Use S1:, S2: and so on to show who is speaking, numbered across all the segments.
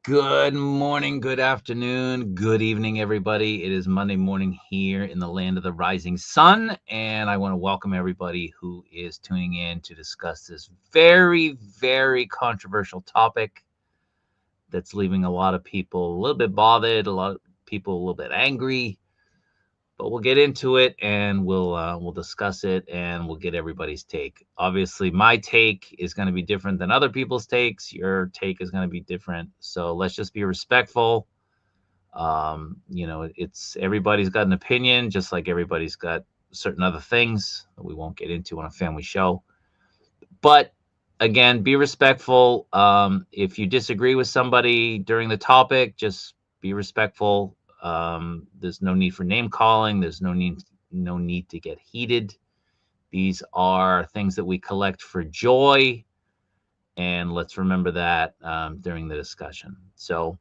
S1: Good morning, good afternoon, good evening, everybody. It is Monday morning here in the land of the rising sun, and I want to welcome everybody who is tuning in to discuss this very, very controversial topic that's leaving a lot of people a little bit bothered, a lot of people a little bit angry. But we'll get into it and we'll discuss it and we'll get everybody's take. Obviously, my take is going to be different than other people's takes. Your take is going to be different. So let's just be respectful. It's everybody's got an opinion, just like everybody's got certain other things that we won't get into on a family show. But again, be respectful. If you disagree with somebody during the topic, just be respectful. There's no need for name calling. There's no need to get heated. These are things that we collect for joy, and let's remember that during the discussion. So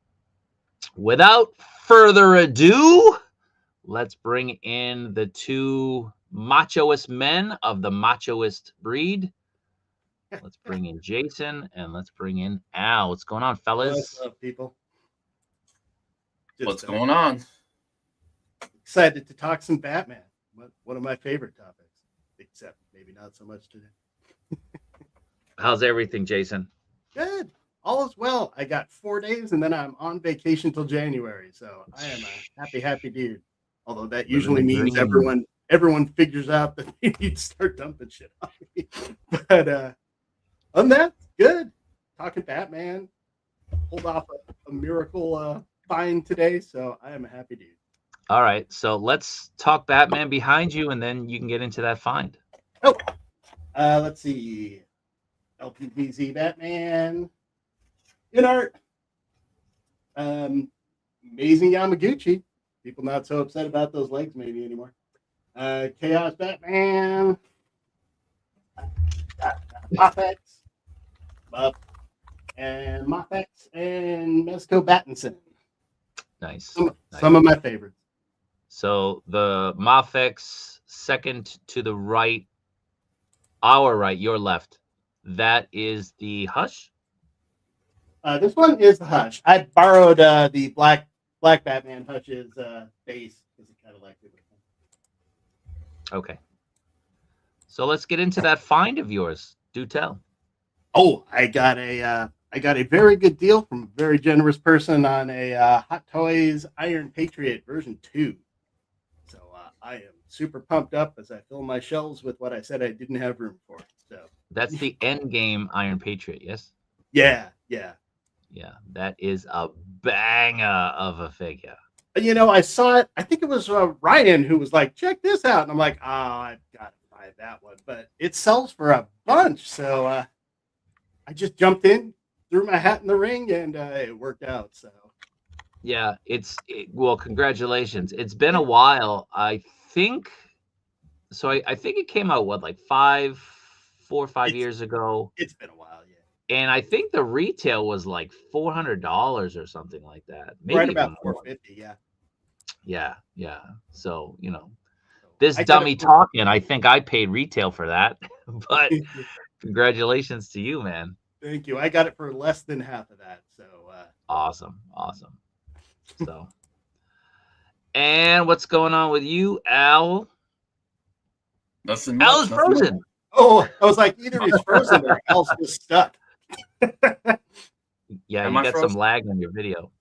S1: without further ado, let's bring in the two machoist men of the machoist breed. Let's bring in Jason and let's bring in Al. What's going on, fellas?
S2: What's up, people?
S3: What's going on?
S2: Excited to talk some Batman. One of my favorite topics, except maybe not so much today.
S1: How's everything, Jason?
S2: Good. All is well. I got 4 days and then I'm on vacation till January. So I am a happy dude. Although that usually means everyone figures out that they need to start dumping shit on me. But other than that, good. Talking Batman. Pulled off a miracle find today, so I am a happy dude.
S1: All right, so let's talk Batman behind you, and then you can get into that find.
S2: Oh, let's see. LPZZ Batman. InArt. Amazing Yamaguchi. People not so upset about those legs maybe anymore. Chaos Batman. Mofex. And Mofex and Mezco Battinson.
S1: Nice.
S2: Some of my favorites.
S1: So the Mofex second to the right, our right, your left. That is the Hush?
S2: This one is the Hush. I borrowed the Black Batman Hush's base because it kind of liked it.
S1: Okay. So let's get into that find of yours. Do tell.
S2: Oh, I got a very good deal from a very generous person on a Hot Toys Iron Patriot version 2. So I am super pumped up as I fill my shelves with what I said I didn't have room for. So
S1: that's the end game Iron Patriot, yes?
S2: Yeah.
S1: That is a banger of a figure.
S2: You know, I saw it. I think it was Ryan who was like, "Check this out," and I'm like, "Oh, I've got to buy that one." But it sells for a bunch, so I just jumped in, threw my hat in the ring, and it worked out. So,
S1: yeah, well, congratulations. It's been a while. I think so. I think it came out like 4 or 5 years ago.
S2: It's been a while, yeah.
S1: And I think the retail was like $400 or something like that. Maybe
S2: right about $450, yeah.
S1: Yeah. So this dummy talking, I think I paid retail for that. But congratulations to you, man.
S2: Thank you. I got it for less than half of that. So
S1: awesome. So, and what's going on with you, Al?
S3: Nothing.
S1: Al is frozen.
S2: Oh, I was like, either he's frozen or Al's just stuck.
S1: Yeah, you got some lag on your video.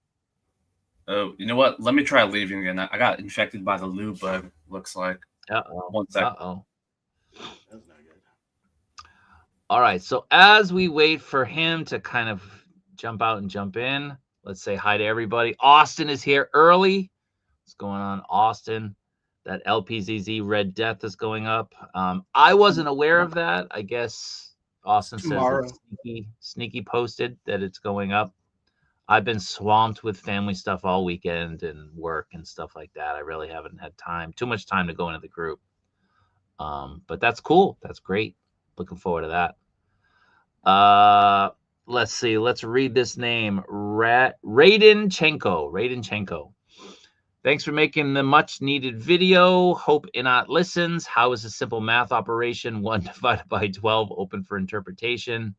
S3: Oh, you know what? Let me try leaving again. I got infected by the lube bug. Looks like. 1 second.
S2: That's not good.
S1: All right. So as we wait for him to kind of jump out and jump in, let's say hi to everybody. Austin is here early. What's going on, Austin? That LPZZ Red Death is going up. I wasn't aware of that. I guess Austin says sneaky posted that it's going up. I've been swamped with family stuff all weekend and work and stuff like that. I really haven't had too much time to go into the group. But that's cool. That's great. Looking forward to that. Let's see. Let's read this name. Raidenchenko. Thanks for making the much needed video. Hope InArt listens. How is a simple math operation 1 divided by 12 open for interpretation?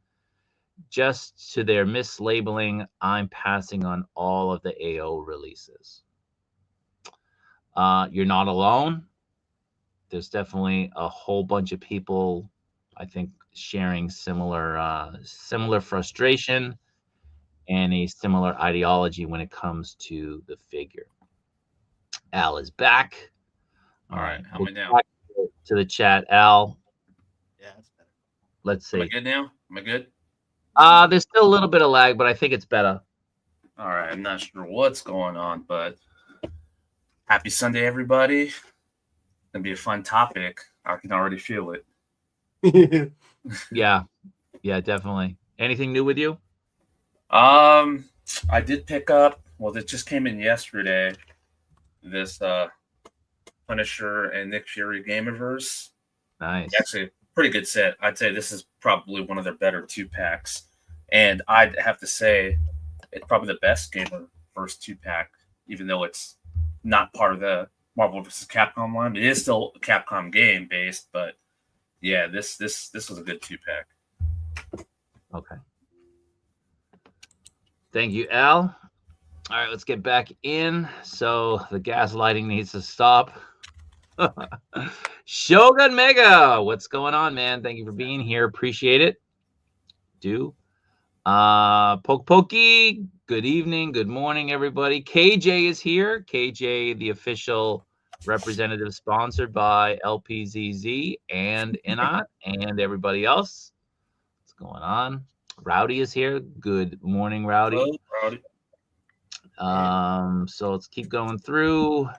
S1: just to their mislabeling, I'm passing on all of the AO releases. You're not alone. There's definitely a whole bunch of people, I think, sharing similar frustration and a similar ideology when it comes to the figure. Al is back.
S3: All right, how
S1: we'll
S3: am I now?
S1: back to the chat, Al.
S2: Yeah, that's better.
S1: Let's see.
S3: Am I good now? Am I good?
S1: There's still a little bit of lag, but I think it's better.
S3: All right, I'm not sure what's going on, but happy Sunday, everybody. It's gonna be a fun topic. I can already feel it.
S1: Yeah, definitely. Anything new with you?
S3: I did pick up. Well, this just came in yesterday. This Punisher and Nick Fury Gameverse.
S1: Nice.
S3: Actually, a pretty good set. I'd say this is probably one of their better 2-packs. And I'd have to say it's probably the best Gamerverse 2-pack, even though it's not part of the Marvel vs. Capcom line. It is still a Capcom game based, but yeah, this was a good 2-pack.
S1: Okay. Thank you, Al. All right, let's get back in. So the gaslighting needs to stop. Shogun Mega, what's going on, man? Thank you for being here. Appreciate it. Pokey, good evening, good morning, everybody. KJ is here. KJ, the official representative sponsored by LPZZ and InArt and everybody else. What's going on? Rowdy is here. Good morning, Rowdy.
S3: Hello, Rowdy.
S1: So let's keep going through.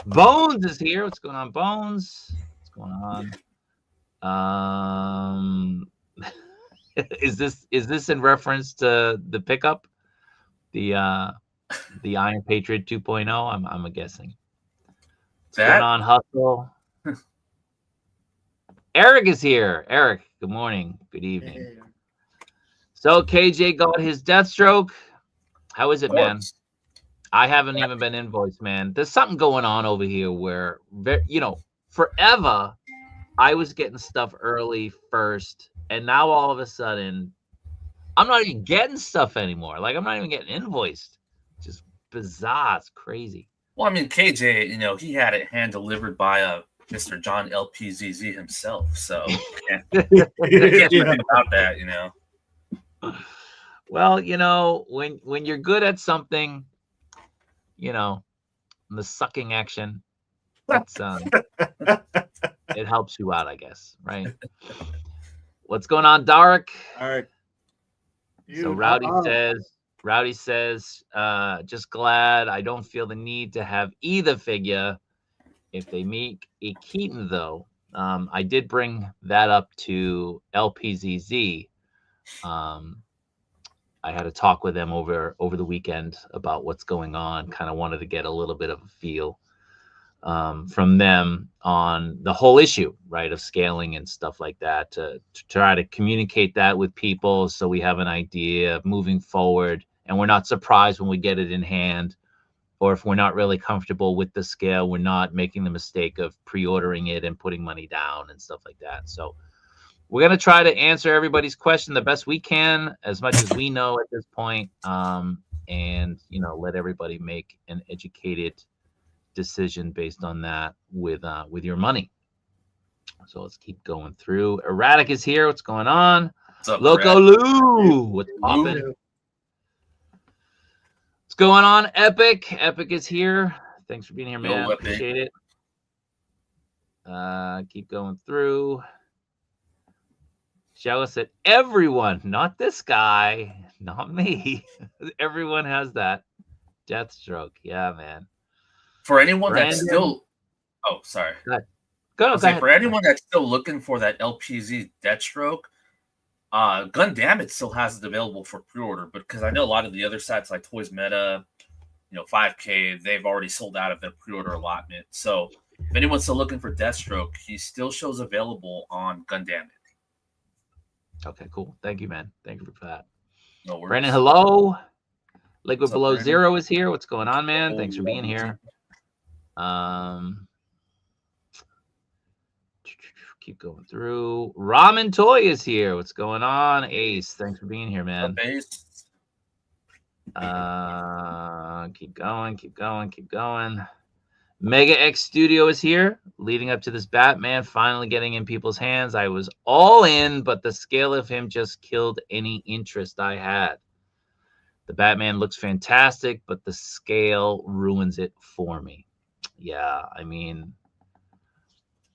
S1: Bones is here. What's going on, Bones? What's going on? Is this in reference to the pickup, the Iron Patriot 2.0? I'm guessing. What's going on, Hustle? Eric is here. Eric, good morning. Good evening. Hey. So KJ got his Deathstroke. How is it, man? I haven't even been invoiced, man. There's something going on over here where, forever I was getting stuff early first, and now all of a sudden I'm not even getting stuff anymore. Like, I'm not even getting invoiced. Just bizarre. It's crazy.
S3: Well, I mean, KJ, he had it hand delivered by Mr. John LPZZ himself, so I can't do anything about that,
S1: Well, when you're good at something, the sucking action, it's it helps you out, I guess, right? What's going on, Dark?
S2: All right.
S1: So Rowdy says, just glad I don't feel the need to have either figure. If they make a Keaton, though, I did bring that up to LPZZ. I had a talk with them over the weekend about what's going on. Kind of wanted to get a little bit of a feel from them on the whole issue, right, of scaling and stuff like that, to try to communicate that with people so we have an idea of moving forward and we're not surprised when we get it in hand, or if we're not really comfortable with the scale, we're not making the mistake of pre-ordering it and putting money down and stuff like that. So we're going to try to answer everybody's question the best we can, as much as we know at this point, and let everybody make an educated decision based on that with your money. So let's keep going through. Erratic is here. What's going on?
S3: What's up,
S1: Loco Lou? What's poppin'? What's going on, Epic? Epic is here. Thanks for being here, man. Appreciate it. Keep going through. Shella said, everyone, not this guy, not me. Everyone has that Deathstroke. Yeah, man.
S3: For anyone that's still, sorry.
S1: Go ahead.
S3: For anyone that's still looking for that LPZ Deathstroke, Gundam still has it available for pre-order, but because I know a lot of the other sites like Toys Meta, 5K, they've already sold out of their pre-order allotment. So if anyone's still looking for Deathstroke, he still shows available on Gundam.
S1: Okay, cool. Thank you, man. Thank you for that.
S3: No worries.
S1: Brandon, hello. Liquid Below Zero is here. What's going on, man? Thanks for being keep going through. Ramen Toy is here. What's going on? Ace, thanks for being here, man. Keep going, keep going, keep going. Mega X Studio is here, leading up to this Batman finally getting in people's hands. I was all in, but the scale of him just killed any interest I had. The Batman looks fantastic, but the scale ruins it for me. Yeah, I mean,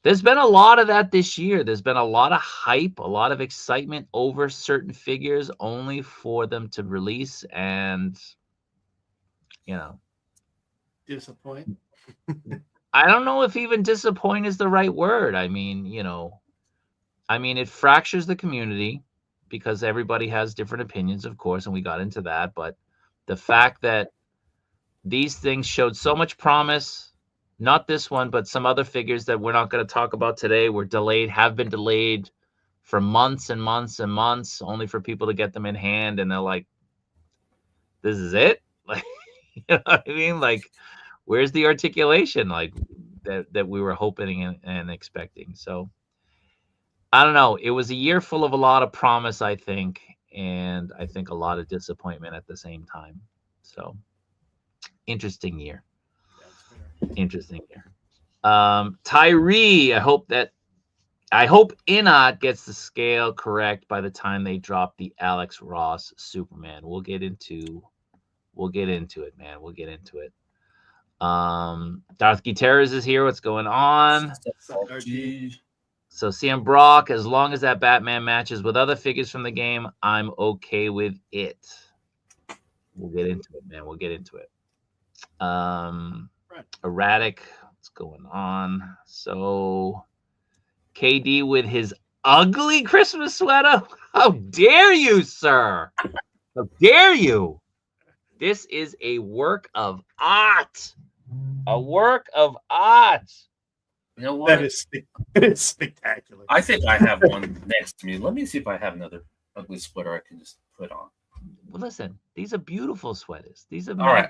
S1: there's been a lot of that this year. There's been a lot of hype, a lot of excitement over certain figures only for them to release and, you know.
S2: Disappoint.
S1: I don't know if even disappoint is the right word. I mean, you know, it fractures the community because everybody has different opinions, of course, and we got into that. But the fact that these things showed so much promise, not this one, but some other figures that we're not going to talk about today were delayed, have been delayed for months and months and months, only for people to get them in hand. And they're like, this is it? Like, you know what I mean? Like, where's the articulation like that we were hoping and expecting? So I don't know. It was a year full of a lot of promise, I think, and I think a lot of disappointment at the same time. So interesting year. Interesting year. Tyree, I hope InArt gets the scale correct by the time they drop the Alex Ross Superman. We'll get into it, man. We'll get into it. Darth Gutierrez is here. What's going on? So CM Brock, as long as that Batman matches with other figures from the game, I'm okay with it. We'll get into it, man. We'll get into it. Erratic, what's going on? So KD with his ugly Christmas sweater. How dare you, sir? How dare you? This is a work of art. A work of art.
S3: You know what?
S2: That is spectacular.
S3: I think I have one next to me. Let me see if I have another ugly sweater I can just put on.
S1: Well, listen, these are beautiful sweaters. These are
S3: all right.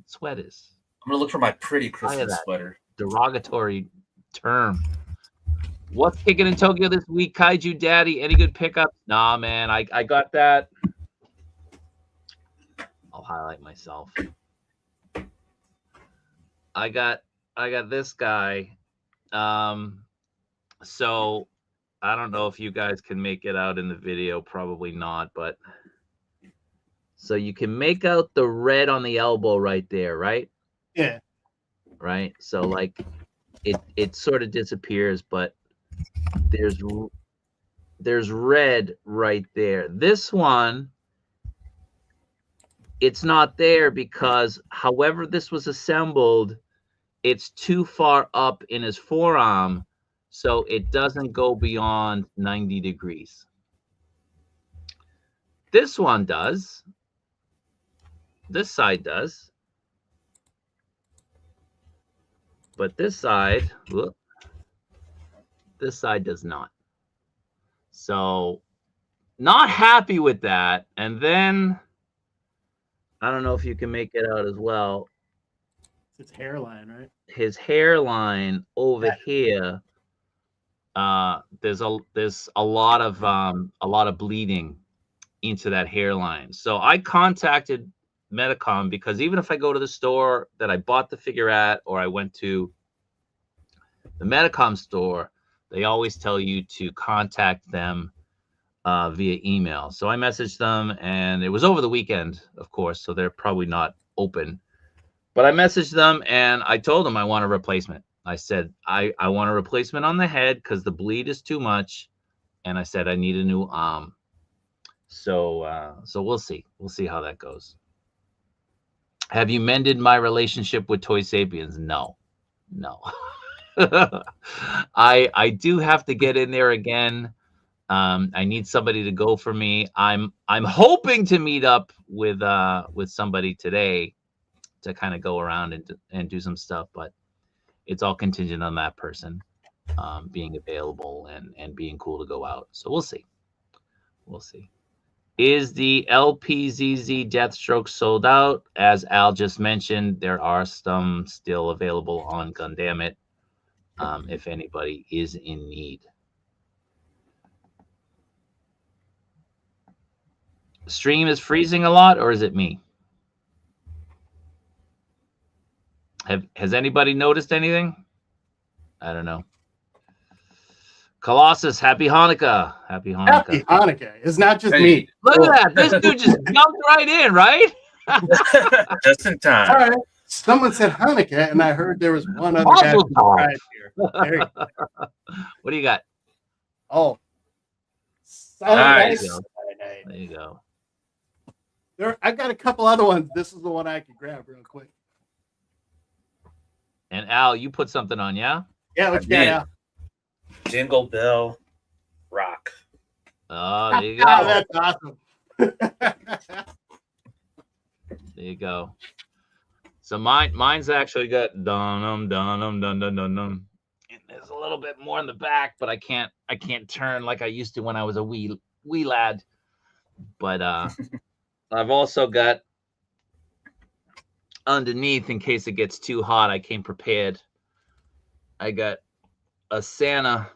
S1: Sweaters.
S3: I'm gonna look for my pretty Christmas sweater.
S1: Derogatory term. What's kicking in Tokyo this week, Kaiju Daddy? Any good pickups? Nah, man. I got that. I'll highlight myself. I got this guy. So I don't know if you guys can make it out in the video, probably not, but so you can make out the red on the elbow right there, right?
S2: Yeah.
S1: Right. So like it sort of disappears, but there's red right there. This one, it's not there because however this was assembled, it's too far up in his forearm, so it doesn't go beyond 90 degrees. This one does. This side does. But this side, whoop, this side does not. So not happy with that. And then I don't know if you can make it out as well.
S2: It's his hairline, right?
S1: His hairline over here. There's a lot of bleeding into that hairline. So I contacted Medicom because even if I go to the store that I bought the figure at, or I went to the Medicom store, they always tell you to contact them via email. So I messaged them, and it was over the weekend, of course, so they're probably not open. But I messaged them, and I told them I want a replacement. I said, I want a replacement on the head because the bleed is too much. And I said, I need a new arm. So we'll see. We'll see how that goes. Have you mended my relationship with Toy Sapiens? No. I do have to get in there again. I need somebody to go for me. I'm hoping to meet up with somebody today to kind of go around and do some stuff, but it's all contingent on that person being available and being cool to go out. So we'll see. We'll see. Is the LPZZ Deathstroke sold out? As Al just mentioned, there are some still available on Gundamit. if anybody is in need. Stream is freezing a lot, or is it me? Has anybody noticed anything? I don't know. Colossus, happy Hanukkah. Happy Hanukkah.
S2: Happy Hanukkah. It's not just
S3: Hey.
S2: me.
S1: Look at that. This dude just jumped right in, right?
S3: Just in time.
S2: All right. Someone said Hanukkah, and I heard there was one other guy
S1: Mazel tov.
S2: subscribed here. There you go.
S1: What do you got?
S2: Oh.
S3: Nice.
S1: There you go.
S2: I've got a couple other ones. This is the one I could grab real quick.
S1: And Al, you put something on, yeah?
S2: Yeah, what you got, Al?
S3: Jingle Bell Rock.
S1: Oh, there you go.
S2: Oh, that's awesome.
S1: There you go. So mine's actually got dun dun dun dun dun dun dun. And there's a little bit more in the back, but I can't turn like I used to when I was a wee lad. But I've also got underneath, in case it gets too hot, I came prepared. I got a Santa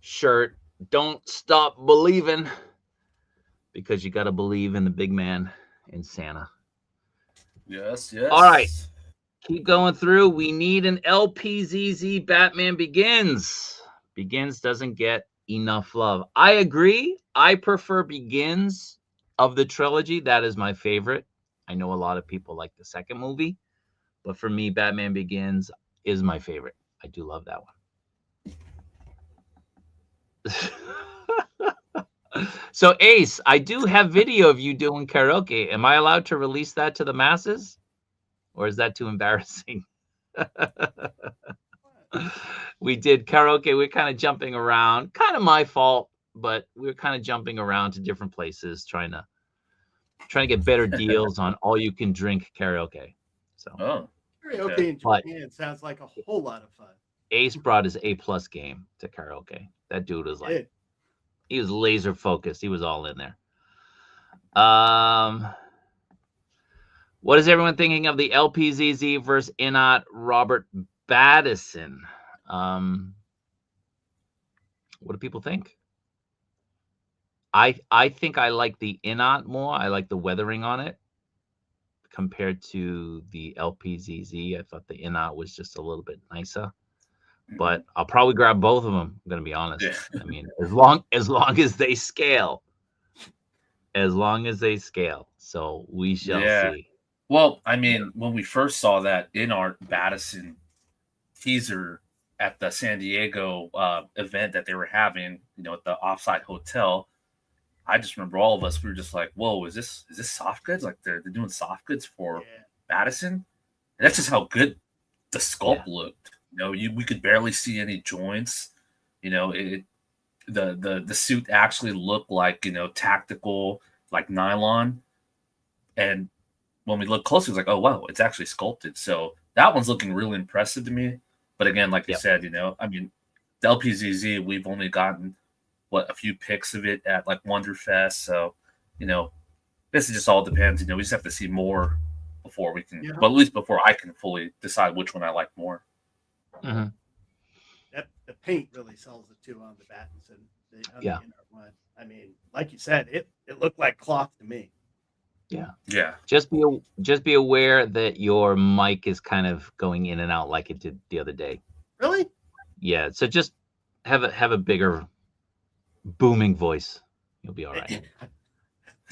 S1: shirt. Don't stop believing, because you got to believe in the big man, in Santa.
S3: Yes, yes.
S1: All right. Keep going through. We need an LPZZ Batman Begins. Begins doesn't get enough love. I agree. I prefer Begins of the trilogy. That is my favorite. I know a lot of people like the second movie, but for me, Batman Begins is my favorite. I do love that one. So Ace, I do have video of you doing karaoke. Am I allowed to release that to the masses, or is that too embarrassing? We did karaoke. We're kind of jumping around, kind of my fault, but we're kind of jumping around to different places, trying to get better deals on all you can drink karaoke. So
S2: Karaoke in Japan sounds like a whole lot of fun.
S1: Ace brought his A+ game to karaoke. That dude was like, he was laser focused. He was all in there. What is everyone thinking of the LPZZ versus InArt Robert Pattinson? What do people think? I think I like the InArt more. I like the weathering on it compared to the LPZZ. I thought the InArt was just a little bit nicer. But I'll probably grab both of them. I'm gonna be honest. Yeah. I mean, as long as they scale. As long as they scale. So we shall see.
S3: Well, I mean, when we first saw that InArt Pattinson teaser at the San Diego event that they were having, at the offsite hotel, I just remember all of us, we were just like, whoa, is this soft goods? Like they're doing soft goods for Pattinson? And that's just how good the sculpt looked. We could barely see any joints. The suit actually looked like, tactical, like nylon. And when we looked closer, it was like, oh, wow, it's actually sculpted. So that one's looking really impressive to me. But again, like you said, I mean, the LPZZ, we've only gotten, a few pics of it at like Wonderfest. So, this just all depends. We just have to see more before we can, but at least before I can fully decide which one I like more.
S1: Mm-hmm.
S2: The paint really sells it too on the Pattinson. The one. I mean, like you said, it looked like cloth to me.
S1: Yeah.
S3: Just
S1: be aware that your mic is kind of going in and out like it did the other day.
S2: Really?
S1: Yeah. So just have a bigger booming voice. You'll be all right.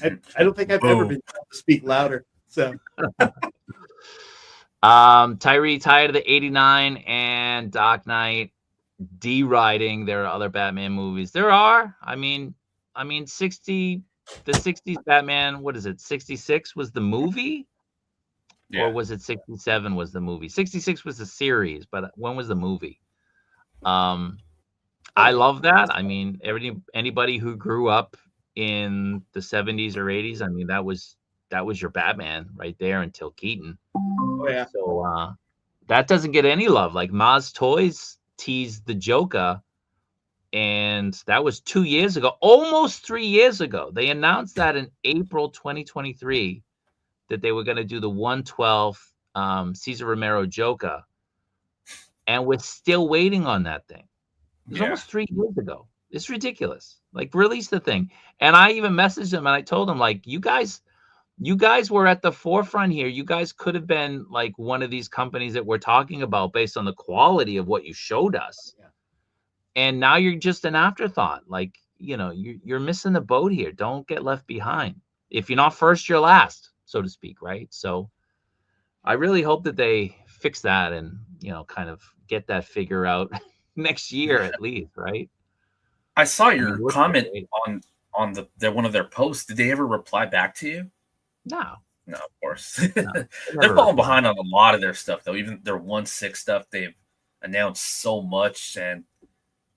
S2: I don't think I've ever been able to speak louder. So.
S1: Tyree, tired of the 89 and Dark Knight deriding. There are other Batman movies. There are. I mean, the 60s Batman, what is it? 66 was the movie? Yeah. Or was it 67 was the movie? 66 was the series, but when was the movie? I love that. I mean, anybody who grew up in the 70s or 80s, I mean, that was your Batman right there until Keaton.
S2: Oh, yeah.
S1: So that doesn't get any love. Like Maz Toys teased the Joker, and that was 2 years ago, almost 3 years ago. They announced that in April 2023 that they were going to do the 1/12 Cesar Romero Joker. and we're still waiting on that thing. It was
S3: Yeah.
S1: almost 3 years ago. It's ridiculous. Like, release the thing. And I even messaged them and I told them, like, you guys were at the forefront here. You guys could have been like one of these companies that we're talking about based on the quality of what you showed us.
S2: Yeah.
S1: And now you're just an afterthought. Like, you know, you're missing the boat here. Don't get left behind. If you're not first, you're last, so to speak, right? So I really hope that they fix that and, you know, kind of get that figure out next year at least, right?
S3: I saw
S1: mean,
S3: your
S1: what's
S3: comment
S1: the-
S3: on the one of their posts. Did they ever reply back to you?
S1: No.
S3: No, of course.
S1: No,
S3: They're falling behind on a lot of their stuff, though. Even their 1.6 stuff, they've announced so much, and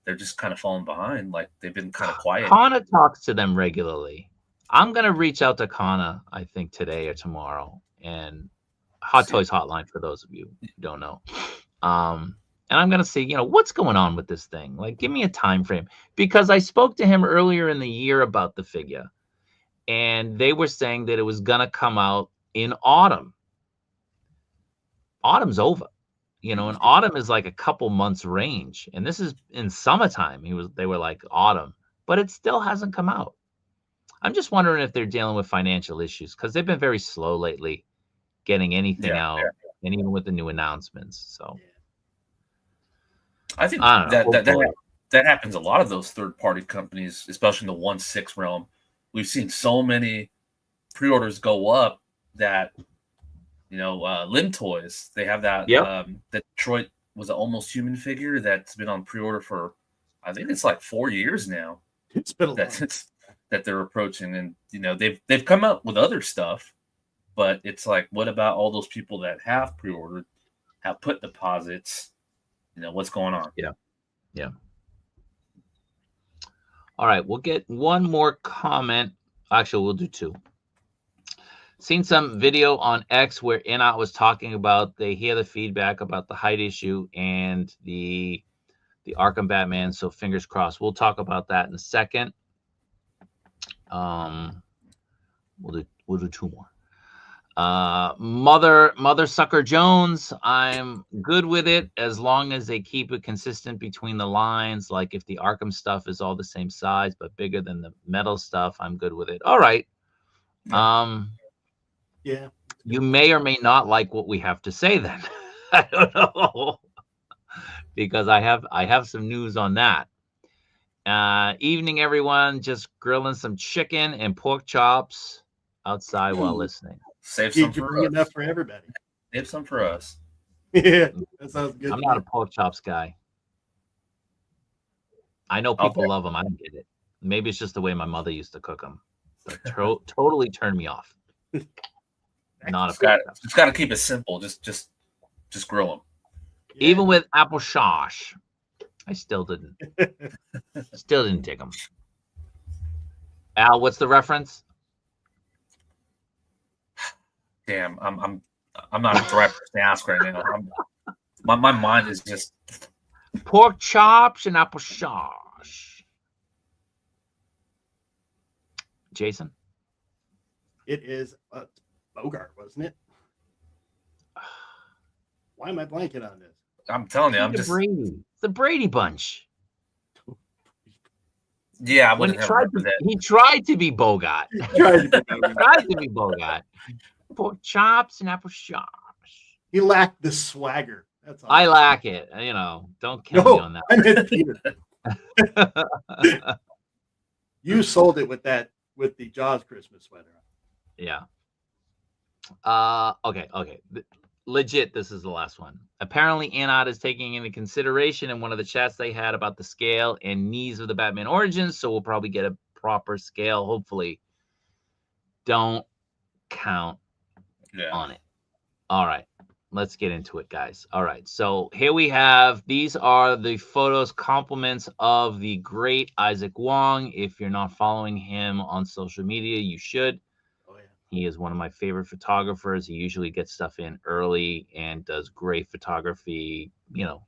S3: they're just kind of falling behind. Like, they've been kind of quiet.
S1: Kana talks to them regularly. I'm gonna reach out to Kana, I think today or tomorrow, and Hot Toys Hotline for those of you who don't know. And I'm gonna see, you know, what's going on with this thing. Like, give me a time frame, because I spoke to him earlier in the year about the figure, and they were saying that it was gonna come out in autumn. Autumn's over, you know, and autumn is like a couple months range, and this is in summertime. They were like autumn, but it still hasn't come out. I'm just wondering if they're dealing with financial issues, because they've been very slow lately getting anything out, and even with the new announcements. So
S3: I think
S1: I don't know.
S3: that happens a lot of those third-party companies, especially in the 1.6 realm. We've seen so many pre-orders go up that, you know, Limb Toys, they have that that Detroit was an Almost Human figure that's been on pre-order for, I think it's like 4 years now.
S2: It's been a long
S3: that they're approaching, and you know they've come out with other stuff, but it's like, what about all those people that have pre-ordered, have put deposits? You know, what's going on?
S1: Yeah. All right, we'll get one more comment. Actually, we'll do two. Seen some video on X where InArt was talking about they hear the feedback about the height issue and the Arkham Batman. So fingers crossed. We'll talk about that in a second. We'll do two more. Mother Sucker Jones, I'm good with it as long as they keep it consistent between the lines. Like, if the Arkham stuff is all the same size but bigger than the metal stuff, I'm good with it. All right.
S2: Yeah.
S1: You may or may not like what we have to say then. I don't know. Because I have some news on that. Evening, everyone. Just grilling some chicken and pork chops outside while listening.
S3: Save some for us.
S2: Enough for everybody.
S3: Save some for us.
S2: Yeah, that sounds good.
S1: I'm not a pork chops guy. I know people love them. I don't get it. Maybe it's just the way my mother used to cook them. But totally turned me off. Not a fan.
S3: Just got to keep it simple. Just grill them.
S1: Yeah. Even with apple sauce, I still didn't dig them. Al, what's the reference?
S3: Damn, I'm not the right person to ask right now. My mind is just
S1: pork chops and apple sauce. Jason,
S2: it is Bogart, wasn't it? Why am I blanking on this?
S3: I'm telling you,
S1: the Brady Bunch.
S3: Yeah,
S1: when he tried to be Bogart. He tried to be Bogart. Pork chops and apple sauce.
S2: He lacked the swagger. That's all.
S1: I lack it. You know, don't kill me on that.
S2: I meant Peter. You sold it with the Jaws Christmas sweater.
S1: Yeah. Okay. Legit, this is the last one. Apparently, InArt is taking into consideration in one of the chats they had about the scale and knees of the Batman Origins, so we'll probably get a proper scale, hopefully. Don't count on it. All right, let's get into it, guys. All right, so here we have, these are the photos, compliments of the great Isaac Wong. If you're not following him on social media, you should. He is one of my favorite photographers. He usually gets stuff in early and does great photography, you know,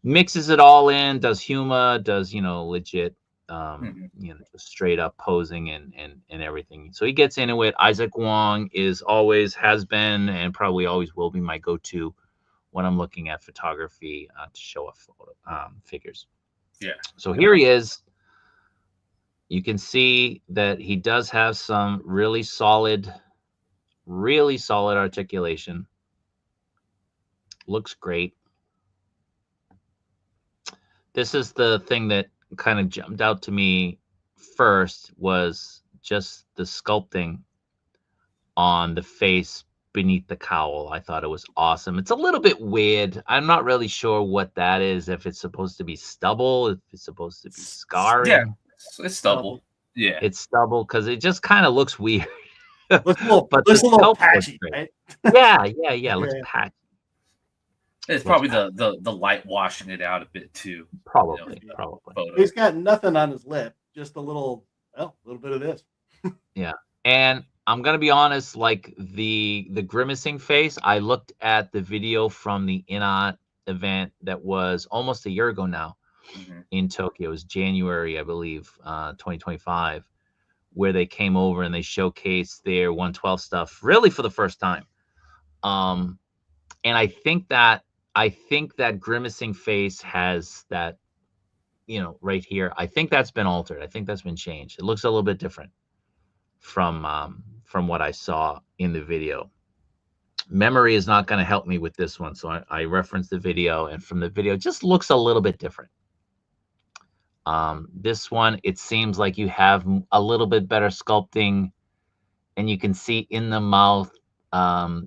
S1: mixes it all in, does humor, does, you know, legit, you know, just straight up posing and everything. So he gets into it. Isaac Wong has been, and probably always will be my go-to when I'm looking at photography to show off figures.
S3: Yeah.
S1: So here he is. You can see that he does have some really solid articulation. Looks great. This is the thing that kind of jumped out to me first, was just the sculpting on the face beneath the cowl. I thought it was awesome. It's a little bit weird. I'm not really sure what that is, if it's supposed to be stubble, if it's supposed to be scarring.
S3: Yeah, it's stubble. Yeah,
S1: it's stubble, because it just kind of looks weird.
S2: Looks a little,
S1: But
S2: looks
S1: the
S2: a little
S1: sculpt looks
S2: patchy,
S1: great.
S2: right?
S1: Yeah. It looks
S2: Yeah.
S1: patchy.
S3: it's probably the light washing it out a bit too.
S1: Probably.
S3: Photo.
S2: He's got nothing on his lip, just a little bit of this.
S1: Yeah. And I'm gonna be honest, like the grimacing face, I looked at the video from the InArt event that was almost a year ago now in Tokyo. It was January, I believe, 2025, where they came over and they showcased their 112 stuff really for the first time. And I think that grimacing face has that, right here. I think that's been altered. I think that's been changed. It looks a little bit different from what I saw in the video. Memory is not going to help me with this one, so I referenced the video, and from the video, it just looks a little bit different. This one, it seems like you have a little bit better sculpting, and you can see in the mouth,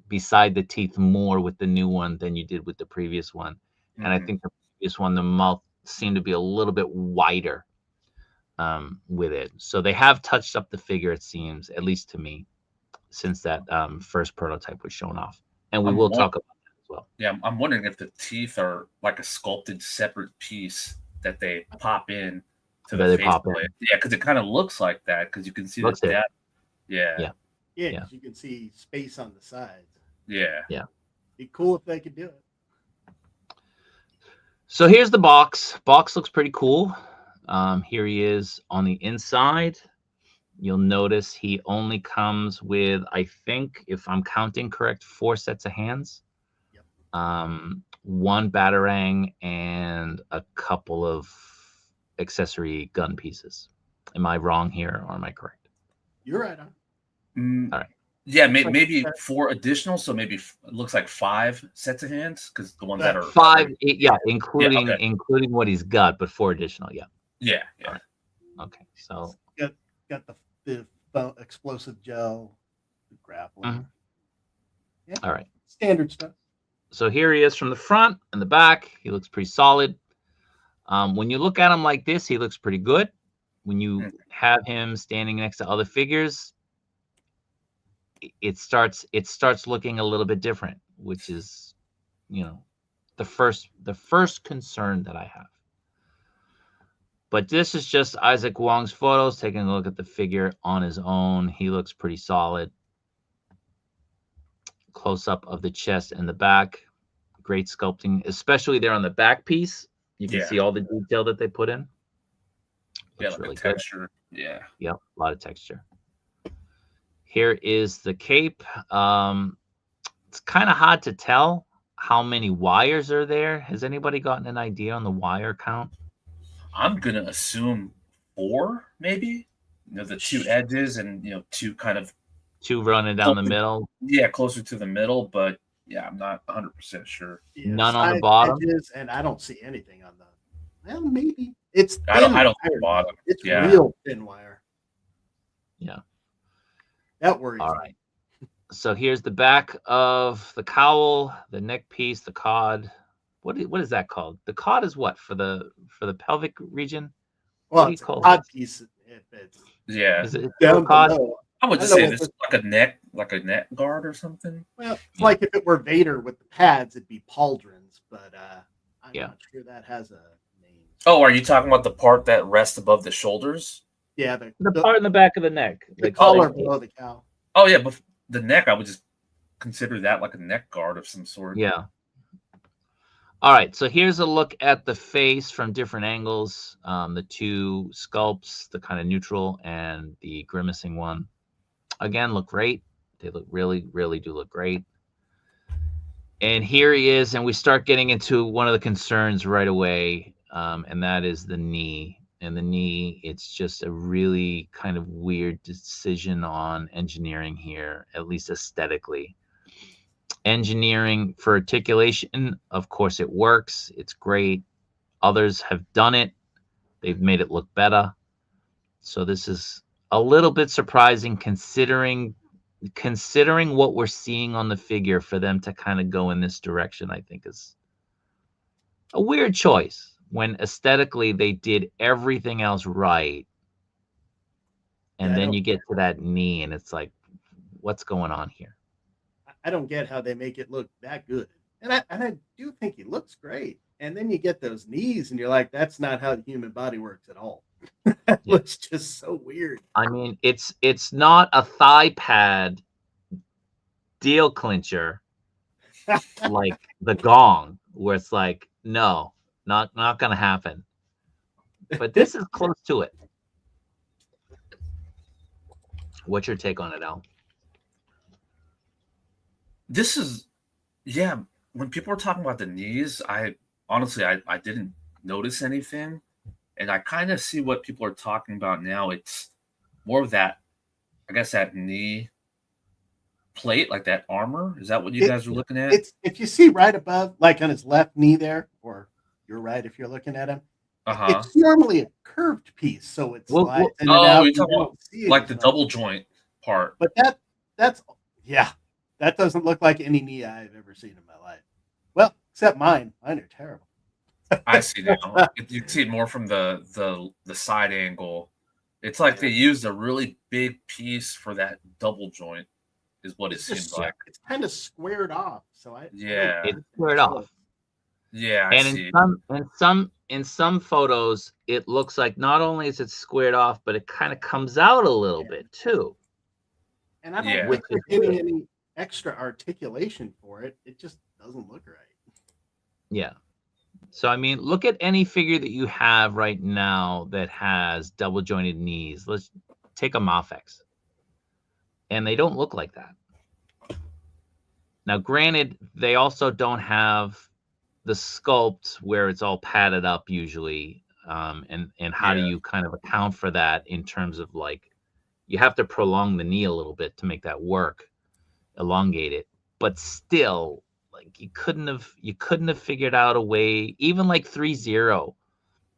S1: beside the teeth, more with the new one than you did with the previous one. And I think the previous one, the mouth seemed to be a little bit wider with it. So they have touched up the figure, it seems, at least to me, since that first prototype was shown off. And we will talk about that as well.
S3: Yeah, I'm wondering if the teeth are like a sculpted separate piece that they pop in to the face plate. Yeah, because it kind of looks like that, because you can see the depth. Yeah,
S2: you can see space on the sides.
S3: Yeah.
S2: Be cool if they could do it.
S1: So here's the box. Box looks pretty cool. Here he is on the inside. You'll notice he only comes with, I think, if I'm counting correct, 4 sets of hands.
S2: Yep.
S1: 1 batarang and a couple of accessory gun pieces. Am I wrong here, or am I correct?
S2: You're right on.
S1: All right.
S3: Yeah, maybe 4 additional, so maybe it looks like 5 sets of hands, because the ones that are
S1: 5, including what he's got, but 4 additional.
S3: Yeah.
S1: Right. Okay, so
S2: got the explosive gel, the grappling. Yeah.
S1: All right.
S2: Standard stuff.
S1: So here he is from the front and the back. He looks pretty solid. When you look at him like this, he looks pretty good. When you have him standing next to other figures, it starts looking a little bit different, which is, the first concern that I have. But this is just Isaac Wong's photos, taking a look at the figure on his own. He looks pretty solid. Close up of the chest and the back. Great sculpting, especially there on the back piece. You can see all the detail that they put in. Looks
S3: like
S1: really
S3: a texture.
S1: good. Yep, a lot of texture. Here is the cape. It's kind of hard to tell how many wires are there. Has anybody gotten an idea on the wire count?
S3: I'm gonna assume 4, maybe. The 2 edges and 2 kind of
S1: 2 running down the middle.
S3: Yeah, closer to the middle, but I'm not 100% sure.
S1: None on the bottom,
S2: edges, and I don't see anything on the. Well, maybe it's. Thin
S3: I don't see the bottom.
S2: It's real thin wire.
S1: Yeah,
S2: that worries.
S1: All right. So here's the back of the cowl, the neck piece, the cod. What is that called? The cod is what for the pelvic region?
S2: Well, it's a cod piece. If it's
S1: is it
S2: down
S1: cod?
S2: below.
S3: I would just say this is like a neck guard or something.
S2: Well, it's like if it were Vader with the pads, it'd be pauldrons, but I'm not sure that has a name.
S3: Oh, are you talking about the part that rests above the shoulders?
S2: Yeah,
S1: the part in the back of the neck,
S2: the collar below the cowl.
S3: Oh yeah, but the neck, I would just consider that like a neck guard of some sort.
S1: Yeah. All right, so here's a look at the face from different angles. The 2 sculpts, the kind of neutral and the grimacing one. Again, look great. They look really, really do look great. And here he is, and we start getting into one of the concerns right away, and that is the knee. And the knee, it's just a really kind of weird decision on engineering here, at least aesthetically. Engineering for articulation, of course, it works. It's great. Others have done it. They've made it look better. So this is a little bit surprising considering what we're seeing on the figure. For them to kind of go in this direction, I think is a weird choice when aesthetically they did everything else right. And then you get to that knee and it's like, what's going on here?
S2: I don't get how they make it look that good. And I do think he looks great. And then you get those knees and you're like, that's not how the human body works at all. That looks just so weird.
S1: I mean, it's not a thigh pad deal clincher like the gong, where it's like, no, not gonna happen. But this is close to it. What's your take on it, Al?
S3: This is, yeah. When people are talking about the knees, I honestly didn't notice anything, and I kind of see what people are talking about now. It's more of that, I guess, that knee plate, like that armor. Is that what you guys are looking at?
S2: It's, if you see right above, like on his left knee there, or you're right if you're looking at him. It's normally a curved piece, so it's
S3: you're talking about like the double joint part.
S2: But that's that doesn't look like any knee I've ever seen in my life. Well, except mine. Mine are terrible.
S3: I see now. You see it more from the side angle. It's like they used a really big piece for that double joint, is what it seems like.
S2: It's kind of squared off. So
S1: it's squared off.
S3: Yeah,
S1: and in some photos, it looks like not only is it squared off, but it kind of comes out a little bit too.
S2: And I don't think they're getting any extra articulation for it. It just doesn't look right.
S1: Yeah. So I mean, look at any figure that you have right now that has double jointed knees. Let's take a Mafex, and they don't look like that. Now, granted, they also don't have the sculpt where it's all padded up usually, and how do you kind of account for that in terms of, like, you have to prolong the knee a little bit to make that work, elongate it, but still, like, you couldn't have figured out a way, even like 3-0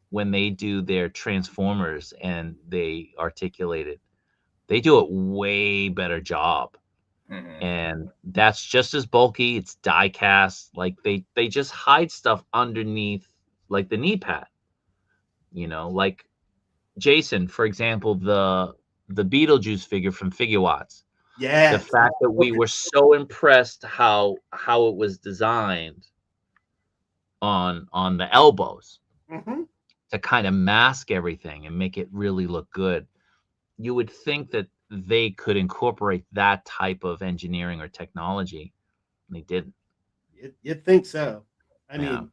S1: when they do their transformers and they articulate it, they do a way better job. And that's just as bulky. It's die cast. Like they just hide stuff underneath, like the knee pad. You know, like Jason, for example, the Beetlejuice figure from Figure Watts.
S2: Yeah.
S1: The fact that we were so impressed how it was designed on the elbows to kind of mask everything and make it really look good. You would think that they could incorporate that type of engineering or technology. And they didn't.
S2: You'd think so. I mean,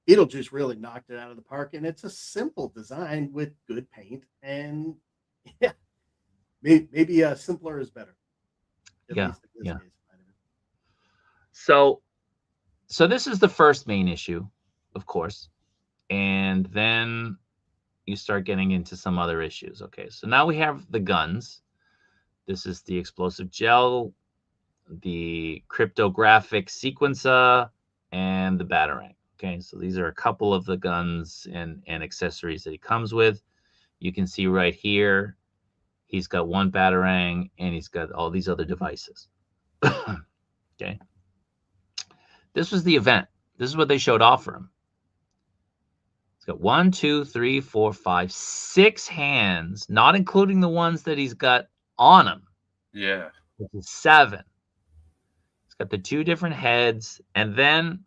S2: Beetlejuice really knocked it out of the park, and it's a simple design with good paint. And maybe simpler is better.
S1: Yeah. So this is the first main issue, of course. And then you start getting into some other issues. Okay, so now we have the guns. This is the explosive gel, the cryptographic sequencer, and the batarang. Okay, so these are a couple of the guns and accessories that he comes with. You can see right here, he's got one batarang and he's got all these other devices. Okay, this was the event. This is what they showed off for him. He's got 1, 2, 3, 4, 5, 6 hands, not including the ones that he's got on him.
S3: Yeah.
S1: This is 7. It's got the 2 different heads, and then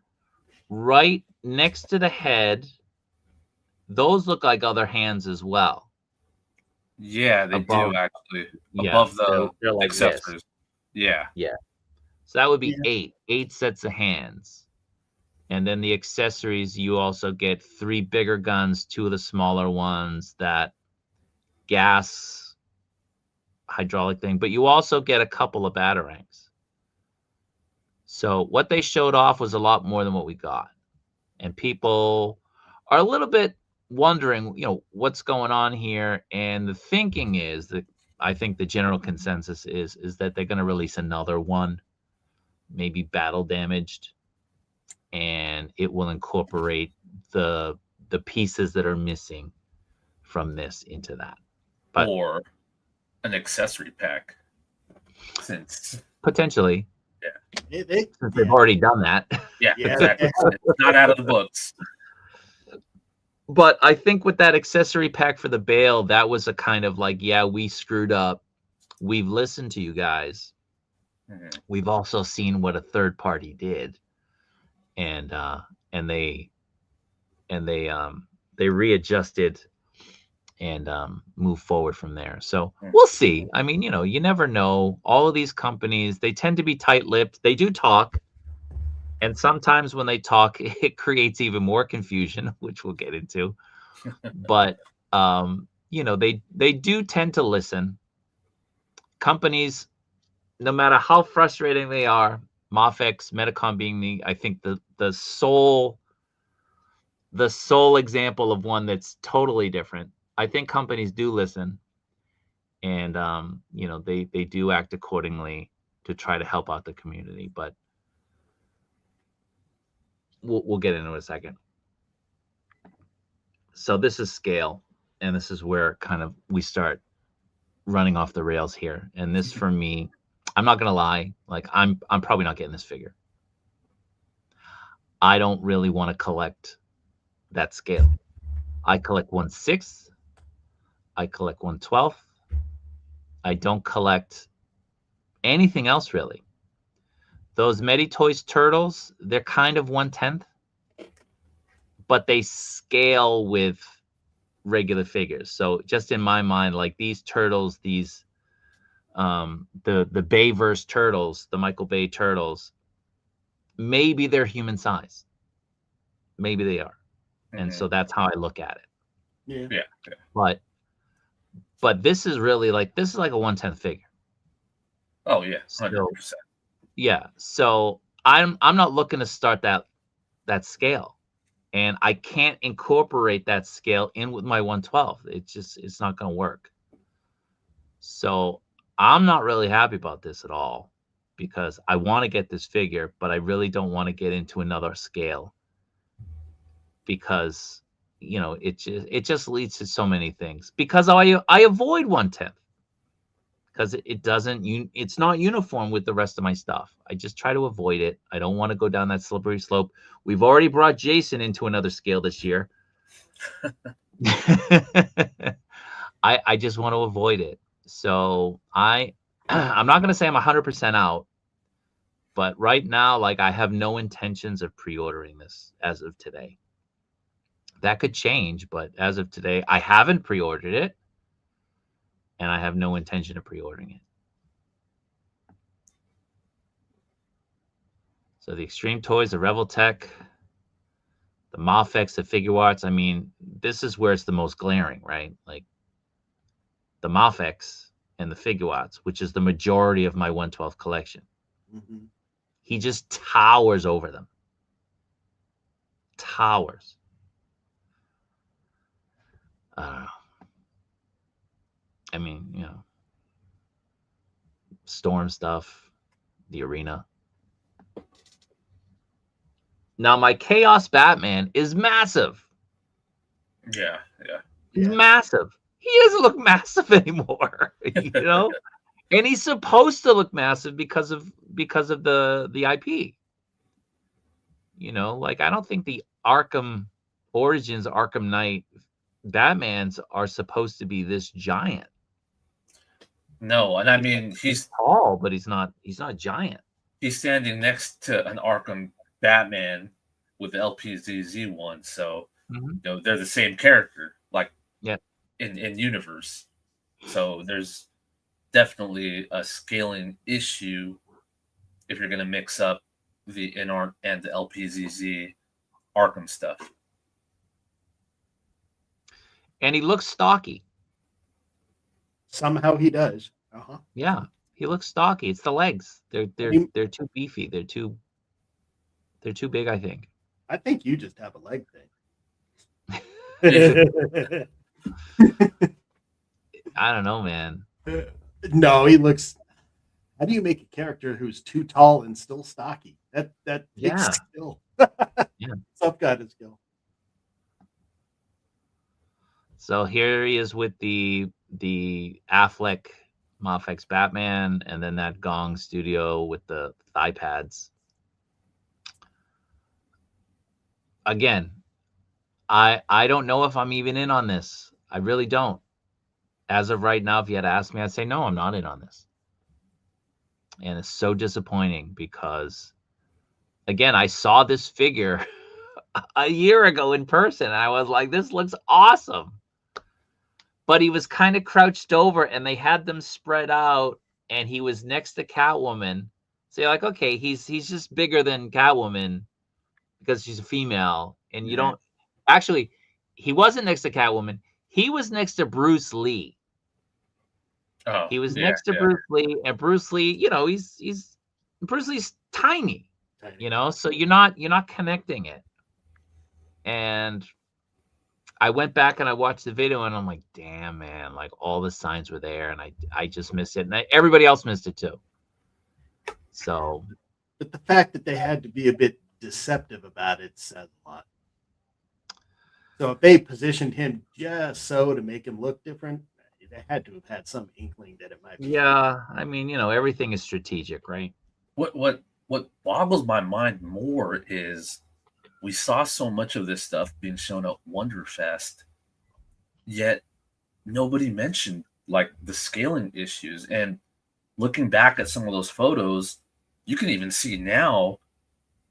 S1: right next to the head, those look like other hands as well.
S3: Yeah, they do actually. Above
S1: they're like
S3: accessories.
S1: This.
S3: Yeah.
S1: Yeah. So that would be 8 sets of hands. And then the accessories, you also get 3 bigger guns, 2 of the smaller ones, that gas hydraulic thing, but you also get a couple of batarangs. So what they showed off was a lot more than what we got. And people are a little bit wondering, what's going on here. And the thinking is that I think the general consensus is that they're going to release another one, maybe battle damaged, and it will incorporate the pieces that are missing from this into that. But
S3: or an accessory pack, since
S1: potentially,
S3: yeah,
S1: since they've already done that.
S3: Yeah, exactly. It's not out of the books.
S1: But I think with that accessory pack for the Bale, that was a kind of like, yeah, we screwed up. We've listened to you guys.
S3: Mm-hmm.
S1: We've also seen what a third party did, and they readjusted and move forward from there. So we'll see. I mean, you never know. All of these companies, they tend to be tight-lipped. They do talk. And sometimes when they talk, it creates even more confusion, which we'll get into. But they do tend to listen. Companies, no matter how frustrating they are, Mofex, Metacom being I think the sole example of one that's totally different. I think companies do listen, and they do act accordingly to try to help out the community. But we'll get into it in a second. So this is scale, and this is where kind of we start running off the rails here. And this, for me, I'm not gonna lie, like I'm probably not getting this figure. I don't really want to collect that scale. I collect 1/6. I collect 1/12. I don't collect anything else really. Those Meditoys turtles, they're kind of 1/10, but they scale with regular figures. So just in my mind, like these turtles, these the Bayverse turtles, the Michael Bay turtles, maybe they're human size. Maybe they are. And so that's how I look at it.
S3: Yeah.
S1: But this is really like, this is like a 1/10 figure.
S3: Oh yeah, 100%.
S1: So, yeah. So I'm not looking to start that scale. And I can't incorporate that scale in with my 1/12. It's not going to work. So I'm not really happy about this at all, because I want to get this figure, but I really don't want to get into another scale, because it just leads to so many things. Because I avoid 1/10 because it's not uniform with the rest of my stuff. I just try to avoid it. I don't want to go down that slippery slope. We've already brought Jason into another scale this year. I just want to avoid it. So I'm not going to say I'm 100% out, but right now, like, I have no intentions of pre-ordering this as of today. That could change, but as of today, I haven't pre-ordered it, and I have no intention of pre-ordering it. So the Extreme Toys, the Revel Tech, the Mofex, the Figure Arts. I mean, this is where it's the most glaring, right? Like the Mofex and the Figure Arts, which is the majority of my 1/12 collection.
S2: Mm-hmm.
S1: He just towers over them. Towers. I don't know. I mean, Storm stuff, the Arena. Now, my Chaos Batman is massive.
S3: Yeah.
S1: He's massive. He doesn't look massive anymore, and he's supposed to look massive because of the IP. Like, I don't think the Arkham Origins, Arkham Knight Batmans are supposed to be this giant.
S3: No, and I mean, he's
S1: tall, but he's not giant.
S3: He's standing next to an Arkham Batman with the LPZZ one, so they're the same character, like in universe. So there's definitely a scaling issue if you're going to mix up the InArt and the LPZZ Arkham stuff. And
S1: he looks stocky.
S2: Somehow he does.
S1: Yeah, He looks stocky. It's the legs. They're too beefy. They're too big, I think.
S2: I think you just have a leg thing.
S1: I don't know, man.
S2: No, he looks. How do you make a character who's too tall and still stocky? That takes skill.
S1: Yeah.
S2: Some kind of skill.
S1: So here he is with the Affleck Mafex Batman, and then that Gong Studio with the thigh pads. Again, I don't know if I'm even in on this. I really don't. As of right now, if you had asked me, I'd say no, I'm not in on this. And it's so disappointing because, again, I saw this figure a year ago in person, and I was like, this looks awesome. But he was kind of crouched over, and they had them spread out, and he was next to Catwoman. So you're like, okay, he's just bigger than Catwoman because she's a female. And you don't actually, he wasn't next to Catwoman. He was next to Bruce Lee.
S3: Oh,
S1: He was next to Bruce Lee, and Bruce Lee, you know, he's Bruce Lee's tiny, you know, so you're not connecting it. And I went back and I watched the video, and I'm like, damn, man, like all the signs were there, and I just missed it, and everybody else missed it too. So,
S2: but the fact that they had to be a bit deceptive about it says a lot. So if they positioned him just so to make him look different, they had to have had some inkling that it might be.
S1: Yeah, I mean, you know, everything is strategic, right?
S3: What boggles my mind more is we saw so much of this stuff being shown at Wonderfest, yet nobody mentioned like the scaling issues. And looking back at some of those photos, you can even see now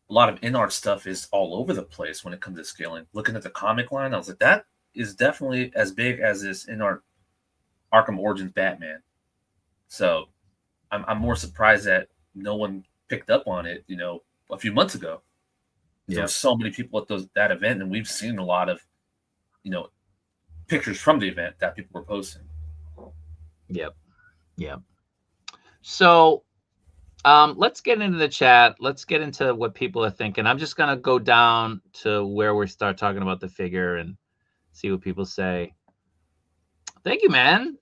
S3: a lot of InArt stuff is all over the place when it comes to scaling. Looking at the comic line, I was like, that is definitely as big as this InArt Arkham Origins Batman. So I'm more surprised that no one picked up on it, you know, a few months ago. Yeah. There were so many people at that event, and we've seen a lot of, you know, pictures from the event that people were posting.
S1: Yep. So let's get into the chat. Let's get into what people are thinking. I'm just gonna go down to where we start talking about the figure and see what people say. Thank you, man.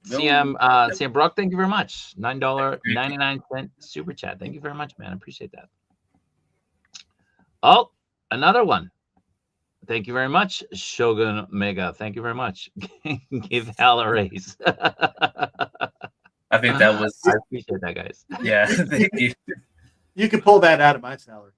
S1: CM Brock, thank you very much. $9.99 super chat. Thank you very much, man. I appreciate that. Oh, another one. Thank you very much, Shogun Mega. Thank you very much. Give Hal a raise.
S3: I think that was.
S1: I appreciate that, guys.
S3: Yeah, thank you.
S2: You can pull that out of my salary.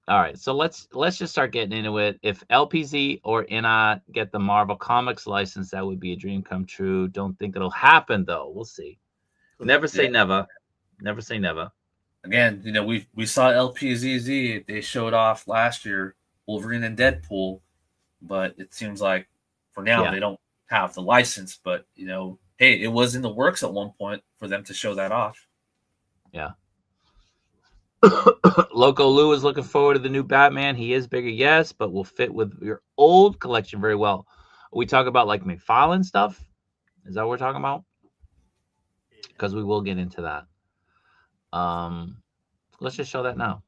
S1: All right, so let's just start getting into it. If LPZ or InArt get the Marvel Comics license, that would be a dream come true. Don't think it'll happen though. We'll see. Never say never. Never say never.
S3: Again, you know, we saw LPZZ. They showed off last year Wolverine and Deadpool, but it seems like for now they don't have the license. But you know, hey, it was in the works at one point for them to show that off.
S1: Yeah. Loco Lou is looking forward to the new Batman. He is bigger, yes, but will fit with your old collection very well. We talk about like McFarlane stuff. Is that what we're talking about? Because we will get into that. Let's just show that now.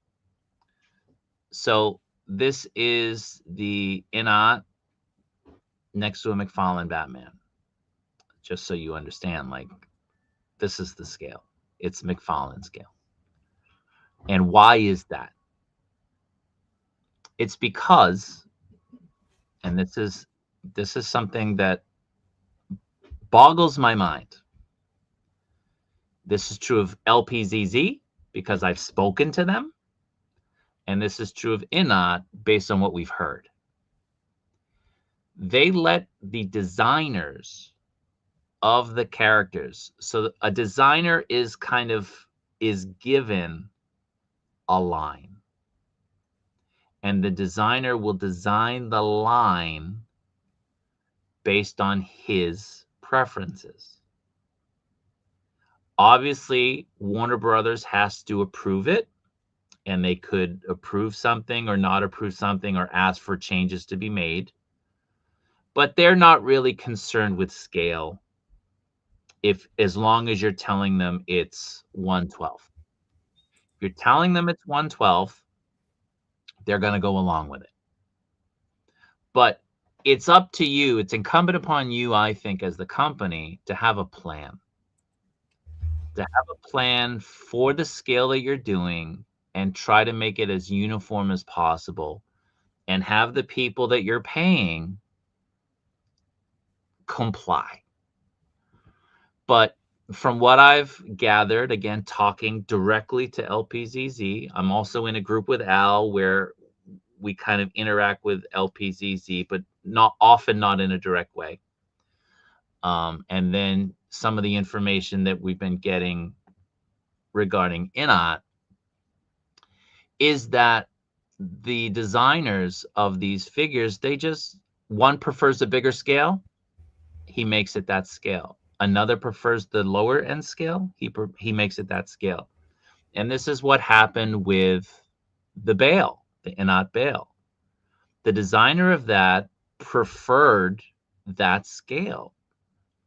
S1: So this is the InArt next to a McFarlane Batman. Just so you understand, like this is the scale. It's McFarlane scale. And why is that? It's because, and this is something that boggles my mind. This is true of LPZZ because I've spoken to them. And this is true of InArt based on what we've heard. They let the designers of the characters, so a designer is given a line, and the designer will design the line based on his preferences. Obviously, Warner Brothers has to approve it, and they could approve something or not approve something or ask for changes to be made, but they're not really concerned with scale. as long as you're telling them it's 1/12. If you're telling them it's 1/12, they're going to go along with it. But it's up to you. It's incumbent upon you, I think, as the company to have a plan. To have a plan for the scale that you're doing and try to make it as uniform as possible and have the people that you're paying comply. But from what I've gathered, again, talking directly to LPZZ, I'm also in a group with Al where we kind of interact with LPZZ, but not in a direct way. And then some of the information that we've been getting regarding InArt is that the designers of these figures, one prefers a bigger scale, he makes it that scale. Another prefers the lower end scale, he makes it that scale. And this is what happened with the Bale, the InArt Bale. The designer of that preferred that scale,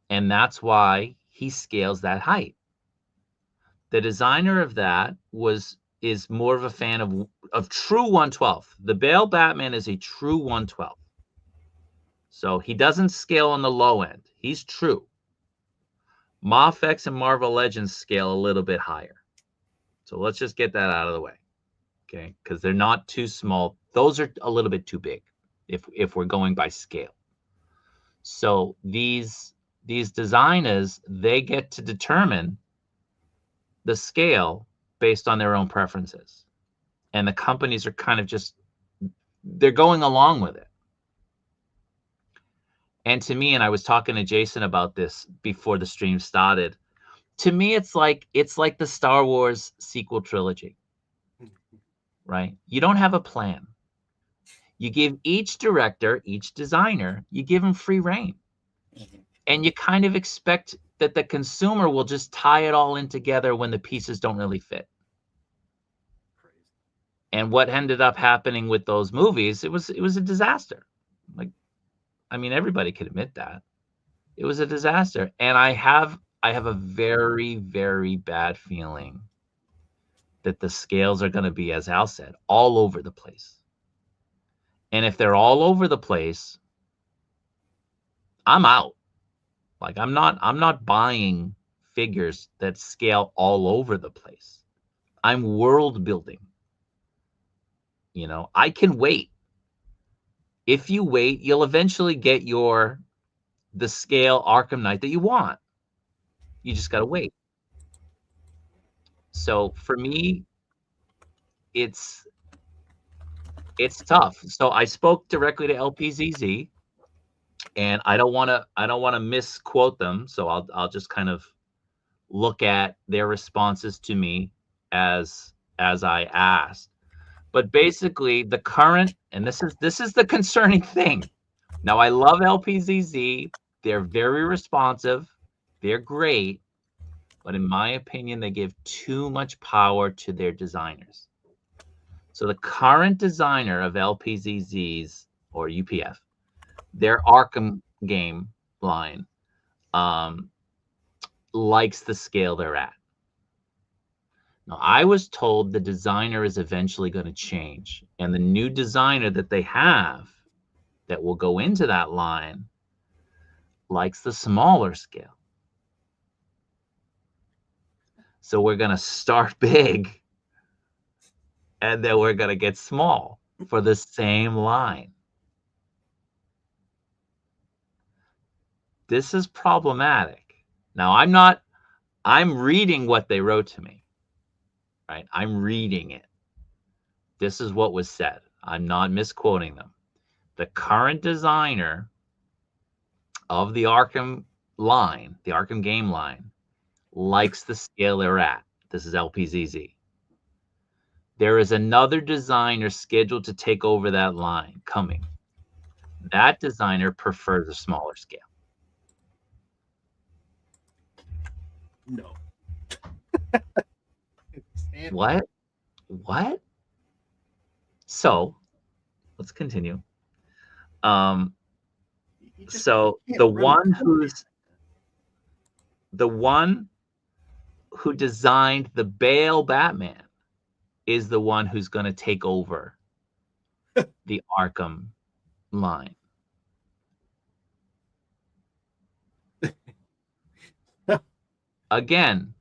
S1: and that's why he scales that height. The designer of that is more of a fan of true 1/12. The Bale Batman is a true 1/12. So he doesn't scale on the low end. He's true. MoffX and Marvel Legends scale a little bit higher. So let's just get that out of the way. Okay? Because they're not too small. Those are a little bit too big if we're going by scale. So these designers, they get to determine the scale based on their own preferences. And the companies are kind of they're going along with it. And to me, and I was talking to Jason about this before the stream started, to me, it's like the Star Wars sequel trilogy, right? You don't have a plan. You give each director, each designer, you give them free rein. And you kind of expect that the consumer will just tie it all in together when the pieces don't really fit. And what ended up happening with those movies, it was a disaster. Like, I mean, everybody could admit that. It was a disaster. And I have a very, very bad feeling that the scales are going to be, as Al said, all over the place. And if they're all over the place, I'm out. Like, I'm not buying figures that scale all over the place. I'm world building. You know, I can wait. If you wait, you'll eventually get the scale Arkham Knight that you want. You just got to wait. So for me, it's tough. So I spoke directly to LPZZ, and I don't want to misquote them. So I'll just kind of look at their responses to me as I asked. But basically, the current, and this is the concerning thing. Now, I love LPZZ. They're very responsive. They're great. But in my opinion, they give too much power to their designers. So the current designer of LPZZ's or UPF, their Arkham game line, likes the scale they're at. Now, I was told the designer is eventually going to change, and the new designer that they have that will go into that line likes the smaller scale. So we're going to start big, and then we're going to get small for the same line. This is problematic. Now, I'm reading what they wrote to me. Right? I'm reading it. This is what was said. I'm not misquoting them. The current designer of the Arkham line, the Arkham game line, likes the scale they're at. This is LPZZ. There is another designer scheduled to take over that line coming. That designer prefers a smaller scale.
S2: No.
S1: What? So, let's continue. So the one the one who designed the Bale Batman is the one who's going to take over the Arkham line. Again,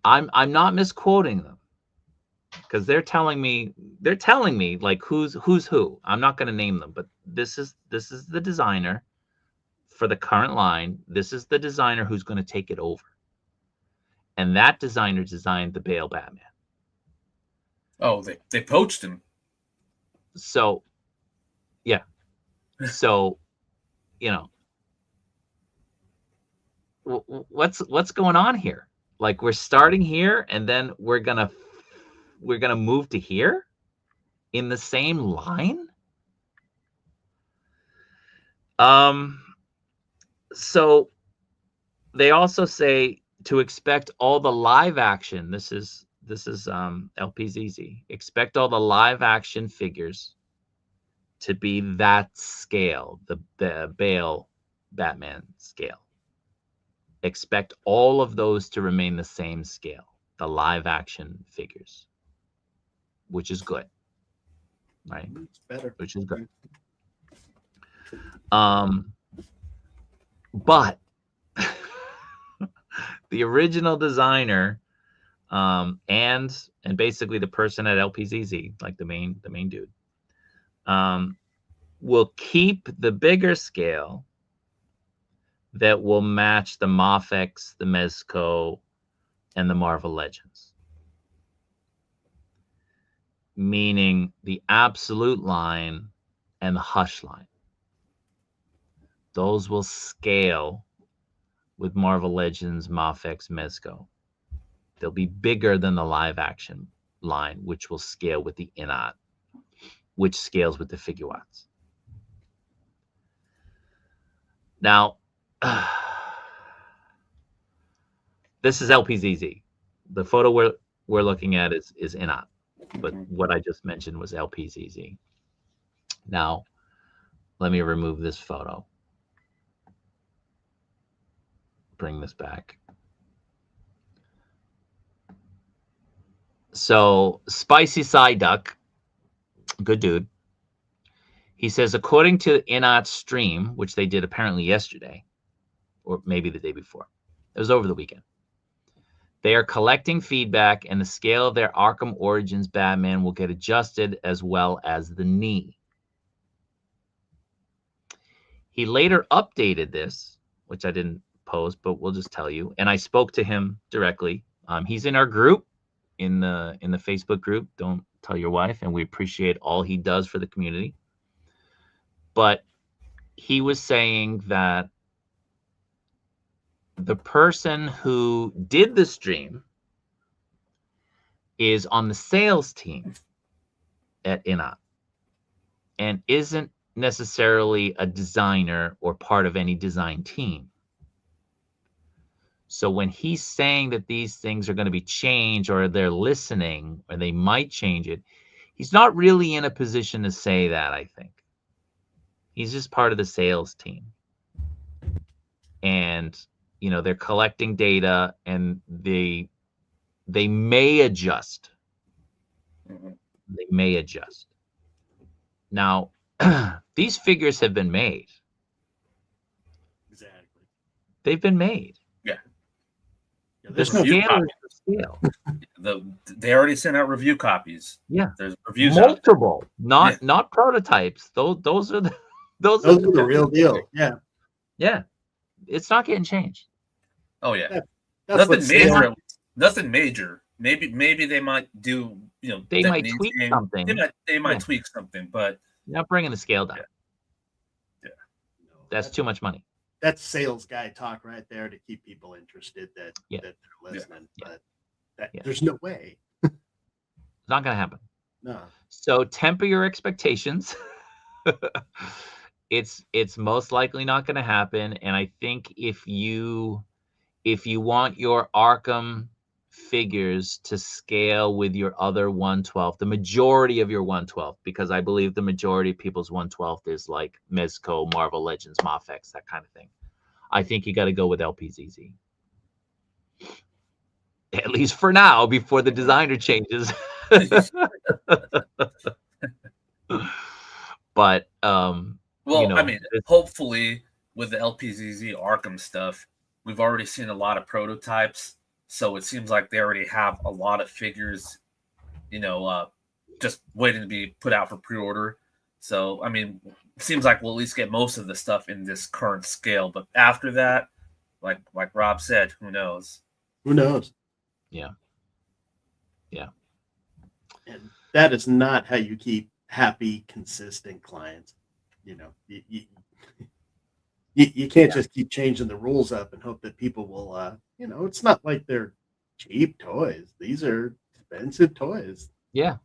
S1: I'm not misquoting them, because they're telling me like who's who. I'm not going to name them, but this is the designer for the current line. This is the designer who's going to take it over. And that designer designed the Bale Batman.
S3: Oh, they poached him.
S1: So, yeah. So, you know, what's going on here? Like, we're starting here, and then we're gonna move to here in the same line. So they also say to expect all the live action. This is LPZZ. Expect all the live action figures to be that scale, the Bale Batman scale. Expect all of those to remain the same scale, the live action figures, which is good, right?
S2: It's better.
S1: Which is good. But the original designer, and basically the person at LPZZ, like the main dude, will keep the bigger scale that will match the Mafex, the Mezco, and the Marvel Legends. Meaning the Absolute line and the Hush line. Those will scale with Marvel Legends, Mafex, Mezco. They'll be bigger than the live action line, which will scale with the InArt, which scales with the Figuarts. Now, this is LPZZ. The photo we're looking at is InArt, but what I just mentioned was LPZZ. Now, let me remove this photo. Bring this back. So, Spicy Side Duck, good dude. He says, according to InArt's stream, which they did apparently yesterday, or maybe the day before, it was over the weekend, they are collecting feedback, and the scale of their Arkham Origins Batman will get adjusted, as well as the knee. He later updated this, which I didn't post, but we'll just tell you. And I spoke to him directly. He's in our group, in the Facebook group. Don't tell your wife, and we appreciate all he does for the community. But he was saying that the person who did the stream is on the sales team at InArt and isn't necessarily a designer or part of any design team. So when he's saying that these things are going to be changed, or they're listening, or they might change it, he's not really in a position to say that, I think. He's just part of the sales team. And, you know, they're collecting data, and they may adjust. They may adjust. Now, these figures have been made.
S2: Exactly.
S1: They've been made.
S3: Yeah.
S1: The scale is the scale.
S3: They already sent out review copies.
S1: Yeah.
S3: There's reviews
S1: multiple, not prototypes. Those are the those are the
S2: real deal. Yeah.
S1: Yeah. It's not getting changed.
S3: Oh yeah.
S2: That's
S3: nothing major. Nothing major. Maybe they might do, you know,
S1: they might tweak something.
S3: They might tweak something, but
S1: you're not bringing the scale down.
S3: Yeah.
S1: That's too much money.
S2: That's sales guy talk right there to keep people interested that they're listening. But there's no way.
S1: It's not going to happen.
S2: No.
S1: So temper your expectations. It's most likely not going to happen. And I think if you want your Arkham figures to scale with your other 1/12, the majority of your 1/12, because I believe the majority of people's 1/12 is like Mezco, Marvel Legends, Mafex, that kind of thing. I think you got to go with LPZZ. at least for now, before the designer changes. But
S3: well, I mean, hopefully with the LPZZ Arkham stuff, we've already seen a lot of prototypes, so it seems like they already have a lot of figures, just waiting to be put out for pre-order. So, I mean, it seems like we'll at least get most of the stuff in this current scale. But after that, like Rob said, who knows?
S2: Who knows?
S1: Yeah.
S2: And that is not how you keep happy, consistent clients. You can't just keep changing the rules up and hope that people will, it's not like they're cheap toys. These are expensive toys.
S1: Yeah.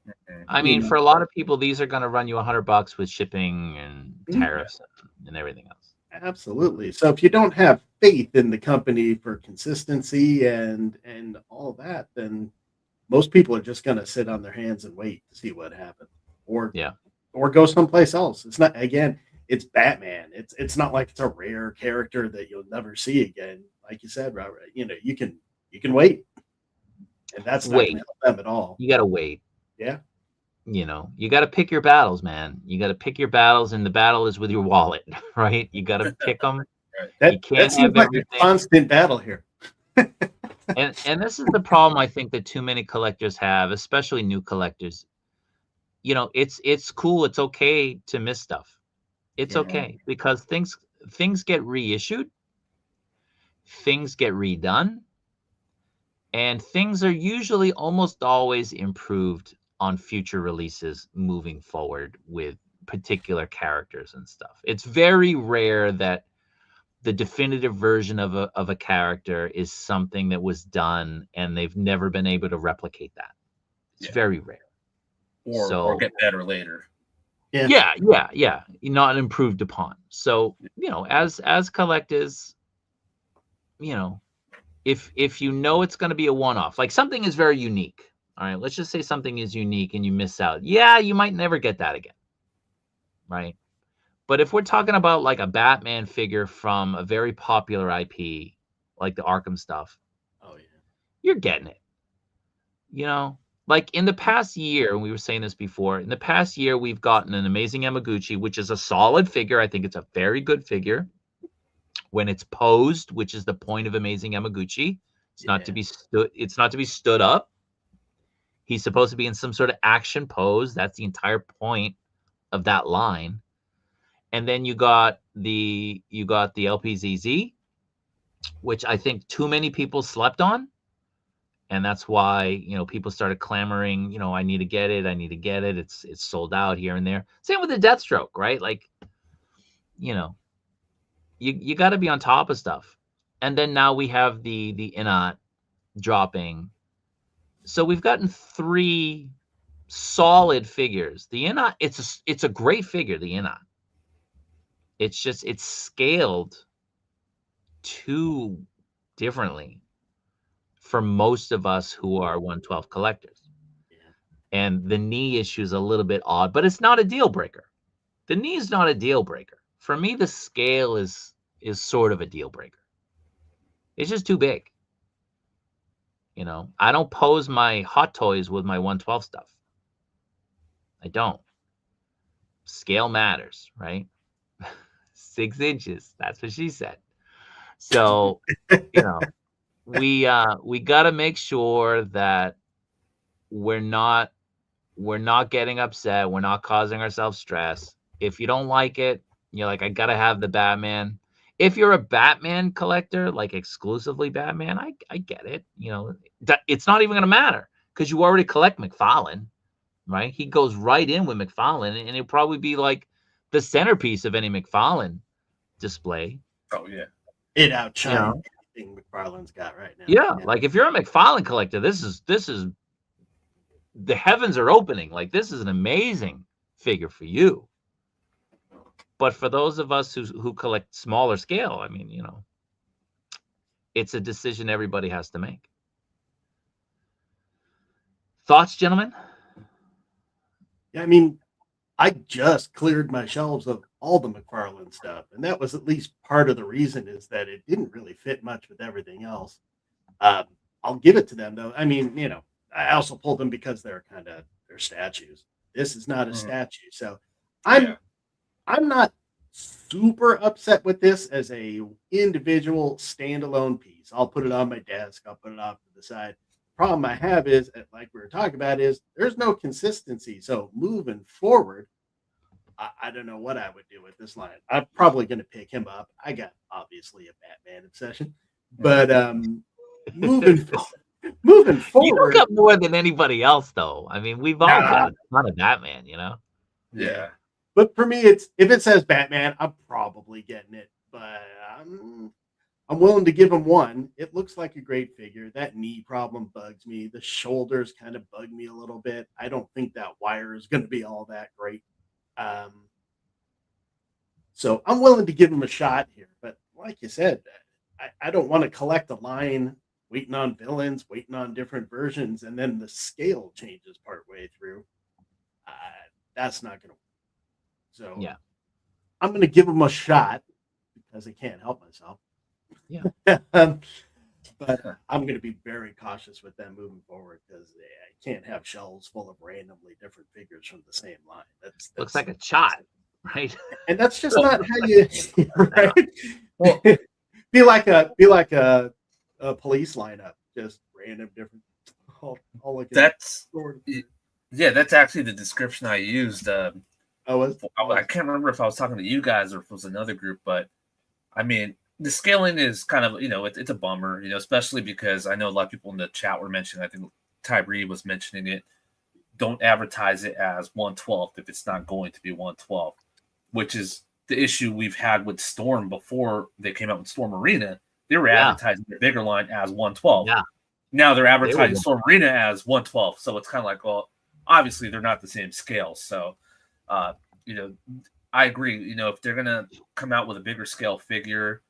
S1: I mean, for a lot of people, these are going to run you $100 with shipping and tariffs and everything else.
S2: Absolutely. So if you don't have faith in the company for consistency and all that, then most people are just going to sit on their hands and wait to see what happens, or go someplace else. It's not, again, it's Batman. It's not like it's a rare character that you'll never see again. Like you said, Robert, you can wait, and that's not going to help them at all.
S1: You got to wait.
S2: Yeah.
S1: You got to pick your battles, man. You got to pick your battles, and the battle is with your wallet, right? You got to pick them.
S2: You can't have like a constant battle here.
S1: And this is the problem I think that too many collectors have, especially new collectors. It's cool. It's okay to miss stuff. It's okay, because things get reissued, things get redone, and things are usually almost always improved on future releases moving forward with particular characters and stuff. It's very rare that the definitive version of a character is something that was done and they've never been able to replicate that. It's very rare.
S3: Or get better later.
S1: Yeah. Not improved upon. So, as collectors, if it's going to be a one-off, like something is very unique. All right, let's just say something is unique and you miss out. Yeah, you might never get that again. Right? But if we're talking about like a Batman figure from a very popular IP, like the Arkham stuff, you're getting it. Like in the past year, and we were saying this before, in the past year, we've gotten an amazing Yamaguchi, which is a solid figure. I think it's a very good figure. When it's posed, which is the point of amazing Yamaguchi, it's not to be stood. It's not to be stood up. He's supposed to be in some sort of action pose. That's the entire point of that line. And then you got the LPZZ, which I think too many people slept on. And that's why, people started clamoring, I need to get it. I need to get it. It's sold out here and there. Same with the Deathstroke, right? Like, you got to be on top of stuff. And then now we have the InArt dropping. So we've gotten 3 solid figures. The InArt, it's a great figure, the InArt. It's just, it's scaled too differently for most of us who are 1/12 collectors. And the knee issue is a little bit odd, but it's not a deal breaker. The knee is not a deal breaker. For me, the scale is sort of a deal breaker. It's just too big. I don't pose my Hot Toys with my 1/12 stuff. I don't. Scale matters, right? 6 inches. That's what she said. So, we got to make sure that we're not getting upset. We're not causing ourselves stress. If you don't like it, you're like, I got to have the Batman. If you're a Batman collector, like exclusively Batman, I get it. It's not even going to matter because you already collect McFarlane, right? He goes right in with McFarlane, and it'll probably be like the centerpiece of any McFarlane display.
S3: Oh, yeah.
S2: It outshines anything McFarlane's got right now.
S1: Yeah, like if you're a McFarlane collector, this is the heavens are opening. Like this is an amazing figure for you. But for those of us who collect smaller scale, I mean, it's a decision everybody has to make. Thoughts, gentlemen?
S2: Yeah, I mean, I just cleared my shelves of all the McFarlane stuff, and that was at least part of the reason is that it didn't really fit much with everything else. I'll give it to them though. I mean, I also pulled them because they're statues. This is not a statue, so I'm not super upset with this as a individual standalone piece. I'll put it on my desk. I'll put it off to the side. Problem I have is, like we were talking about, is there's no consistency. So moving forward, I don't know what I would do with this line. I'm probably going to pick him up. I got obviously a Batman obsession, but moving moving forward,
S1: you don't got more than anybody else, though. I mean, we've all got a ton of Batman,
S3: Yeah.
S2: But for me, it's if it says Batman, I'm probably getting it. But I'm willing to give him one. It looks like a great figure. That knee problem bugs me. The shoulders kind of bug me a little bit. I don't think that wire is going to be all that great. So I'm willing to give him a shot here. But like you said, I don't want to collect a line waiting on villains, waiting on different versions, and then the scale changes partway through. That's not going to work. So
S1: yeah,
S2: I'm going to give him a shot because I can't help myself.
S1: Yeah.
S2: But I'm going to be very cautious with them moving forward because I can't have shelves full of randomly different figures from the same line. That's
S1: looks like a shot, right?
S2: And that's just not how you right. Well, be like a police lineup, just random different. All like
S3: that's that's actually the description I used. I can't remember if I was talking to you guys or if it was another group, but I mean, the scaling is kind of, it's a bummer, especially because I know a lot of people in the chat were mentioning, I think Tyree was mentioning it, don't advertise it as 1/12 if it's not going to be 1/12, which is the issue we've had with Storm before they came out with Storm Arena. They were advertising the bigger line as 1/12.
S1: Yeah.
S3: Now they're advertising Storm Arena as 1/12. So it's kind of like, well, obviously they're not the same scale. So, I agree. If they're going to come out with a bigger scale figure,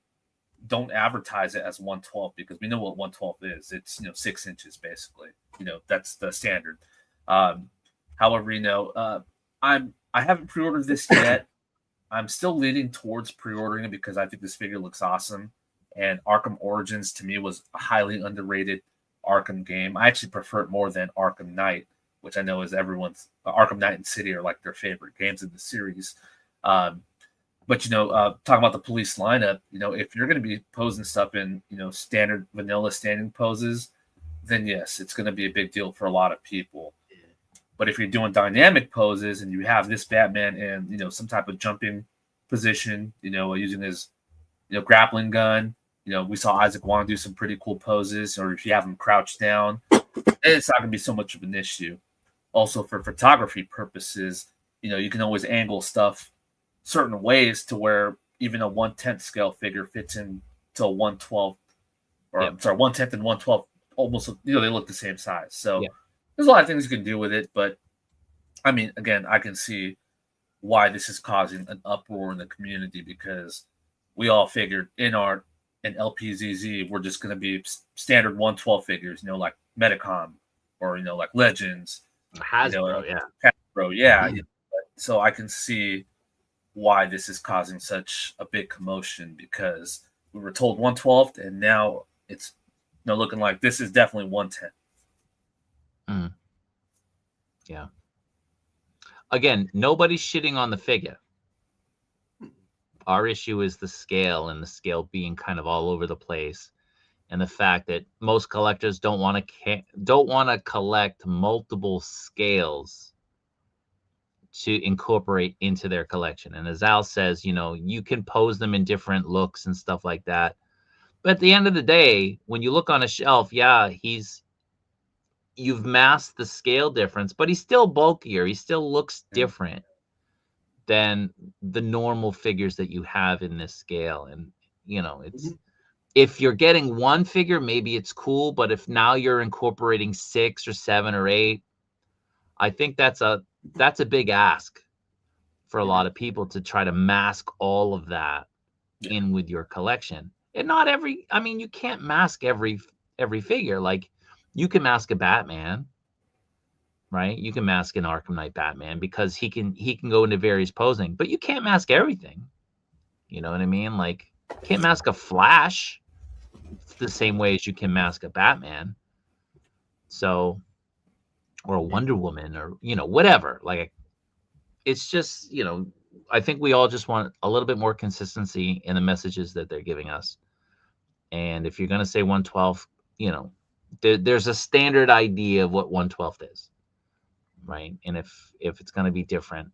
S3: don't advertise it as 1/12 because we know what 1/12 is. It's 6 inches basically. That's the standard. However, I haven't pre-ordered this yet. I'm still leaning towards pre-ordering it because I think this figure looks awesome. And Arkham Origins to me was a highly underrated Arkham game. I actually prefer it more than Arkham Knight, which I know is everyone's. Arkham Knight and City are like their favorite games in the series. But talking about the police lineup, if you're going to be posing stuff in standard vanilla standing poses, then yes, it's going to be a big deal for a lot of people. But if you're doing dynamic poses and you have this Batman in some type of jumping position, using his grappling gun, we saw Isaac Wong do some pretty cool poses, or if you have him crouched down, it's not going to be so much of an issue. Also, for photography purposes, you can always angle stuff certain ways to where even a 1/10 scale figure fits into a 1/12, or 1/10 and 1/12 almost, they look the same size. So there's a lot of things you can do with it. But I mean, again, I can see why this is causing an uproar in the community because we all figured InArt and LPZZ were just going to be standard 1/12 figures, like Metacom or, like Legends.
S1: Hasbro,
S3: So I can see why this is causing such a big commotion because we were told 1/12 and now it's looking like this is definitely 1/10.
S1: Yeah. Again, nobody's shitting on the figure. Our issue is the scale and the scale being kind of all over the place, and the fact that most collectors don't want to collect multiple scales to incorporate into their collection. And as Al says, you can pose them in different looks and stuff like that. But at the end of the day, when you look on a shelf, you've masked the scale difference, but he's still bulkier. He still looks different than the normal figures that you have in this scale. And, it's if you're getting one figure, maybe it's cool. But if now you're incorporating 6 or 7 or 8, I think that's a big ask for a lot of people to try to mask all of that in with your collection. And not you can't mask every figure. Like you can mask a Batman, right? You can mask an Arkham Knight Batman because he can go into various posing, but you can't mask everything. You know what I mean? Like you can't mask a Flash the same way as you can mask a Batman. So, or a Wonder Woman, or whatever. Like, it's just I think we all just want a little bit more consistency in the messages that they're giving us. And if you're gonna say 1/12, there's a standard idea of what 1/12 is, right? And if it's gonna be different,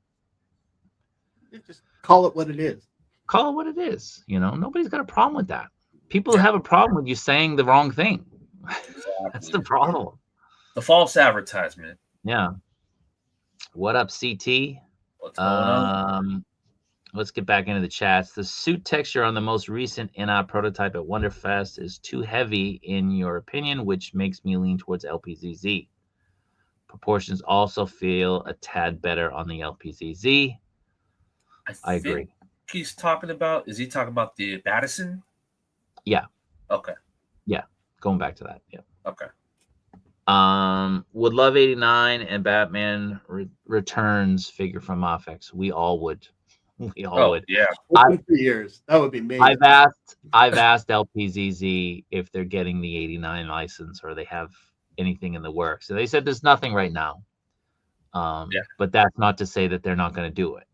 S2: just call it what it is.
S1: Call it what it is. Nobody's got a problem with that. People have a problem with you saying the wrong thing. Exactly. That's the problem.
S3: The false advertisement.
S1: Yeah. What up, CT?
S3: What's going on?
S1: Let's get back into the chats. The suit texture on the most recent InArt prototype at Wonderfest is too heavy, in your opinion, which makes me lean towards LPZZ. Proportions also feel a tad better on the LPZZ. I agree.
S3: Is he talking about the Battison?
S1: Yeah.
S3: Okay.
S1: Yeah. Going back to that. Yeah.
S3: Okay.
S1: Would love 89 and Batman Returns figure from Mafex. We all would. We all would.
S3: Yeah.
S2: For years. That would be amazing.
S1: I've asked LPZZ if they're getting the 89 license or they have anything in the works. So they said there's nothing right now. But that's not to say that they're not going to do it.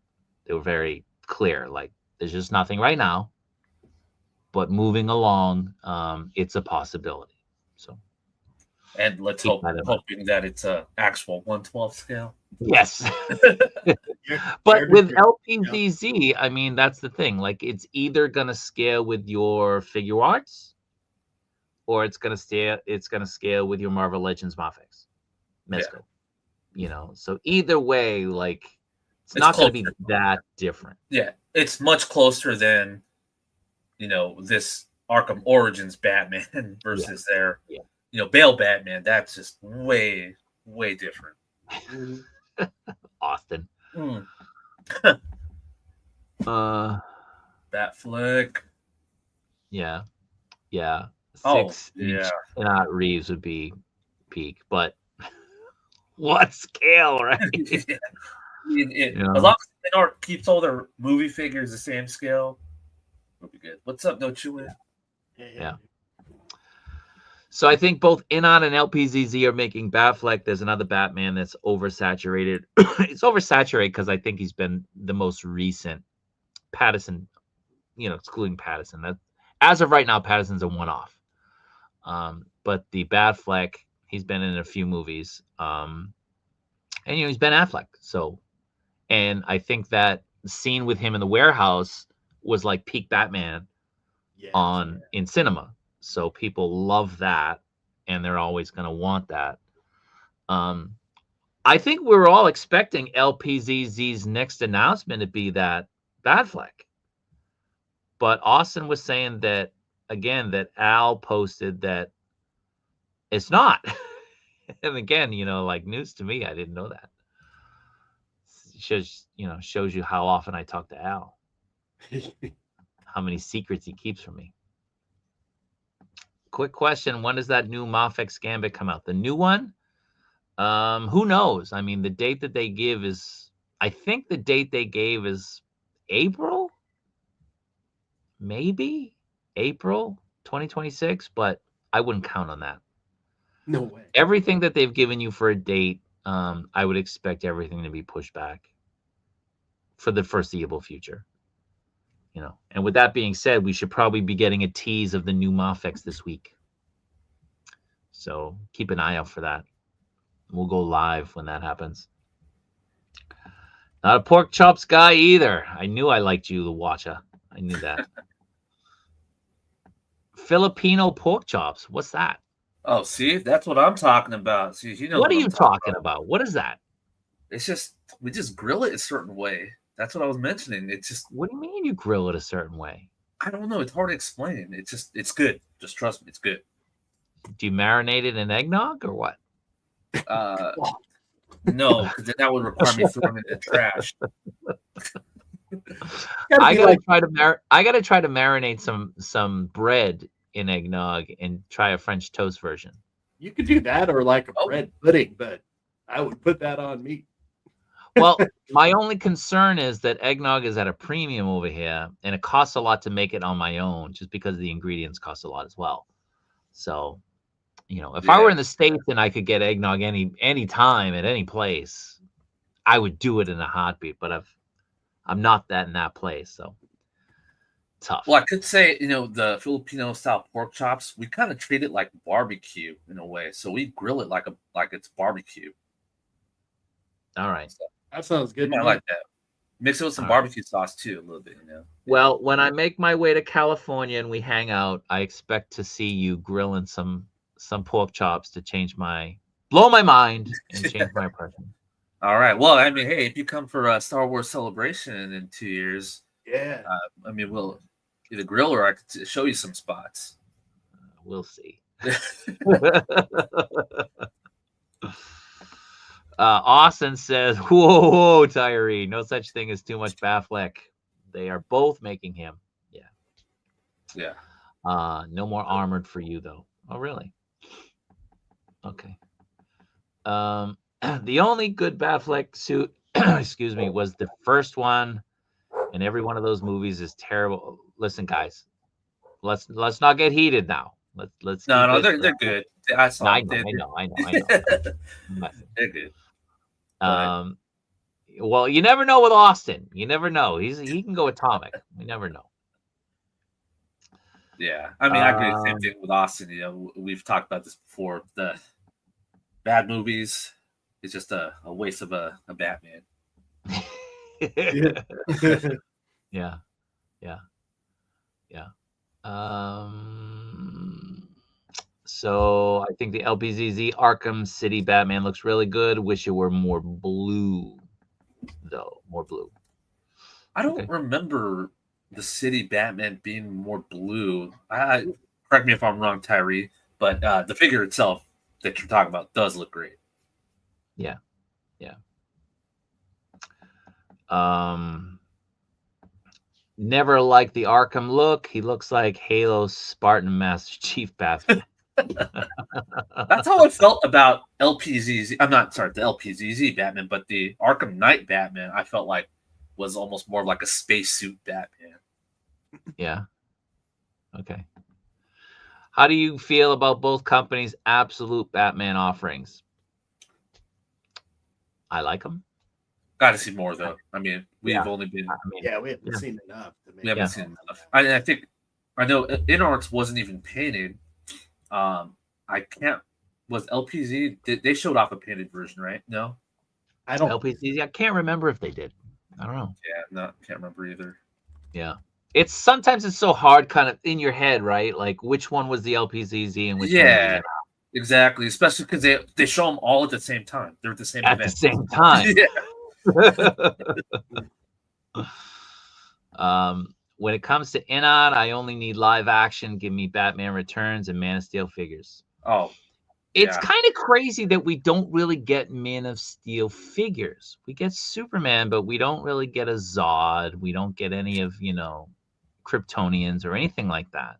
S1: They were very clear. Like, there's just nothing right now. But moving along, it's a possibility. So.
S3: And let's hoping that it's a actual 1/12 scale.
S1: Yes. But with LPZZ, I mean, that's the thing. Like, it's either gonna scale with your figure arts, or it's gonna scale with your Marvel Legends Mafex. Mezco. So either way, like, it's not gonna be that different.
S3: Yeah, it's much closer than this Arkham Origins Batman versus their Bale Batman. That's just way, way different.
S1: Austin.
S3: Batfleck.
S1: Yeah. 6
S3: yeah.
S1: Not Reeves would be peak, but what scale, right?
S3: As long as InArt keeps all their movie figures the same scale, it'll be good. What's up, No Chew?
S1: Yeah. So I think both InArt and LPZZ are making Batfleck. There's another Batman that's oversaturated. It's oversaturated because I think he's been the most recent. Patterson, excluding Patterson. That, as of right now, Patterson's a one-off. But the Batfleck, he's been in a few movies. And he's Ben Affleck. So, and I think that scene with him in the warehouse was like peak Batman in cinema. So people love that, and they're always going to want that. I think we're all expecting LPZZ's next announcement to be that Batfleck. But Austin was saying that, again, that Al posted that it's not. And again, like, news to me, I didn't know that. Shows you how often I talk to Al. How many secrets he keeps from me. Quick question: when does that new Mafex Gambit come out? The new one? Who knows? I mean, the date that they give is, I think the date they gave is April, maybe April 2026, but I wouldn't count on that.
S2: No way.
S1: Everything that they've given you for a date, I would expect everything to be pushed back for the foreseeable future. And with that being said, we should probably be getting a tease of the new Mafex this week. So keep an eye out for that. We'll go live when that happens. Not a pork chops guy either. I knew I liked you, the Watcher. I knew that. Filipino pork chops. What's that?
S3: Oh, see, that's what I'm talking about. See,
S1: what are you talking about? What is that?
S3: It's just, we just grill it a certain way. That's what I was mentioning. It's just.
S1: What do you mean you grill it a certain way?
S3: I don't know. It's hard to explain. It's good. Just trust me, it's good.
S1: Do you marinate it in eggnog or what?
S3: No, because that would require me throwing it in the trash.
S1: I gotta try to marinate some bread in eggnog and try a French toast version.
S2: You could do that, or like a bread pudding, but I would put that on meat.
S1: Well, my only concern is that eggnog is at a premium over here, and it costs a lot to make it on my own, just because the ingredients cost a lot as well. So You know, if I were
S3: Yeah.
S1: in the States and I could get eggnog any time at any place, I would do it in a heartbeat. But I'm not that in that place, so tough.
S3: Well, I could say, the Filipino style pork chops, we kind of treat it like barbecue in a way. So we grill it like it's barbecue.
S1: All right.
S3: So
S2: That sounds
S3: you
S2: good to
S3: might
S2: me.
S3: like that. Mix it with some
S1: All right.
S3: barbecue sauce too, a little bit,
S1: Well, when I make my way to California and we hang out, I expect to see you grilling some pork chops to blow my mind and change my impression.
S3: All right. Well, I mean, hey, if you come for a Star Wars celebration in 2 years,
S2: Yeah.
S3: I mean, we'll either grill or I could show you some spots.
S1: We'll see. Austin says, whoa, Tyree, no such thing as too much Batfleck. They are both making him. Yeah.
S3: Yeah.
S1: No more armored for you, though. Oh, really? Okay. The only good Batfleck suit, excuse me, was the first one, and every one of those movies is terrible. Listen, guys, let's not get heated now. Let's
S3: No,
S1: keep it.
S3: they're good. I saw
S1: I
S3: them.
S1: know.
S3: They're good.
S1: Well, you never know with Austin. You never know. He can go atomic. We never know.
S3: Yeah, I mean, I agree. Same thing with Austin. We've talked about this before. The bad movies is just a waste of a Batman.
S1: Yeah. So I think the LPZZ Arkham City Batman looks really good. Wish it were more blue, though. More blue.
S3: I don't remember the city Batman being more blue. Correct me if I'm wrong, Tyree, but the figure itself that you're talking about does look great.
S1: Yeah. Never liked the Arkham look. He looks like Halo's Spartan Master Chief Batman.
S3: That's how I felt about LPZZ. I'm not sorry, the LPZZ Batman, but the Arkham Knight Batman, I felt like was almost more like a spacesuit Batman.
S1: Yeah. Okay. How do you feel about both companies' absolute Batman offerings? I like them.
S3: Got to see more though. I mean, we've only been.
S2: we haven't seen enough.
S3: We haven't seen enough. I know InArts wasn't even painted. I can't. Was LPZ? They showed off a painted version, right? No,
S2: I don't.
S1: LPZ. I can't remember if they did. I don't know.
S3: Yeah, can't remember either.
S1: Yeah, sometimes it's so hard, kind of in your head, right? Like which one was the LPZZ and which one was the
S3: exactly. Especially because they show them all at the same time. They're at the same
S1: at
S3: event.
S1: the same time. When it comes to InArt, I only need live action. Give me Batman Returns and Man of Steel figures.
S3: Oh,
S1: it's kind of crazy that we don't really get Man of Steel figures. We get Superman, but we don't really get a Zod. We don't get any of, Kryptonians or anything like that.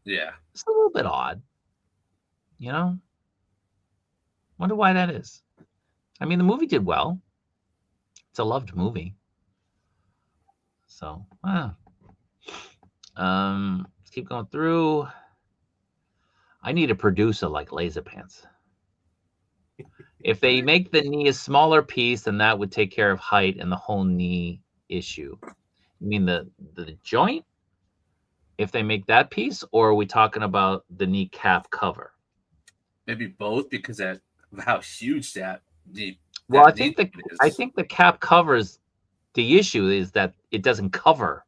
S3: Yeah.
S1: It's a little bit odd. Wonder why that is. I mean, the movie did well. It's a loved movie. So, let's keep going through. I need a producer like Laser Pants. If they make the knee a smaller piece, then that would take care of height and the whole knee issue. You mean the joint? If they make that piece, or are we talking about the kneecap cover?
S3: Maybe both, because of how huge that knee.
S1: Well, I think the cap covers. The issue is that it doesn't cover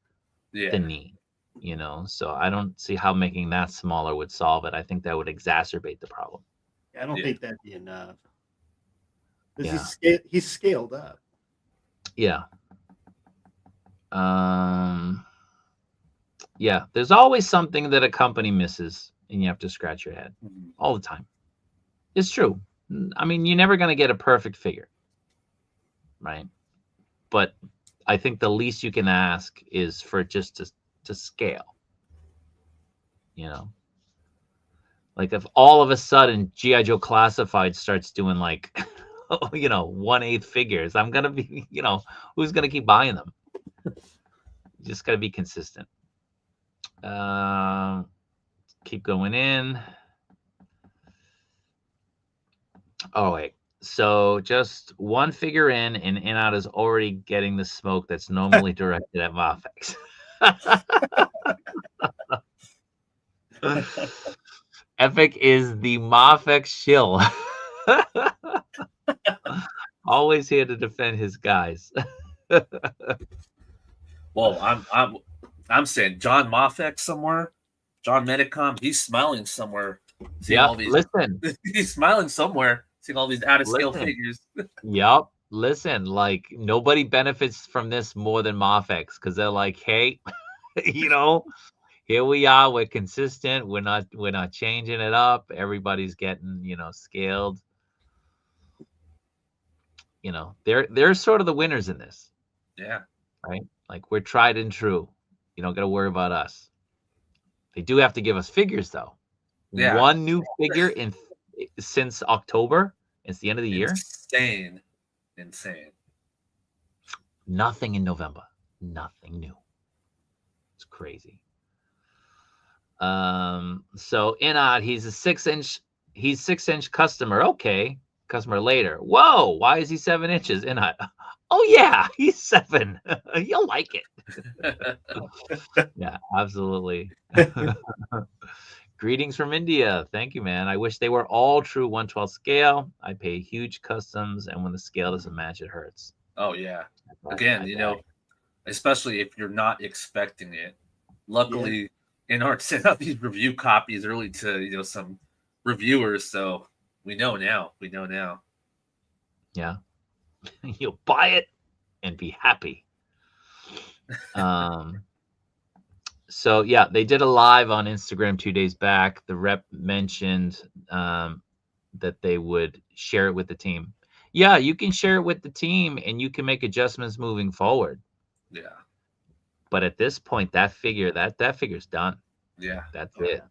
S1: the knee. So I don't see how making that smaller would solve it. I think that would exacerbate the problem.
S2: I don't think that'd be enough.
S1: Yeah.
S2: He's scaled up.
S1: Yeah. Yeah. There's always something that a company misses, and you have to scratch your head all the time. It's true. I mean, you're never going to get a perfect figure, right? But I think the least you can ask is for it just to scale. Like if all of a sudden G.I. Joe Classified starts doing like 1/8 figures, I'm gonna be, who's gonna keep buying them? You just gotta be consistent. Keep going in. Oh wait. So just one figure in, and InArt is already getting the smoke that's normally directed at Mafex. Epic is the Mafex shill. Always here to defend his guys.
S3: Well, I'm saying John Moffat somewhere, John Medicom, he's smiling somewhere, seeing all these.
S1: Listen.
S3: He's smiling somewhere, seeing all these out of scale figures.
S1: Yep. Listen, like nobody benefits from this more than Mafex because they're like, hey, you know, here we are. We're consistent. We're not changing it up. Everybody's getting, scaled. They're sort of the winners in this.
S3: Yeah.
S1: Right? Like we're tried and true. You don't got to worry about us. They do have to give us figures though.
S3: Yeah.
S1: One new figure since October. It's the end of the year.
S3: Insane.
S1: Nothing in November. Nothing new. It's crazy. So InArt, he's 6-inch customer. Okay. Customer later. Whoa, why is he 7 inches? InArt. Oh yeah, he's 7. You'll like it. Yeah, absolutely. Greetings from India. Thank you, man. I wish they were all true 1/12 scale. I pay huge customs, and when the scale doesn't match, it hurts.
S3: Oh yeah. Again, especially if you're not expecting it. Luckily, InArt sent out these review copies early to some reviewers, so we know now.
S1: Yeah. You'll buy it and be happy. So yeah, they did a live on Instagram 2 days back. The rep mentioned that they would share it with the team. Yeah, you can share it with the team and you can make adjustments moving forward.
S3: Yeah.
S1: But at this point, that figure's done.
S3: Yeah.
S1: That's it.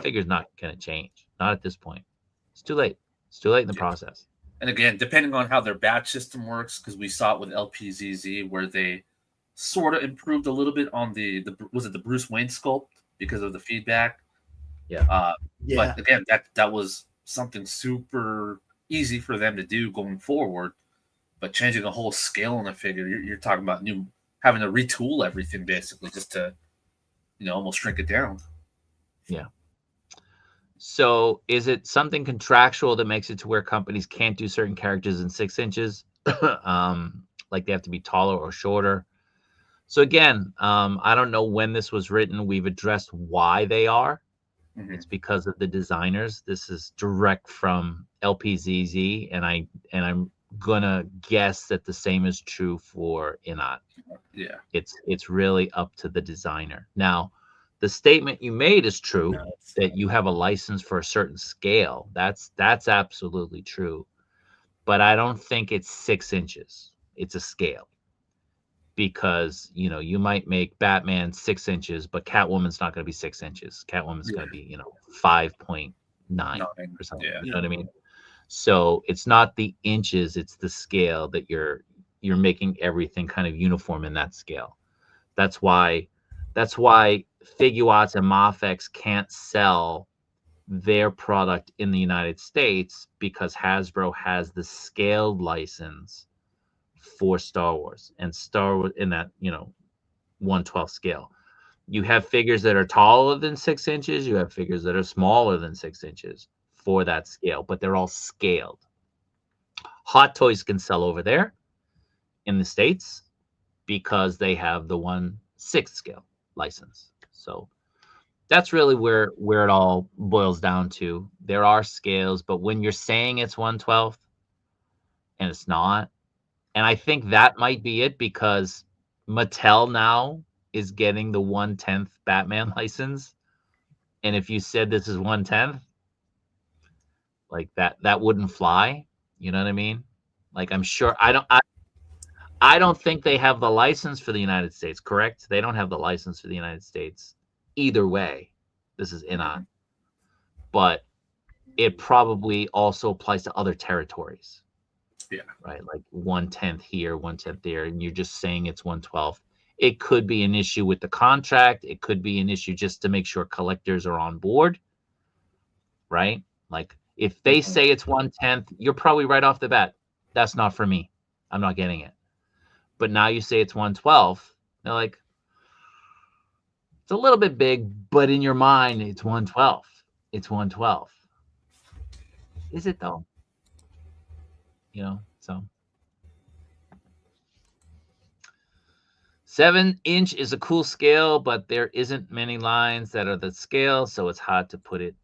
S1: Figure's not gonna change. Not at this point. It's too late. It's too late in the process.
S3: And again, depending on how their batch system works, because we saw it with LPZZ where they sort of improved a little bit on the Bruce Wayne sculpt because of the feedback.
S1: Yeah.
S3: But again, that was something super easy for them to do going forward. But changing a whole scale on a figure, you're talking about having to retool everything basically just to, almost shrink it down.
S1: Yeah. So is it something contractual that makes it to where companies can't do certain characters in 6 inches? Like they have to be taller or shorter? So again, I don't know when this was written. We've addressed why they are. Mm-hmm. It's because of the designers. This is direct from LPZZ, and I'm gonna guess that the same is true for InArt.
S3: Yeah,
S1: it's really up to the designer. Now, the statement you made is true, that you have a license for a certain scale. That's absolutely true, but I don't think it's 6 inches. It's a scale. Because you might make Batman 6 inches, but Catwoman's not going to be 6 inches. Catwoman's going to be 5.9 or something. You know what I mean? So it's not the inches; it's the scale that you're making everything kind of uniform in that scale. That's why Figuarts and Mafex can't sell their product in the United States because Hasbro has the scaled license for Star Wars, and Star Wars in that 1/12 scale. You have figures that are taller than 6 inches. You have figures that are smaller than 6 inches for that scale, but they're all scaled. Hot Toys can sell over there in the States because they have the 1/6 scale license. So that's really where it all boils down to. There are scales, but when you're saying it's 1/12 and it's not, and I think that might be it because Mattel now is getting the 1/10 Batman license. And if you said this is 1/10, like that wouldn't fly. You know what I mean? Like I'm sure I don't think they have the license for the United States, correct? They don't have the license for the United States. Either way, this is InArt. But it probably also applies to other territories.
S3: Yeah.
S1: Right. Like 1/10 here, 1/10 there, and you're just saying it's 1/12. It could be an issue with the contract. It could be an issue just to make sure collectors are on board. Right. Like If they say it's 1/10, you're probably right off the bat. That's not for me. I'm not getting it. But now you say it's 1/12. They're like, it's a little bit big, but in your mind, it's 1/12. It's 1/12. Is it though? So 7-inch is a cool scale, but there isn't many lines that are the scale, so it's hard to put it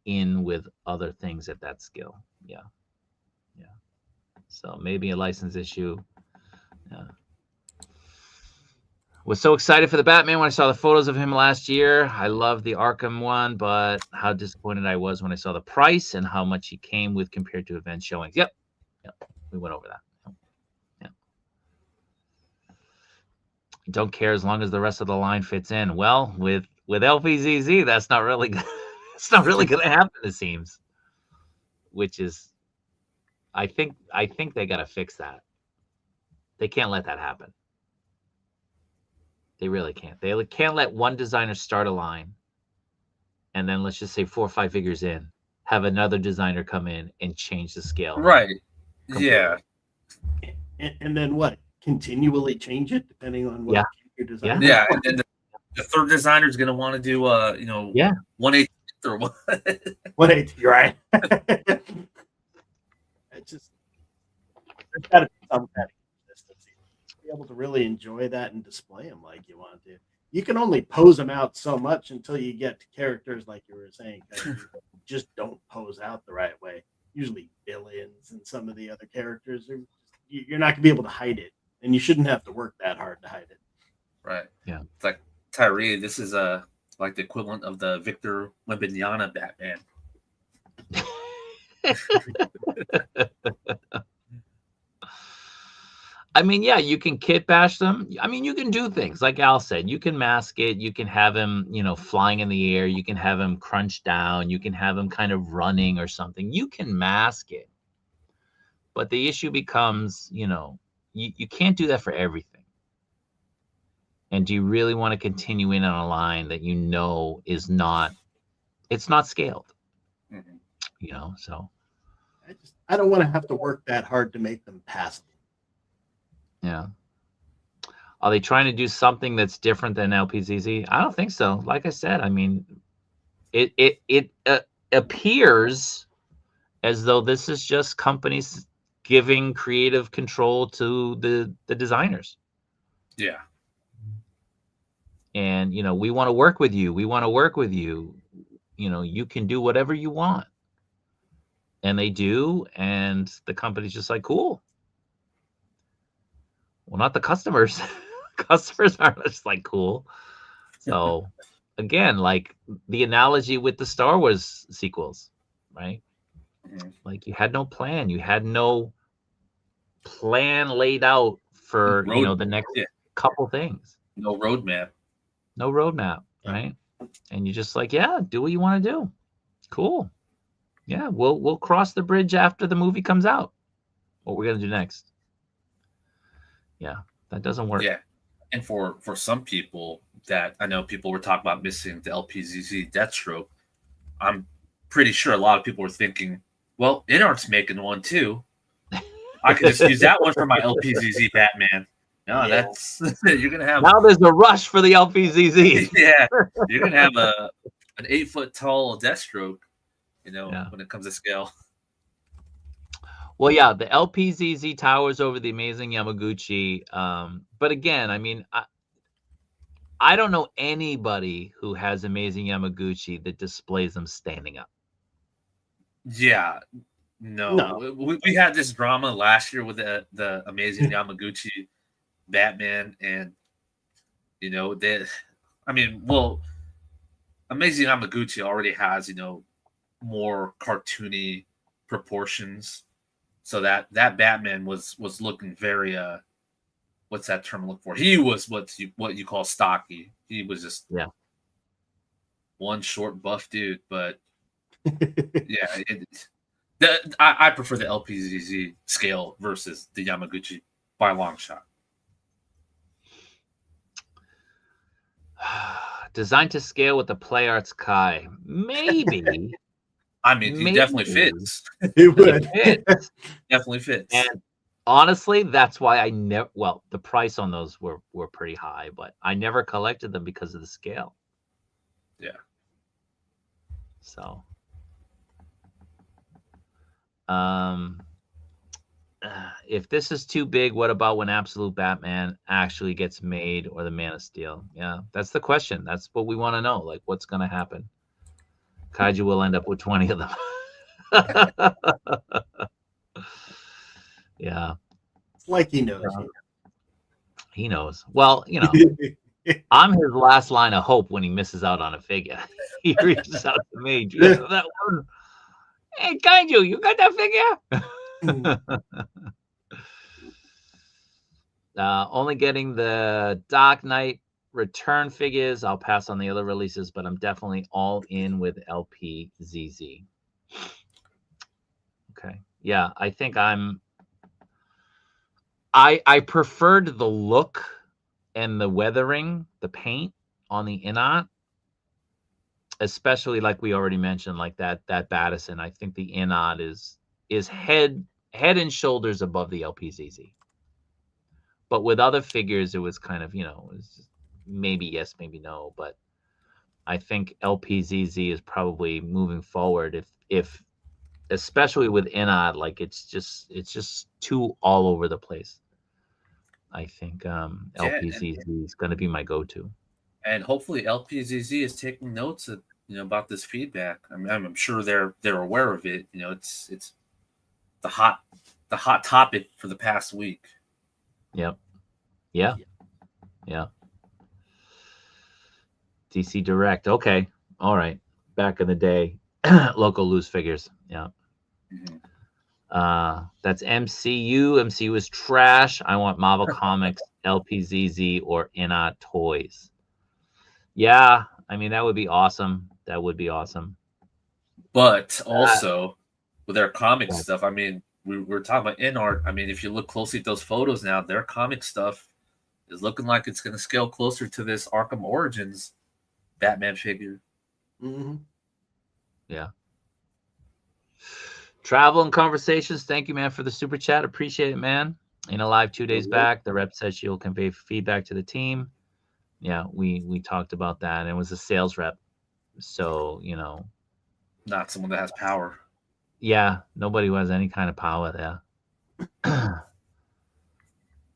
S1: in with other things at that scale. Yeah. So maybe a license issue. Yeah. Was so excited for the Batman when I saw the photos of him last year. I love the Arkham one, but how disappointed I was when I saw the price and how much he came with compared to event showings. Yep. We went over that. Yeah. Don't care as long as the rest of the line fits in. Well, with LPZZ, that's not really good. It's not really going to happen, it seems. Which is, I think they got to fix that. They can't let that happen. They really can't. They can't let one designer start a line, and then let's just say 4 or 5 figures in, have another designer come in and change the scale.
S3: Right.
S1: Completely.
S3: Yeah.
S2: And then what? Continually change it depending on what your designer.
S3: Yeah, and then the third designer is going to want to do 1/8 or what?
S2: 1/8. You're right. It's just there's got to be some kind of consistency. Be able to really enjoy that and display them like you want to. You can only pose them out so much until you get to characters like you were saying. Just don't pose out the right way. Usually villains and some of the other characters, you're not going to be able to hide it, and you shouldn't have to work that hard to hide it.
S3: Right.
S1: Yeah.
S3: It's like Tyree. This is like the equivalent of the Victor Wembanyama Batman.
S1: I mean, yeah, you can kit bash them. I mean, you can do things like Al said. You can mask it. You can have him, flying in the air. You can have him crunch down. You can have him kind of running or something. You can mask it. But the issue becomes, you can't do that for everything. And do you really want to continue in on a line that is not, it's not scaled?
S3: Mm-hmm.
S1: So.
S2: I don't want to have to work that hard to make them passable.
S1: Yeah. Are they trying to do something that's different than LPZZ? I don't think so. Like I said, I mean, it appears as though this is just companies giving creative control to the designers.
S3: Yeah.
S1: And, we want to work with you. We want to work with you. You can do whatever you want. And they do. And the company's just like, cool. Well, not the customers. Customers are just like, cool. So, again, like the analogy with the Star Wars sequels, right?
S3: Mm-hmm.
S1: Like you had no plan. You had no plan laid out for, the next couple things.
S3: No roadmap.
S1: No roadmap, right? And you're just like, yeah, do what you want to do. Cool. Yeah, we'll cross the bridge after the movie comes out. What we're going to do next. Yeah, that doesn't work.
S3: Yeah. And for some people that I know people were talking about missing the LPZZ Deathstroke, I'm pretty sure a lot of people were thinking, well, InArt's making one too. I could just use that one for my LPZZ Batman. No, that's you're gonna have
S1: now. There's a rush for the LPZZ.
S3: Yeah, you're gonna have an 8-foot tall Deathstroke. When it comes to scale.
S1: Well, yeah, the LPZZ towers over the Amazing Yamaguchi. But again, I mean, I don't know anybody who has Amazing Yamaguchi that displays them standing up.
S3: Yeah, no. We had this drama last year with the Amazing Yamaguchi Batman, and Amazing Yamaguchi already has more cartoony proportions. So that Batman was looking very what's that term I look for? He was what you call stocky. He was just one short buff dude, but yeah, I prefer the LPZZ scale versus the Yamaguchi by a long shot.
S1: Designed to scale with the Play Arts Kai. Maybe.
S3: I mean, he definitely fits.
S2: It would.
S1: It
S3: Definitely fits.
S1: And honestly, that's why I never. Well, the price on those were pretty high, but I never collected them because of the scale.
S3: Yeah.
S1: So, if this is too big, what about when Absolute Batman actually gets made, or the Man of Steel? Yeah, that's the question. That's what we want to know. Like, what's going to happen? Kaiju will end up with 20 of them. Yeah.
S2: It's like he knows.
S1: He knows. Well, you know, I'm his last line of hope when he misses out on a figure. He reaches out to me. Do you have that one? Hey, Kaiju, you got that figure? Only getting the Dark Knight Return figures. I'll pass on the other releases, but I'm definitely all in with LPZZ. Okay. Yeah, I think I preferred the look and the weathering, the paint on the InArt, especially like we already mentioned, like that Battison. I think the InArt is head and shoulders above the LPZZ. But with other figures, it was kind of, it was maybe yes, maybe no. But I think LPZZ is probably moving forward. If especially with InArt, like it's just too all over the place. I think LPZZ is going to be my go-to.
S3: And hopefully LPZZ is taking notes of, about this feedback. I mean, I'm sure they're aware of it. It's the hot topic for the past week.
S1: Yep. Yeah. DC Direct. Okay. All right. Back in the day, local loose figures. Yeah.
S3: Mm-hmm.
S1: That's MCU. MCU is trash. I want Marvel Comics, LPZZ, or InArt Toys. Yeah, I mean that would be awesome. That would be awesome.
S3: But also with their comic stuff, I mean, we're talking about InArt. I mean, if you look closely at those photos now, their comic stuff is looking like it's going to scale closer to this Arkham Origins Batman figure.
S2: Mm-hmm.
S1: Yeah. Travel and Conversations. Thank you, man, for the super chat. Appreciate it, man. In a live 2 days back, the rep said she'll convey feedback to the team. Yeah, we talked about that. And it was a sales rep. So,
S3: Not someone that has power.
S1: Yeah, nobody who has any kind of power there.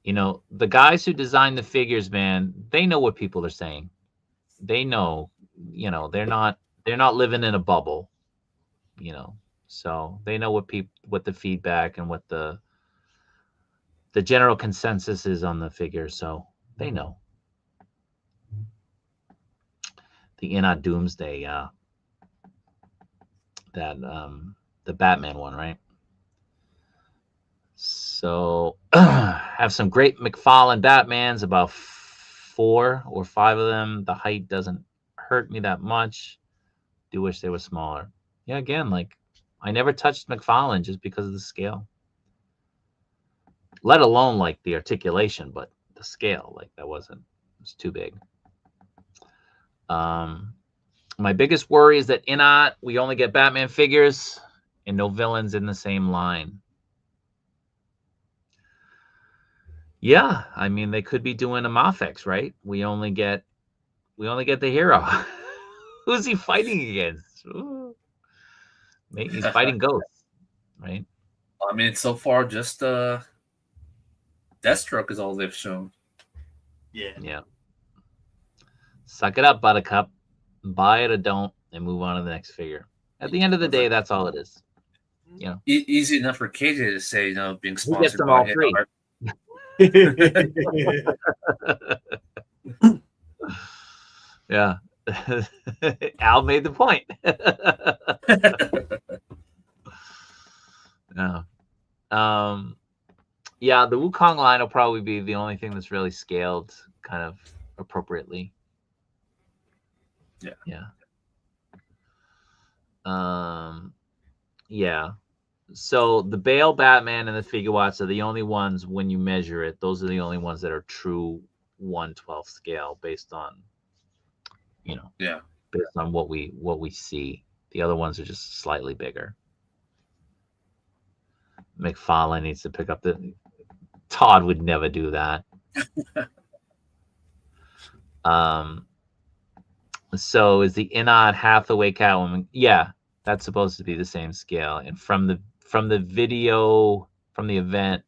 S1: The guys who design the figures, man, they know what people are saying. They know, they're not living in a bubble, so they know what the feedback and what the general consensus is on the figure. So they know. The InArt Doomsday, the Batman one, right? So have some great McFarlane Batmans, about 4 or 5 of them. The height doesn't hurt me that much. Do wish they were smaller. Yeah, again, like I never touched McFarlane just because of the scale. Let alone like the articulation, but the scale, like it was too big. My biggest worry is that InArt, we only get Batman figures and no villains in the same line. Yeah, I mean they could be doing a Mafex, right? We only get the hero. Who's he fighting against? Ooh. Maybe he's fighting ghosts, right?
S3: I mean, so far just Deathstroke is all they've shown.
S2: Yeah.
S1: Suck it up, Buttercup. Buy it or don't, and move on to the next figure. At the end of the day, that's all it is.
S3: Easy enough for KJ to say, being
S1: Who gets
S3: sponsored
S1: them
S3: by
S1: all free? Yeah. Al made the point. Yeah. Yeah, the Wukong line will probably be the only thing that's really scaled kind of appropriately. Yeah. Yeah. So the Bale Batman and the Figure Watts are the only ones, when you measure it, those are the only ones that are true 1/12 scale based on, based on what we see. The other ones are just slightly bigger. McFarlane needs to pick up the. Todd would never do that. So is the InArt Hathaway Catwoman? Yeah, that's supposed to be the same scale. And from the video from the event,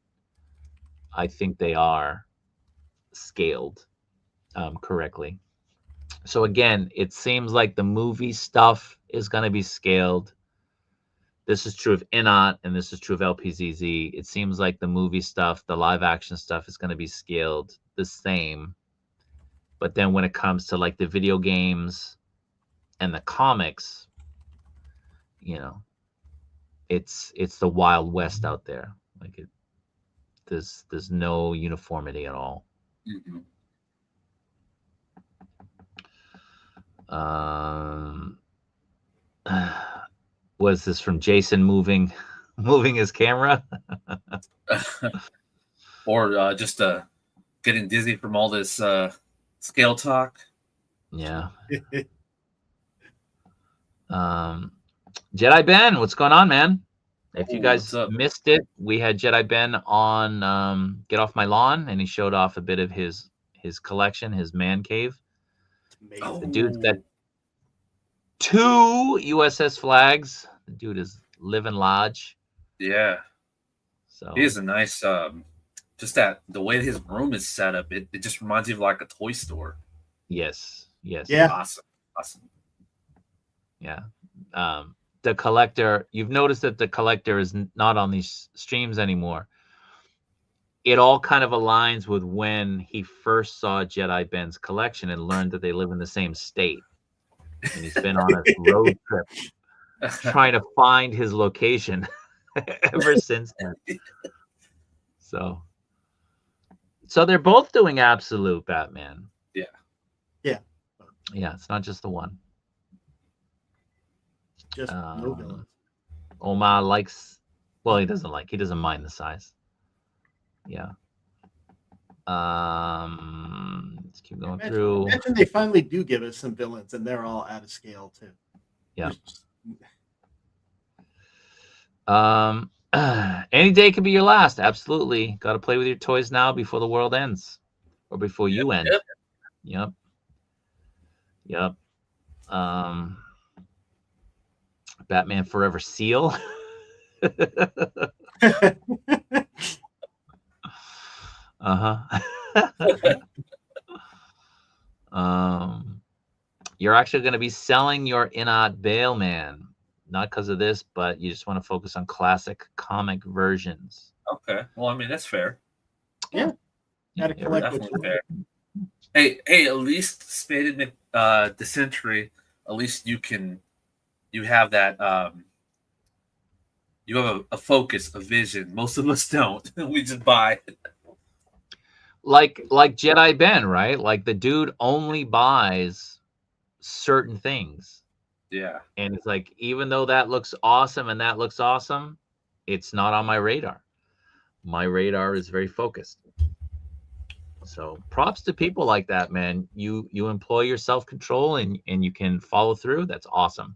S1: I think they are scaled correctly. So again, it seems like the movie stuff is going to be scaled. This is true of InArt, and this is true of LPZZ. It seems like the movie stuff, the live action stuff, is going to be scaled the same. But then when it comes to like the video games and the comics, you know, it's the Wild West out there. Like there's no uniformity at all.
S3: Mm-hmm.
S1: Was this from Jason moving his camera?
S3: Or just getting dizzy from all this scale talk?
S1: Yeah. Jedi Ben, what's going on, man? If you guys missed it, we had Jedi Ben on Get Off My Lawn, and he showed off a bit of his collection, his man cave. The dude's got 2 USS flags. The dude is living large.
S3: Yeah.
S1: So
S3: he is a nice just that the way his room is set up, it just reminds you of like a toy store.
S1: Yes.
S2: Yeah.
S3: Awesome.
S1: Yeah. The collector, you've noticed that the collector is not on these streams anymore. It all kind of aligns with when he first saw Jedi Ben's collection and learned that they live in the same state. And he's been on a road trip trying to find his location ever since then. So they're both doing absolute Batman.
S3: Yeah.
S1: Yeah, it's not just the one.
S2: Just no villains.
S1: Omar likes, well, he doesn't mind the size. Yeah. Let's keep going through.
S2: Imagine they finally do give us some villains and they're all out of scale too.
S1: Yeah. Any day could be your last. Absolutely. Got to play with your toys now before the world ends, or before you end. Yep. Batman Forever Seal. You're actually going to be selling your InArt Bailman, not because of this, but you just want to focus on classic comic versions.
S3: Okay, well, I mean that's fair.
S2: Yeah, gotta collect
S3: definitely fair. Hey, at least Spaded the Century. At least you have that. You have a focus, a vision. Most of us don't. We just buy.
S1: Like Jedi Ben, right? Like the dude only buys certain things.
S3: Yeah.
S1: And it's like, even though that looks awesome and that looks awesome, it's not on my radar. My radar is very focused. So props to people like that, man. You employ your self-control and you can follow through. That's awesome.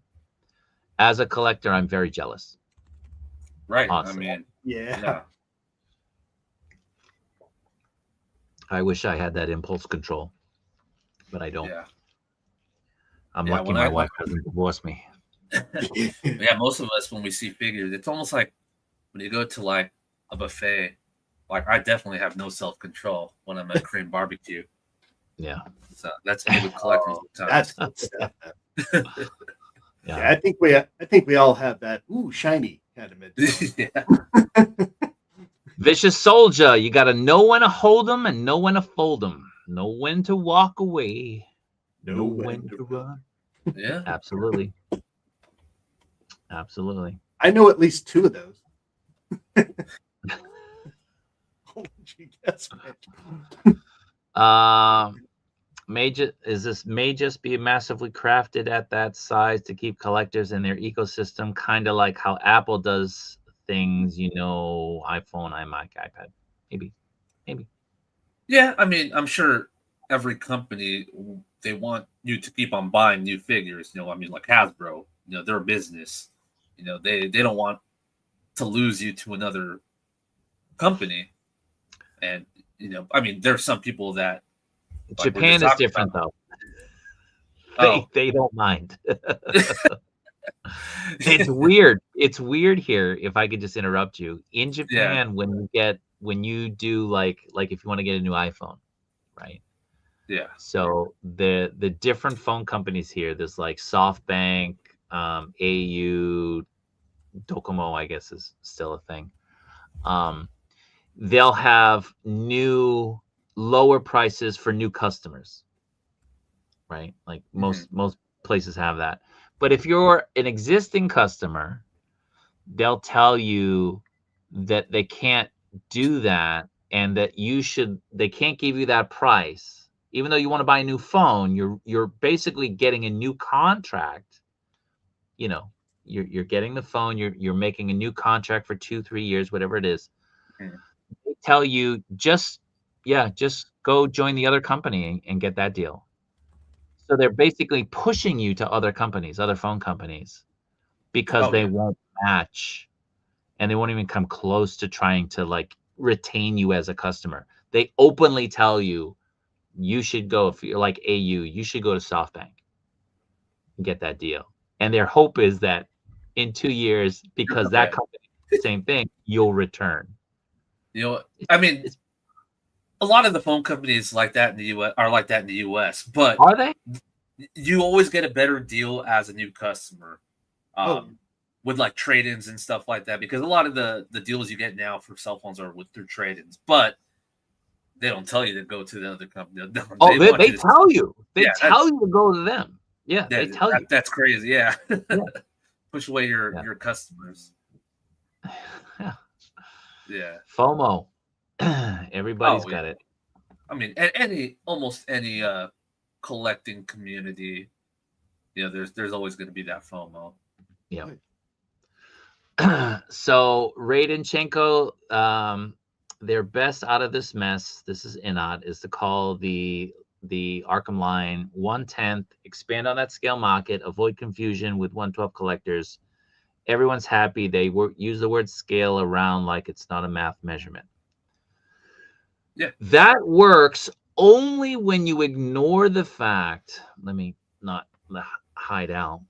S1: As a collector, I'm very jealous.
S3: Right.
S1: Awesome.
S3: I mean,
S2: yeah.
S1: I wish I had that impulse control, but I don't.
S3: Yeah.
S1: I'm lucky my wife doesn't divorce me.
S3: Yeah, most of us, when we see figures, it's almost like when you go to like a buffet, like I definitely have no self-control when I'm at Korean barbecue.
S1: Yeah.
S3: So that's me with collectors.
S2: That's good stuff. Yeah, I think we all have that shiny kind of mentality.
S3: Yeah.
S1: Vicious Soldier, you got to know when to hold them and know when to fold them. Know when to walk away. Know when to run.
S3: Yeah.
S1: Absolutely. Absolutely.
S2: I know at least 2 of those.
S1: May just be massively crafted at that size to keep collectors in their ecosystem, kind of like how Apple does things, iPhone, iMac, iPad. Maybe.
S3: Yeah, I mean, I'm sure every company, they want you to keep on buying new figures. I mean, like Hasbro, you know, their business. You know, they don't want to lose you to another company. And, you know, I mean, there's some people that like
S1: Japan is different though. They don't mind. It's weird. It's weird here. If I could just interrupt you, in Japan, when you do like if you want to get a new iPhone, right?
S3: Yeah.
S1: So the different phone companies here, there's like SoftBank, AU, Docomo, I guess is still a thing. They'll have new lower prices for new customers, right? Like most places have that. But if you're an existing customer, they'll tell you that they can't do that and that they can't give you that price. Even though you want to buy a new phone, you're basically getting a new contract. You know, you're getting the phone, you're making a new contract for 2-3 years, whatever it is. They tell you just go join the other company and get that deal. So they're basically pushing you to other companies, other phone companies, because they won't match and they won't even come close to trying to like retain you as a customer. They openly tell you should go, if you're like AU, you should go to SoftBank and get that deal. And their hope is that in 2 years, because that company, same thing, you'll return.
S3: You know, I mean, a lot of the phone companies like that in the U.S. are like that in the U.S. But
S1: are they?
S3: You always get a better deal as a new customer, with like trade-ins and stuff like that. Because a lot of the deals you get now for cell phones are through trade-ins, but they don't tell you to go to the other company.
S1: They tell you. They tell you to go to them. Yeah, they tell you.
S3: That's crazy. Yeah. Push away your customers. Yeah.
S1: FOMO. Everybody's got it.
S3: I mean, almost any collecting community, you know, there's always going to be that FOMO.
S1: Yeah. So Radinchenko, their best out of this mess, this is InArt, is to call the Arkham line 1/10, expand on that scale market, avoid confusion with 1/12 collectors. Everyone's happy. They use the word scale around like it's not a math measurement.
S3: Yeah.
S1: That works only when you ignore the fact, let me not hide out,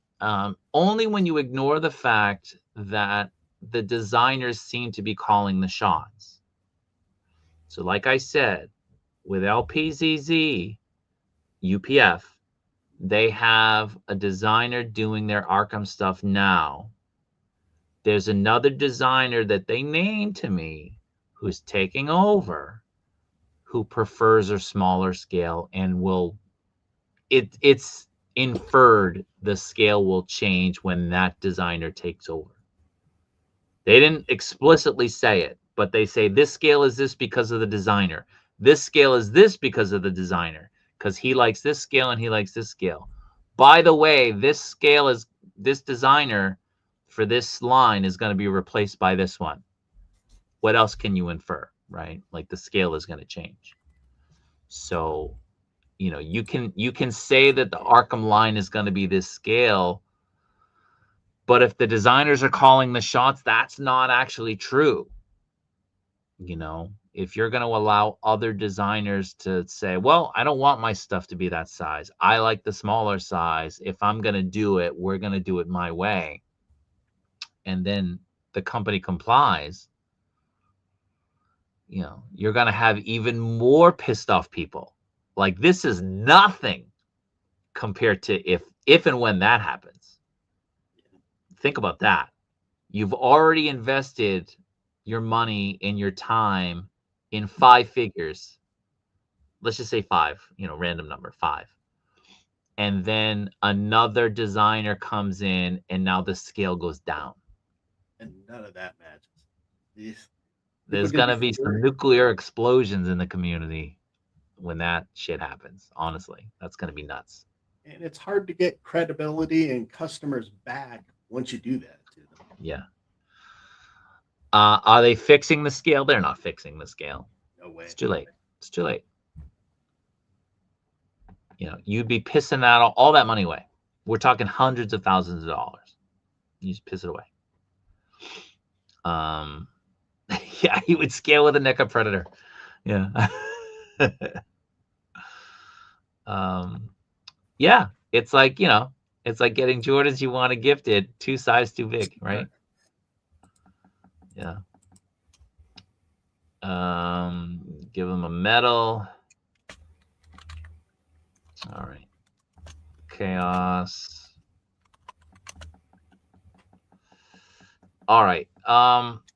S1: only when you ignore the fact that the designers seem to be calling the shots. So like I said, with LPZZ, UPF, they have a designer doing their Arkham stuff now. There's another designer that they named to me who's taking over, who prefers a smaller scale and it's inferred the scale will change when that designer takes over. They didn't explicitly say it, but they say this scale is this because of the designer. This scale is this because of the designer, because he likes this scale and he likes this scale. By the way, this designer for this line is going to be replaced by this one. What else can you infer, right? Like the scale is going to change. So, you know, you can say that the Arkham line is going to be this scale, but if the designers are calling the shots, that's not actually true. You know, if you're going to allow other designers to say, well, I don't want my stuff to be that size, I like the smaller size, if I'm going to do it, we're going to do it my way, and then the company complies, you know, you're going to have even more pissed off people. Like, this is nothing compared to if and when that happens. Think about that. You've already invested your money and your time in 5 figures. Let's just say 5, you know, random number, 5. And then another designer comes in and now the scale goes down.
S2: And none of that matches.
S1: There's going to be some nuclear explosions in the community when that shit happens. Honestly, that's going to be nuts.
S2: And it's hard to get credibility and customers back once you do that to them.
S1: Yeah. Are they fixing the scale? They're not fixing the scale.
S2: No way.
S1: It's too late. It's too late. You know, you'd be pissing that all that money away. We're talking hundreds of thousands of dollars. You just piss it away. Yeah, he would scale with a NECA Predator. Yeah. Yeah, it's like, it's like getting Jordans you want to gifted 2 size too big, right? Yeah. Give them a medal. All right. Chaos. All right.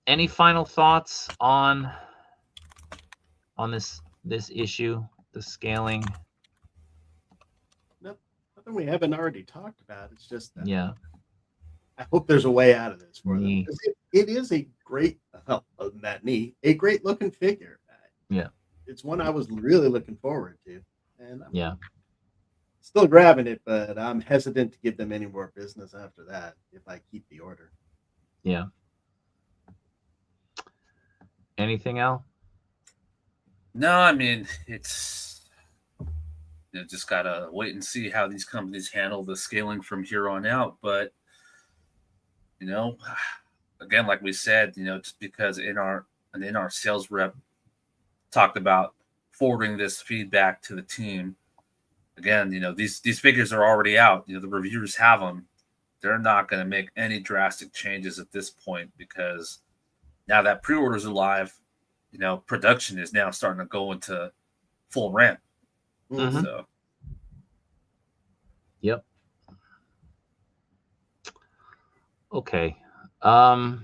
S1: Any final thoughts on this issue, the scaling?
S2: Nothing we haven't already talked about. It's just that
S1: Yeah.
S2: I hope there's a way out of this for
S1: Knee.
S2: them. 'Cause it is a great, other than that knee, a great looking figure.
S1: Yeah.
S2: It's one I was really looking forward to, and I'm
S1: Yeah.
S2: still grabbing it, but I'm hesitant to give them any more business after that if I keep the order.
S1: Yeah. Anything else?
S3: No, I mean, it's just gotta wait and see how these companies handle the scaling from here on out. But again, like we said, just because an InArt sales rep talked about forwarding this feedback to the team. Again, these figures are already out. The reviewers have them. They're not going to make any drastic changes at this point because now that pre-orders are live, production is now starting to go into full ramp.
S1: Mhm.
S3: So,
S1: Yep. Okay. I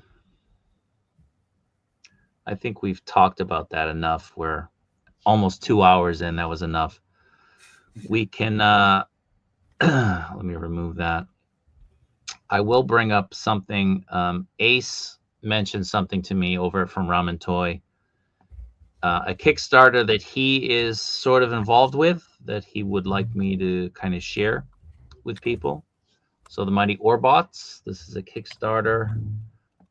S1: think we've talked about that enough. We're almost 2 hours in. That was enough. We can let me remove that. I will bring up something. Ace mentioned something to me over from Ramen Toy. A Kickstarter that he is sort of involved with that he would like me to kind of share with people. So the Mighty Orbots, this is a Kickstarter.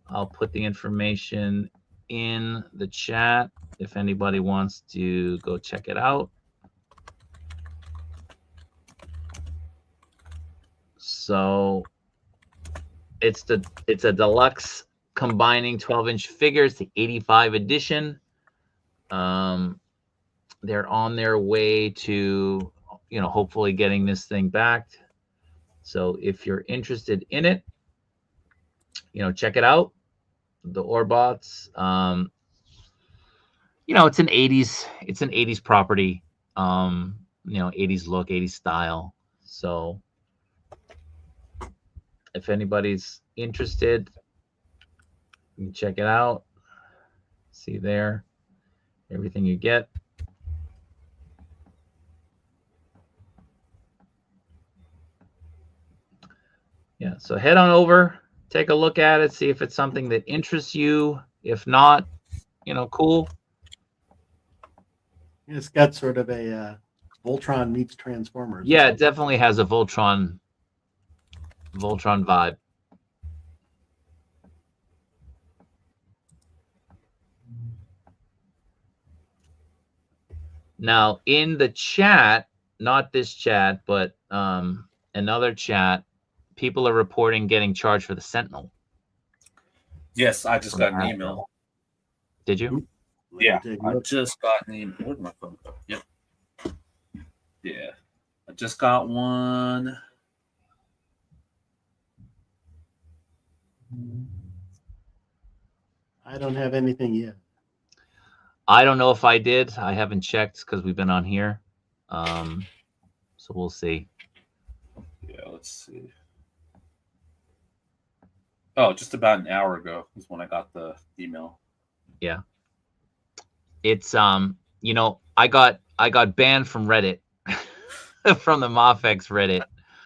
S1: I'll put the information in the chat if anybody wants to go check it out. So it's a deluxe combining 12-inch figures, the 85 edition. They're on their way to, hopefully getting this thing back. So if you're interested in it, check it out. The Orbots. It's an 80s property. 80s look, 80s style. So if anybody's interested, you can check it out. See there, everything you get. Yeah, so head on over, take a look at it, see if it's something that interests you. If not, cool.
S2: It's got sort of a Voltron meets Transformers.
S1: Yeah, it definitely has a Voltron vibe. Now, in the chat, not this chat, but another chat, people are reporting getting charged for the Sentinel.
S3: yes, I just got an email.
S1: Did you?
S3: Yeah, I just got an email. Where'd my phone go? Yep. Yeah, I just got one.
S2: I don't have anything yet.
S1: I don't know if I did. I haven't checked because we've been on here. So we'll see.
S3: Yeah, let's see. Oh, just about an hour ago is when I got the email.
S1: Yeah. It's I got banned from Reddit from the Mofex Reddit.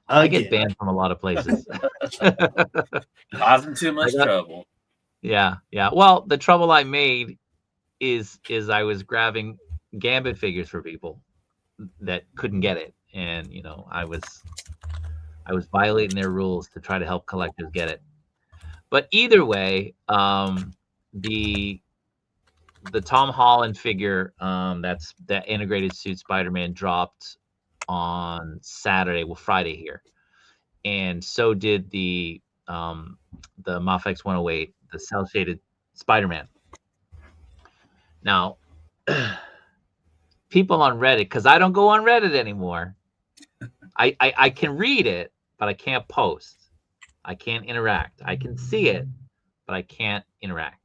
S1: I get banned from a lot of places.
S3: Causing too much trouble.
S1: Yeah. Well, the trouble I made is I was grabbing Gambit figures for people that couldn't get it, and I was violating their rules to try to help collectors get it. But either way, the Tom Holland figure, that integrated suit Spider-Man dropped on Saturday, Friday here, and so did the the Mafex 108, the cell shaded Spider-Man. Now, people on Reddit, because I don't go on Reddit anymore. I can read it, but I can't post. I can't interact. I can see it, but I can't interact.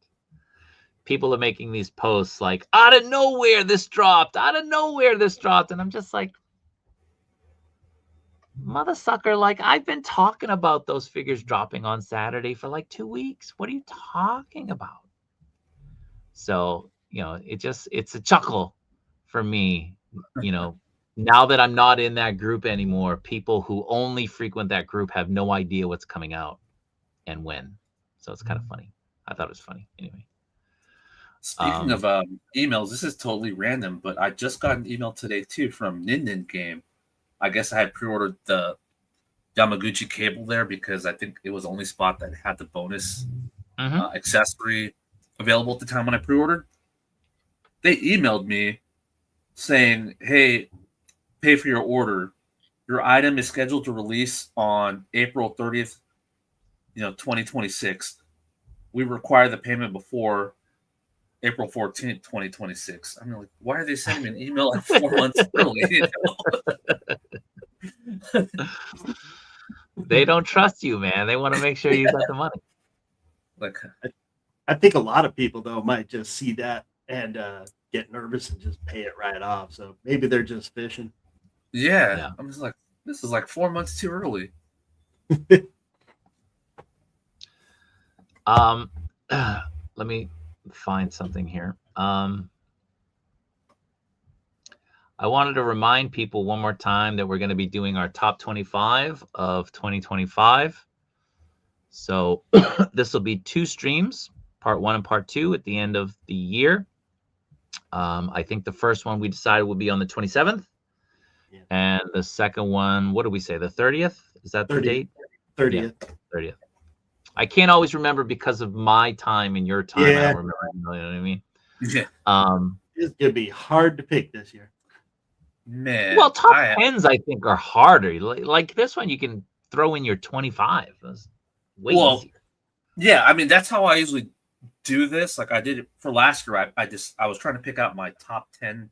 S1: People are making these posts like, out of nowhere this dropped, out of nowhere this dropped, and I'm just like, mother sucker, like, I've been talking about those figures dropping on Saturday for like 2 weeks. What are you talking about? So, you know, it's a chuckle for me, you know, now that I'm not in that group anymore. People who only frequent that group have no idea what's coming out and when. So it's kind of funny. I thought it was funny. Anyway.
S3: Speaking of emails, this is totally random, but I just got an email today too from Nin Game. I guess I had pre-ordered the Yamaguchi cable there because I think it was the only spot that had the bonus accessory available at the time when I pre-ordered. They emailed me saying, hey, pay for your order. Your item is scheduled to release on April 30th, 2026. We require the payment before April 14th, 2026. I'm like, why are they sending me an email like 4 months early?
S1: They don't trust you, man. They want to make sure you got the money.
S3: Like,
S2: I think a lot of people though might just see that and get nervous and just pay it right off. So maybe they're just fishing.
S3: Yeah. I'm just like, this is like 4 months too early.
S1: Let me find something here. I wanted to remind people one more time that we're going to be doing our top 25 of 2025. So this will be 2 streams, part 1 and part 2 at the end of the year. I think the first one we decided will be on the 27th. Yeah. And the second one, what did we say? The 30th? Is that the date?
S2: 30th.
S1: Yeah, 30th. I can't always remember because of my time and your time. Yeah. I don't remember, you know what I mean?
S2: Yeah. It's going to be hard to pick this year.
S3: Man.
S1: Well, top 10s, I think, are harder. Like this one, you can throw in your 25. That's way easier.
S3: Yeah, I mean, that's how I usually do this. Like I did it for last year. I was trying to pick out my top 10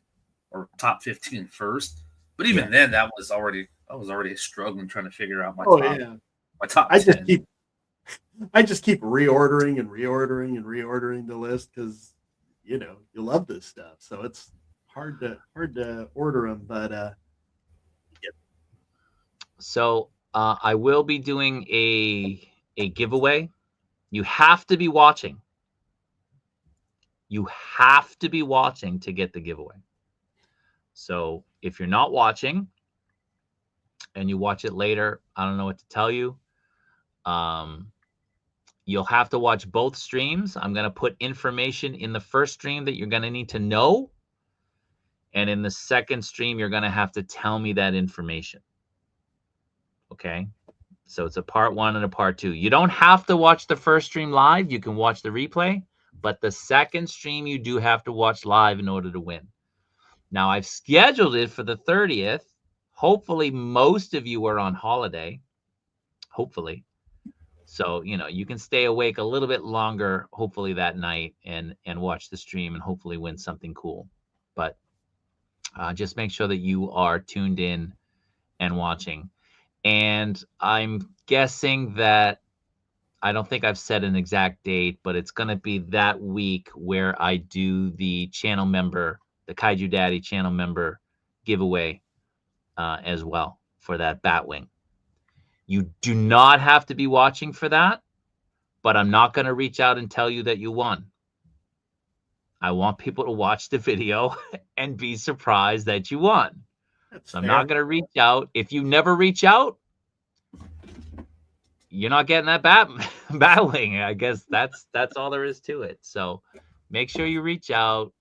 S3: or top 15 first. But even then, I was already struggling trying to figure out my top 10.
S2: I just keep reordering and reordering the list because you love this stuff. So it's hard to order them, but
S1: So I will be doing a giveaway. You have to be watching. You have to be watching to get the giveaway. So if you're not watching and you watch it later, I don't know what to tell you. You'll have to watch both streams. I'm going to put information in the first stream that you're going to need to know. And in the second stream, you're going to have to tell me that information. Okay? So it's a part 1 and a part 2. You don't have to watch the first stream live. You can watch the replay. But the second stream, you do have to watch live in order to win. Now, I've scheduled it for the 30th. Hopefully, most of you are on holiday. Hopefully. So, you can stay awake a little bit longer, hopefully, that night and watch the stream and hopefully win something cool. But just make sure that you are tuned in and watching. And I'm guessing that I don't think I've set an exact date, but it's going to be that week where I do the channel member, the Kaiju Daddy channel member giveaway as well for that Batwing. You do not have to be watching for that, but I'm not going to reach out and tell you that you won. I want people to watch the video and be surprised that you won. So I'm not going to reach out. If you never reach out, you're not getting that Batwing. I guess that's all there is to it. So make sure you reach out.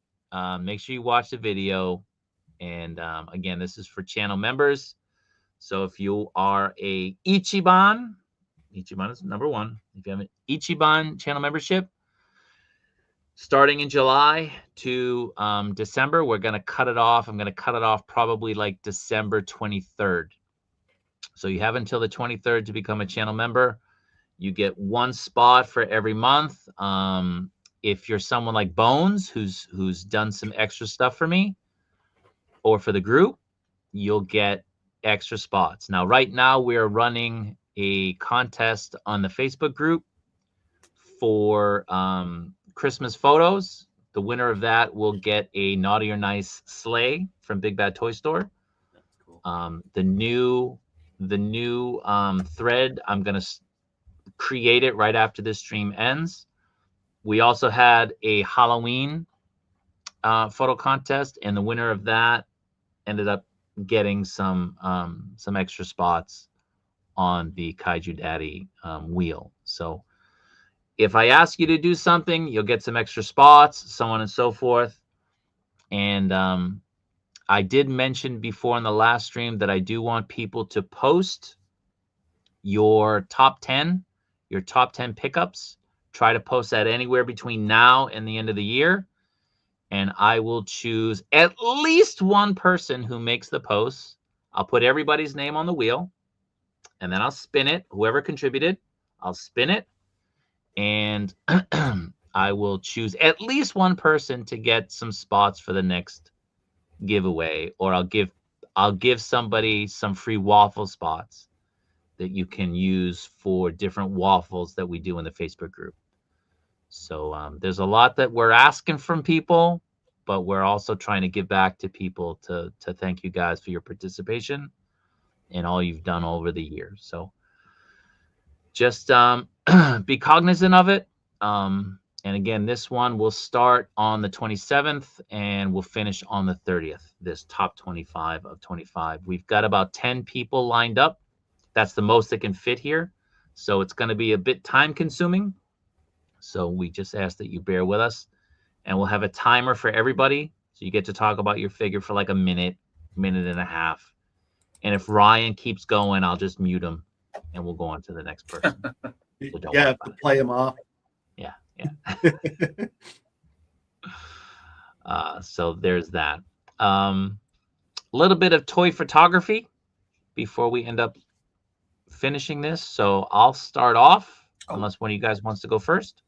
S1: Make sure you watch the video. And again, this is for channel members. So if you are a Ichiban is number 1. If you have an Ichiban channel membership, starting in July to December, we're going to cut it off. I'm going to cut it off probably like December 23rd. So you have until the 23rd to become a channel member. You get 1 spot for every month. If you're someone like Bones, who's done some extra stuff for me or for the group, you'll get extra spots. Now, right now, we're running a contest on the Facebook group for Christmas photos. The winner of that will get a Naughty or Nice sleigh from Big Bad Toy Store.
S2: That's cool.
S1: The new thread, I'm gonna create it right after this stream ends. We also had a Halloween photo contest, and the winner of that ended up getting some extra spots on the Kaiju Daddy wheel. So if I ask you to do something, you'll get some extra spots, so on and so forth. And I did mention before in the last stream that I do want people to post your top 10 pickups. Try to post that anywhere between now and the end of the year. And I will choose at least one person who makes the post. I'll put everybody's name on the wheel, and then I'll spin it. Whoever contributed, I'll spin it. And I will choose at least one person to get some spots for the next giveaway, or I'll give somebody some free waffle spots that you can use for different waffles that we do in the Facebook group. So there's a lot that we're asking from people, but we're also trying to give back to people to thank you guys for your participation and all you've done over the years. So just be cognizant of it. And again, this one will start on the 27th and we'll finish on the 30th, this top 25 of 25. We've got about 10 people lined up. That's the most that can fit here. So it's going to be a bit time consuming. So we just ask that you bear with us, and we'll have a timer for everybody. So you get to talk about your figure for like a minute and a half. And if Ryan keeps going, I'll just mute him and we'll go on to the next person. So
S2: you have to play him off.
S1: Yeah. So there's that. A little bit of toy photography before we end up finishing this. So I'll start off, unless one of you guys wants to go first.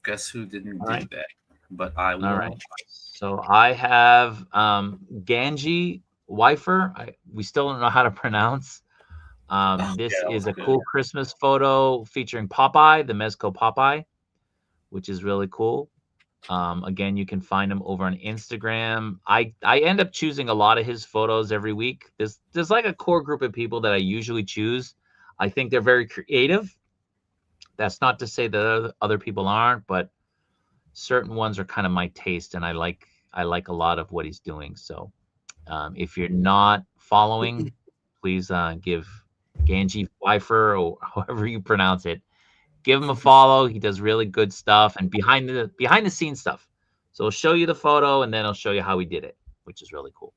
S3: Guess who didn't do that? But I will.
S1: All right. So I have Ganji Weifer. We still don't know how to pronounce. This is a cool Christmas photo featuring Popeye, the Mezco Popeye, which is really cool. Again, you can find him over on Instagram. I end up choosing a lot of his photos every week. There's like a core group of people that I usually choose. I think they're very creative. That's not to say that other people aren't, but certain ones are kind of my taste, and I like a lot of what he's doing. So if you're not following, please give Ganji Pfeiffer, or however you pronounce it, give him a follow. He does really good stuff and behind the scenes stuff. So he'll show you the photo and then he'll show you how he did it, which is really cool.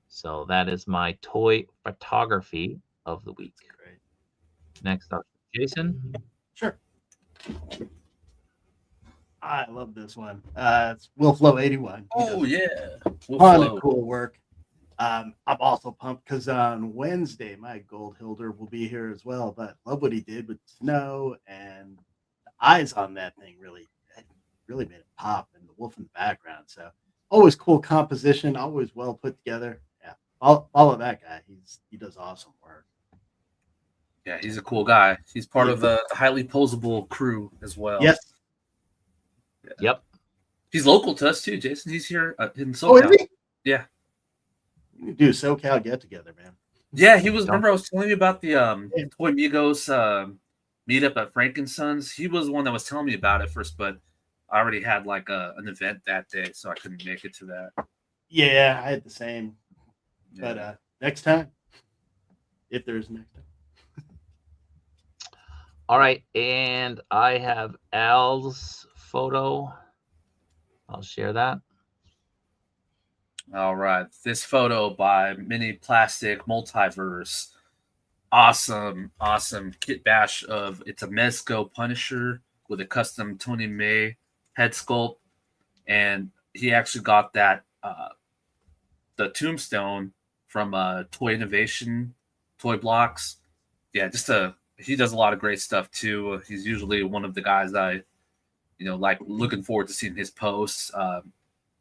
S1: So that is my toy photography of the week.
S2: Great.
S1: Next up, Jason.
S2: Sure. I love this one. It's Willflow 81.
S3: Oh yeah,
S2: ton of cool work. I'm also pumped because on Wednesday my gold Hilder will be here as well. But love what he did with snow, and the eyes on that thing really made it pop, and the wolf in the background. So always cool composition, always well put together. Yeah, follow that guy. He does awesome work.
S3: Yeah, he's a cool guy. He's part of the highly posable crew as well.
S2: Yes.
S3: Yeah.
S1: Yep.
S3: He's local to us too, Jason. He's here in SoCal.
S2: Oh, is he?
S3: Yeah.
S2: You do SoCal get together, man.
S3: Yeah, he was. Remember, I was telling you about the Toy Migos meetup at Frankensons. He was the one that was telling me about it first, but I already had like an event that day, so I couldn't make it to that.
S2: Yeah, I had the same. Yeah. But next time, if there's next time.
S1: All right, and I have Al's photo. I'll share that.
S3: All right, this photo by Mini Plastic Multiverse. Awesome kit bash of it's a Mezco Punisher with a custom Tony May head sculpt, and he actually got that the tombstone from Toy Innovation Toy Blocks. Yeah, just a he does a lot of great stuff too. He's usually one of the guys I, like looking forward to seeing his posts.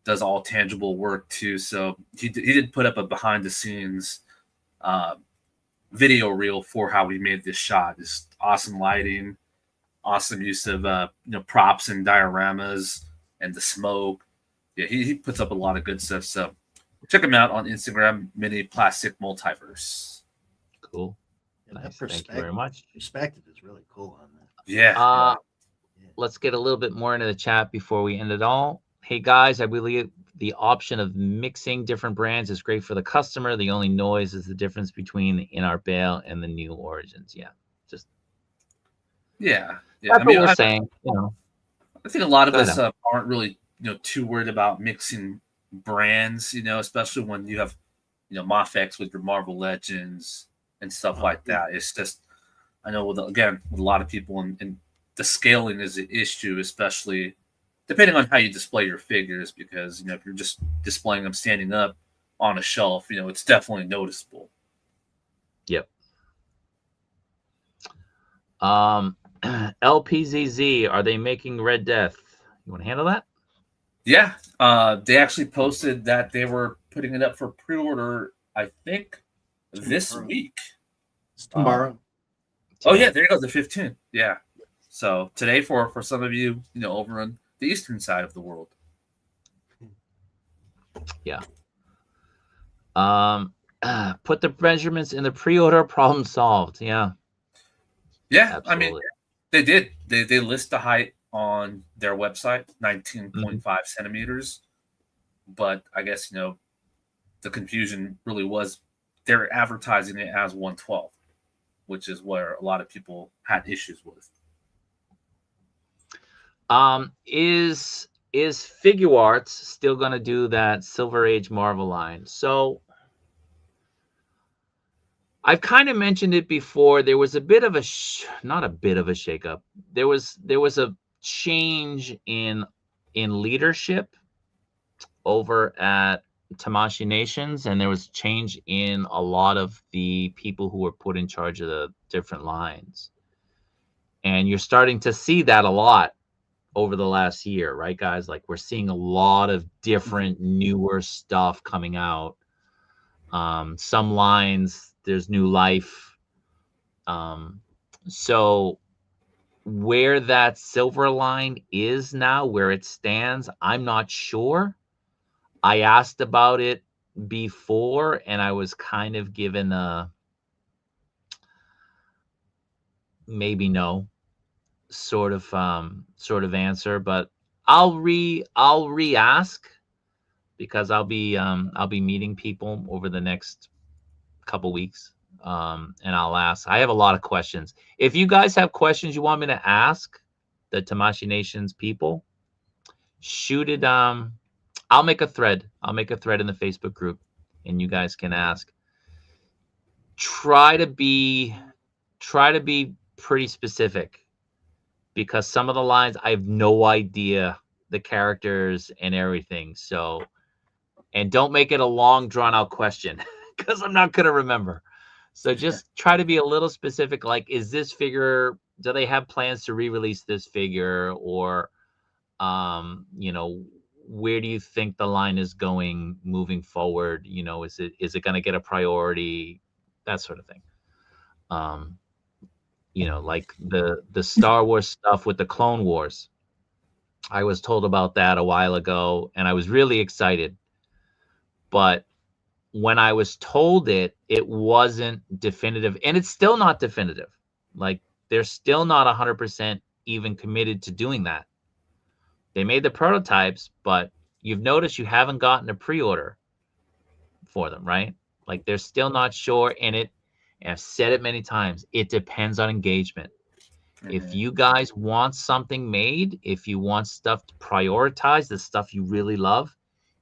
S3: Does all tangible work too. So he did put up a behind the scenes video reel for how he made this shot. Just awesome lighting, awesome use of props and dioramas and the smoke. Yeah, he puts up a lot of good stuff. So check him out on Instagram, Mini Plastic Multiverse.
S1: Cool.
S2: Yeah,
S1: Nice. Thank you very much.
S2: Perspective is really cool on that.
S3: Yeah.
S1: Let's get a little bit more into the chat before we end it all. Hey guys, I believe the option of mixing different brands is great for the customer. The only noise is the difference between the InArt Bale and the new Origins. Yeah, just
S3: yeah.
S1: That's what we're saying.
S3: I think a lot of us aren't really too worried about mixing brands. Especially when you have Mafex with your Marvel Legends and stuff like that. It's just, I know with a lot of people and the scaling is an issue, especially depending on how you display your figures, because if you're just displaying them standing up on a shelf, it's definitely noticeable.
S1: Yep. LPZZ, are they making Red Death? You want to handle that?
S3: Yeah. They actually posted that they were putting it up for pre-order, I think, this week.
S2: It's tomorrow.
S3: Oh yeah, there you go, the 15th. Yeah. So today for some of you, over on the eastern side of the world.
S1: Yeah. Put the measurements in the pre-order, problem solved. Yeah.
S3: Yeah,
S1: absolutely.
S3: I mean, they did. They list the height on their website, 19.5 centimeters. But I guess, the confusion really was they're advertising it as 112, which is where a lot of people had issues with.
S1: Is Figure Arts still going to do that Silver Age Marvel line? So I've kind of mentioned it before. There was a bit of not a bit of a shakeup. There was a change in leadership over at Tamashii Nations, and there was change in a lot of the people who were put in charge of the different lines. And you're starting to see that a lot over the last year, right, guys? Like, we're seeing a lot of different newer stuff coming out. Some lines, there's new life. So where that silver line is now, where it stands, I'm not sure. I asked about it before, and I was kind of given a maybe no sort of answer, but I'll re-ask, because I'll be meeting people over the next couple weeks, and I'll ask. I have a lot of questions. If you guys have questions you want me to ask the Tamashii Nations people, shoot it. I'll make a thread. I'll make a thread in the Facebook group, and you guys can ask. Try to be pretty specific, because some of the lines I have no idea the characters and everything. So, and don't make it a long drawn out question, because I'm not going to remember. So just try to be a little specific. Like, is this figure, do they have plans to re-release this figure? Or, where do you think the line is going moving forward? Is it going to get a priority? That sort of thing. Like the Star Wars stuff with the Clone Wars. I was told about that a while ago, and I was really excited. But when I was told it wasn't definitive, and it's still not definitive. Like, they're still not 100% even committed to doing that. They made the prototypes, but you've noticed you haven't gotten a pre-order for them, right? Like, they're still not sure. And I've said it many times, it depends on engagement. If you guys want something made, if you want stuff to prioritize, the stuff you really love,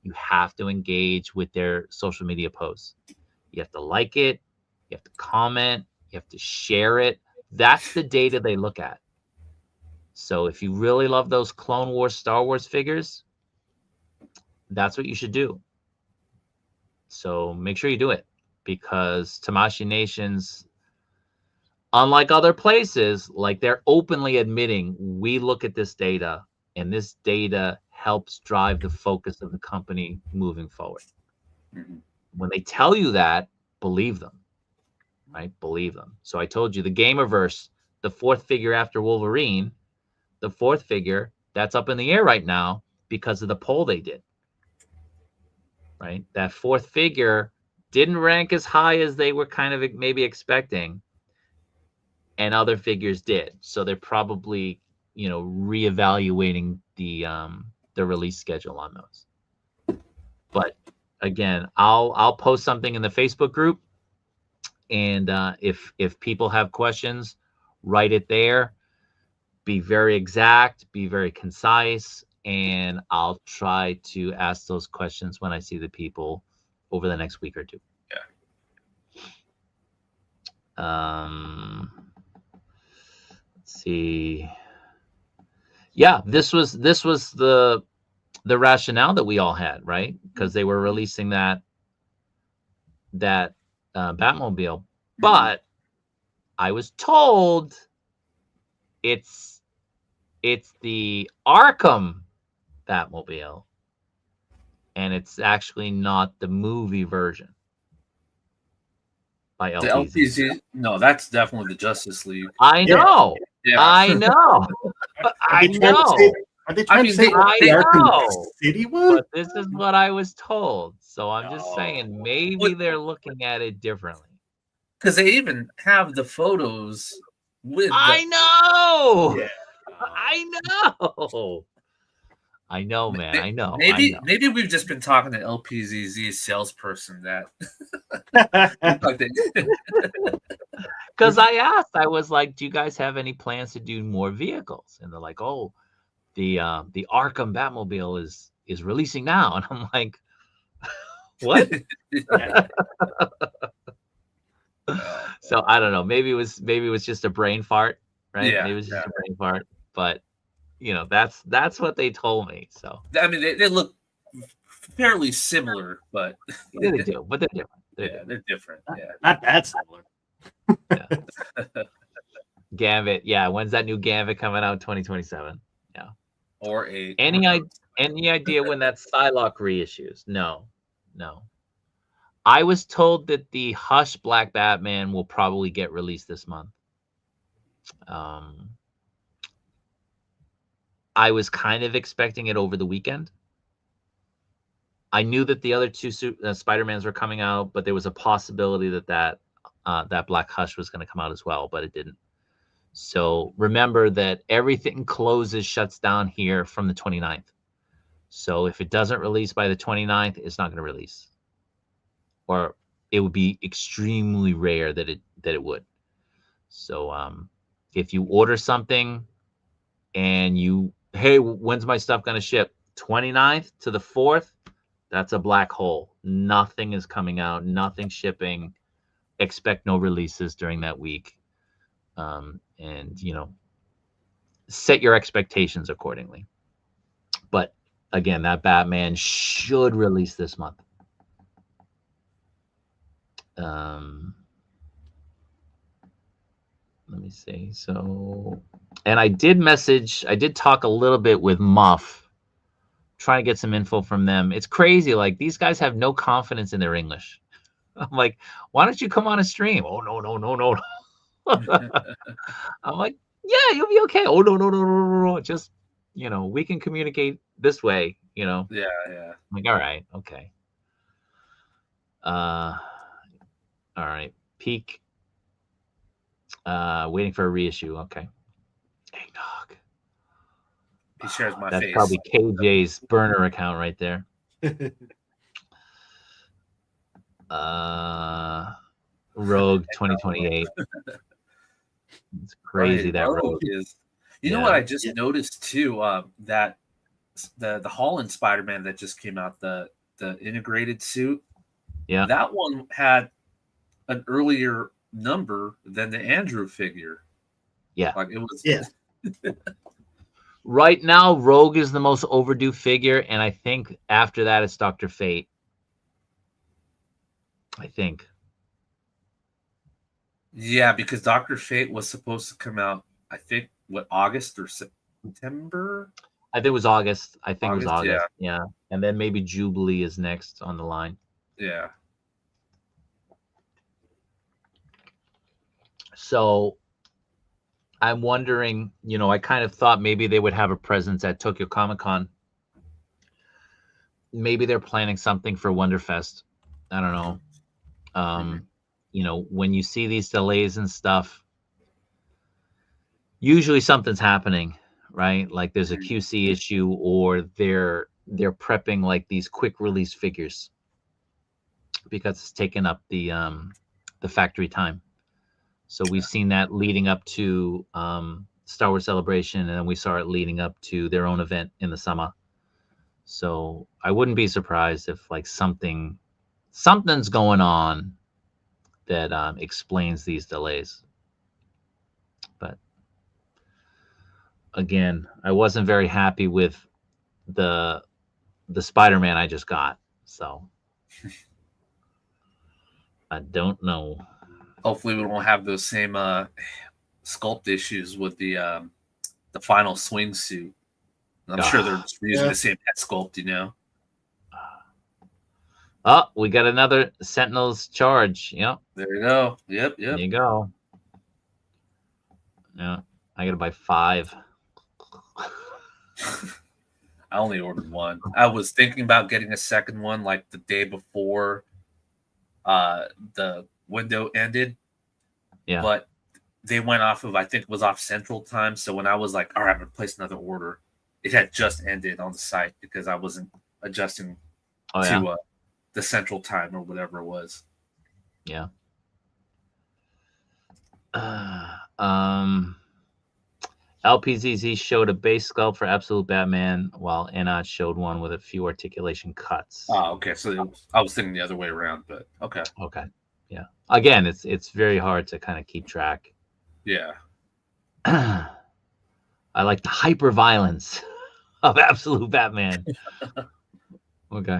S1: you have to engage with their social media posts. You have to like it. You have to comment. You have to share it. That's the data they look at. So if you really love those Clone Wars, Star Wars figures, that's what you should do. So make sure you do it, because Tamashii Nations, Unlike other places, like they're openly admitting, we look at this data and this data helps drive the focus of the company moving forward.
S3: Mhm.
S1: When they tell you that, believe them, right? Believe them. So I told you the Gamerverse, the fourth figure after Wolverine, the fourth figure, that's up in the air right now because of the poll they did, right? That fourth figure didn't rank as high as they were kind of maybe expecting, and other figures did. So they're probably, you know, reevaluating the release schedule on those. But again, I'll post something in the Facebook group, and if people have questions, write it there. Be very exact, be very concise, and I'll try to ask those questions when I see the people over the next week or two.
S3: Yeah.
S1: Let's see. Yeah, this was the rationale that we all had, right? Because they were releasing that Batmobile, but I was told it's the Arkham Batmobile, and it's actually not the movie version by
S3: The
S1: LPZ.
S3: LPZ, no, that's definitely the Justice League.
S1: I know.
S3: Yeah.
S1: I know. I know.
S2: Are they trying to say
S1: I
S2: the Arkham
S1: know.
S2: City one?
S1: But this is what I was told. So I'm just
S3: No.
S1: saying maybe they're looking at it differently.
S3: Because they even have the photos with
S1: I know.
S2: Yeah.
S1: I know. I know, man. I know.
S3: Maybe we've just been talking to LPZZ's salesperson that
S1: because I asked, I was like, do you guys have any plans to do more vehicles? And they're like, oh, the Arkham Batmobile is releasing now. And I'm like, what? So I don't know. Maybe it was just a brain fart, right?
S3: Yeah,
S1: maybe it was just a brain fart. But you know, that's what they told me. So
S3: I mean, they look fairly similar, but
S1: yeah, they do. But they're different.
S3: They're different. Yeah,
S2: not that similar.
S1: Yeah. Gambit. Yeah, when's that new Gambit coming out? 2027. Yeah.
S3: Or a
S1: any idea when that Psylocke reissues? No. I was told that the Hush Black Batman will probably get released this month. I was kind of expecting it over the weekend. I knew that the other two Spider-Mans were coming out, but there was a possibility that Black Hush was going to come out as well, but it didn't. So remember that everything shuts down here from the 29th. So if it doesn't release by the 29th, it's not going to release. Or it would be extremely rare that it would. So if you order something and hey, when's my stuff going to ship? 29th to the 4th, that's a black hole. Nothing is coming out, nothing shipping. Expect no releases during that week. And, you know, set your expectations accordingly. But again, that Batman should release this month. Let me see. So, and I did talk a little bit with Muff, trying to get some info from them. It's crazy. Like, these guys have no confidence in their English. I'm like, why don't you come on a stream? Oh, no. I'm like, yeah, you'll be okay. Oh, no. Just, you know, we can communicate this way, you know?
S3: Yeah.
S1: I'm like, all right. Okay. All right. Peak. Waiting for a reissue. Okay. Eggnog.
S3: He shares my
S1: That's
S3: face.
S1: probably KJ's burner account right there. Rogue 2028. It's crazy that Rogue
S3: is. You know what I just noticed too? That the Holland Spider-Man that just came out, the integrated suit.
S1: Yeah.
S3: That one had an earlier number than the Andrew figure.
S1: Yeah.
S3: Like it was.
S2: Yeah.
S1: Right now, Rogue is the most overdue figure, and I think after that it's Dr. Fate. I think.
S3: Yeah, because Doctor Fate was supposed to come out, I think, what, August or September?
S1: I think it was August. I think it was
S3: August, yeah,
S1: August. Yeah. And then maybe Jubilee is next on the line.
S3: yeah.
S1: So I'm wondering, I kind of thought maybe they would have a presence at Tokyo Comic Con. Maybe they're planning something for Wonderfest. I don't know. When you see these delays and stuff, usually something's happening, right? Like there's a QC issue, or they're prepping like these quick release figures because it's taking up the factory time. So we've seen that leading up to Star Wars Celebration, and then we saw it leading up to their own event in the summer. So I wouldn't be surprised if like something's going on that explains these delays. But again, I wasn't very happy with the Spider-Man I just got. So I don't know.
S3: Hopefully, we won't have those same sculpt issues with the final swing suit. I'm sure they're just using the same head sculpt.
S1: Oh, we got another Sentinel's charge. Yep.
S3: There you go. Yep.
S1: There you go. Yeah, I gotta buy 5.
S3: I only ordered 1. I was thinking about getting a second one like the day before the window ended.
S1: Yeah.
S3: But they went off of, I think it was off Central Time. So when I was like, all right, I'm going to place another order, it had just ended on the site because I wasn't adjusting to the Central Time or whatever it was.
S1: Yeah. LPZZ showed a base sculpt for Absolute Batman, while InArt showed one with a few articulation cuts.
S3: Oh, okay. So I was thinking the other way around, but okay.
S1: Okay. Yeah. Again, it's very hard to kind of keep track.
S3: Yeah.
S1: I like the hyper violence of Absolute Batman. Okay.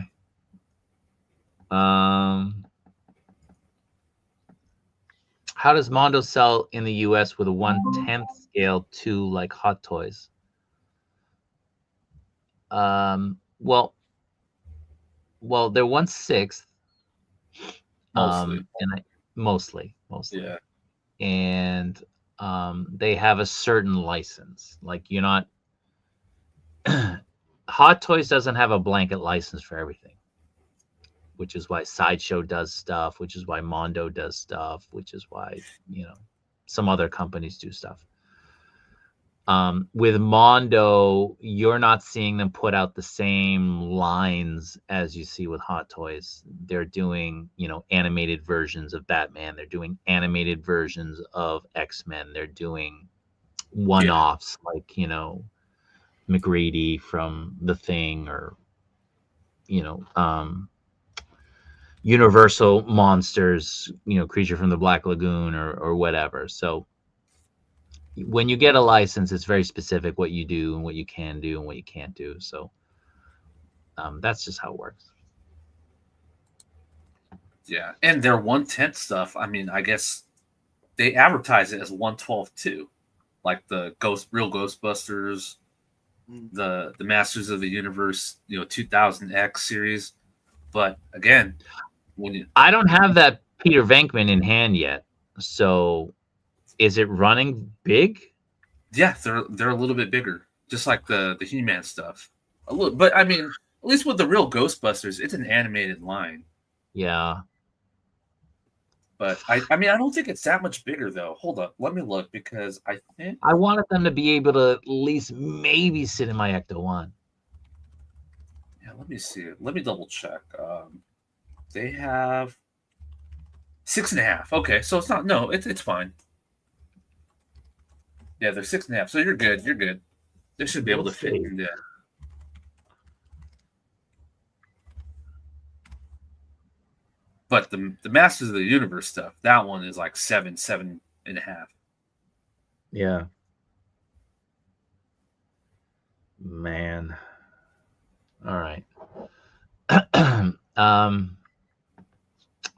S1: How does Mondo sell in the US with a 1/10 scale to like Hot Toys? Well, they're 1/6.
S3: Mostly.
S1: Mostly.
S3: Yeah.
S1: And they have a certain license. Like you're not Hot Toys doesn't have a blanket license for everything, which is why Sideshow does stuff, which is why Mondo does stuff, which is why, some other companies do stuff. With Mondo, you're not seeing them put out the same lines as you see with Hot Toys. They're doing, animated versions of Batman. They're doing animated versions of X-Men. They're doing one-offs like, McGrady from The Thing, or, Universal Monsters, Creature from the Black Lagoon, or whatever. So when you get a license, it's very specific what you do and what you can do and what you can't do. So that's just how it works.
S3: Yeah. And their 1/10 stuff, I mean, I guess they advertise it as 1/12 too. Like the real Ghostbusters, the Masters of the Universe, 2000X series. But again,
S1: I don't have that Peter Venkman in hand yet. So is it running big?
S3: Yeah, they're a little bit bigger, just like the He-Man stuff. A little, but I mean, at least with the real Ghostbusters, it's an animated line.
S1: Yeah.
S3: But I mean, I don't think it's that much bigger though. Hold up, let me look, because I think
S1: I wanted them to be able to at least maybe sit in my Ecto 1.
S3: Yeah, let me see. Let me double check. They have 6.5. Okay, so it's not. No, it's fine. Yeah, they're 6.5. So you're good. You're good. They should be able to fit in there. But the Masters of the Universe stuff, that one is like 7.5.
S1: Yeah. Man. All right.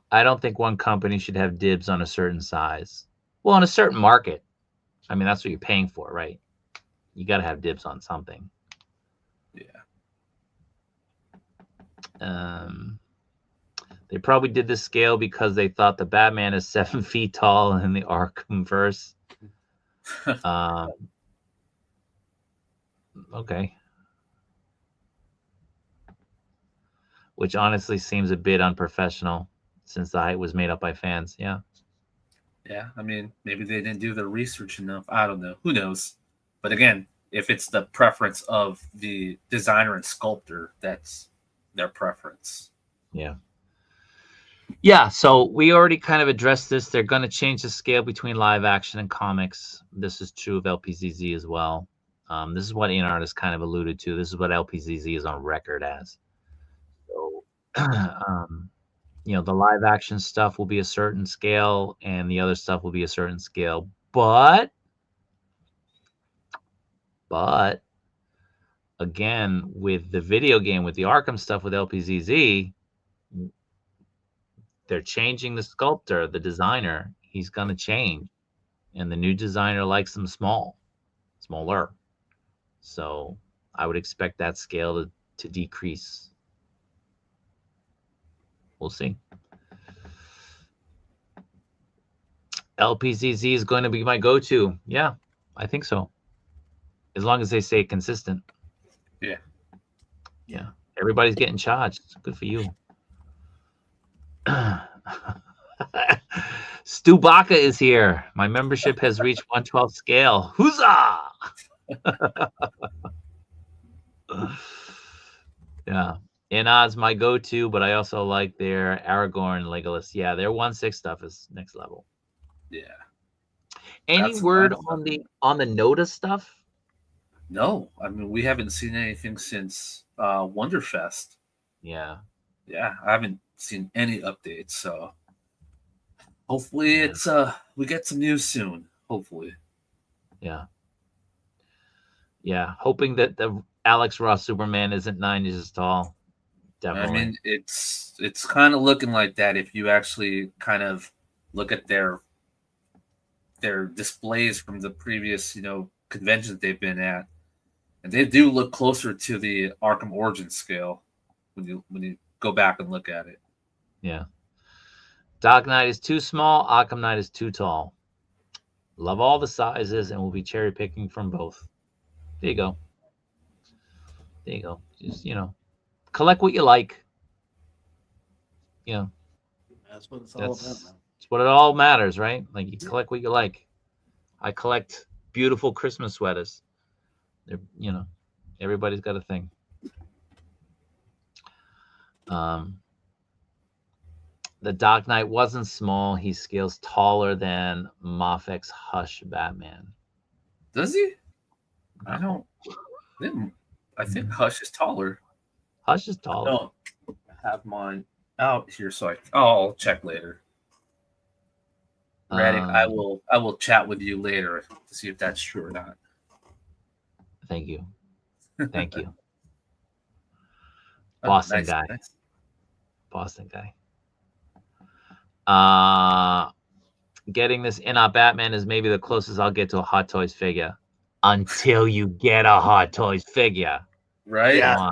S1: I I don't think one company should have dibs on a certain size. Well, in a certain market. I mean, that's what you're paying for, right? You got to have dibs on something.
S3: Yeah.
S1: They probably did this scale because they thought the Batman is 7 feet tall in the Arkhamverse. Okay. Which honestly seems a bit unprofessional since the height was made up by fans. Yeah.
S3: Yeah, I mean, maybe they didn't do their research enough. I don't know. Who knows? But again, if it's the preference of the designer and sculptor, that's their preference.
S1: Yeah. Yeah, so we already kind of addressed this. They're going to change the scale between live action and comics. This is true of LPZZ as well. This is what InArt has kind of alluded to. This is what LPZZ is on record as. So, the live action stuff will be a certain scale and the other stuff will be a certain scale. But again, with the video game, with the Arkham stuff with LPZZ, they're changing the sculptor, the designer. He's going to change. And the new designer likes them smaller. So I would expect that scale to decrease. We'll see. LPZZ is going to be my go-to. Yeah, I think so. As long as they stay consistent.
S3: Yeah.
S1: Yeah. Everybody's getting charged. Good for you. Stu Baca is here. My membership has reached 112 scale. Huzzah! Yeah. InArt's my go-to, but I also like their Aragorn Legolas. Yeah, their 1/6 stuff is next level.
S3: Yeah.
S1: Any
S3: That's
S1: word
S3: nice
S1: on the Noda stuff?
S3: No, I mean, we haven't seen anything since Wonderfest.
S1: Yeah.
S3: Yeah, I haven't seen any updates, so hopefully it's we get some news soon. Hopefully.
S1: Yeah. Yeah. Hoping that the Alex Ross Superman isn't 9 inches tall. Definitely.
S3: I mean, it's kind of looking like that if you actually kind of look at their displays from the previous, conventions they've been at. And they do look closer to the Arkham Origins scale when you go back and look at it.
S1: Yeah. Dark Knight is too small. Arkham Knight is too tall. Love all the sizes, and we'll be cherry picking from both. There you go. There you go. Just collect what you like.
S2: That's what it's all about.
S1: That's what it all matters, right? Like you collect what you like. I collect beautiful Christmas sweaters. They're, everybody's got a thing. The Dark Knight wasn't small. He scales taller than Moffett's Hush Batman.
S3: Does he? I think Hush is taller.
S1: Hush is taller.
S3: I don't have mine out here, so I'll check later. Raddick, I will chat with you later to see if that's true or not.
S1: Thank you. Thank you. Boston
S3: Nice,
S1: guy.
S3: nice.
S1: Boston guy. Getting this InArt Batman is maybe the closest I'll get to a Hot Toys figure. Until you get a Hot Toys figure.
S3: Right?
S2: Yeah.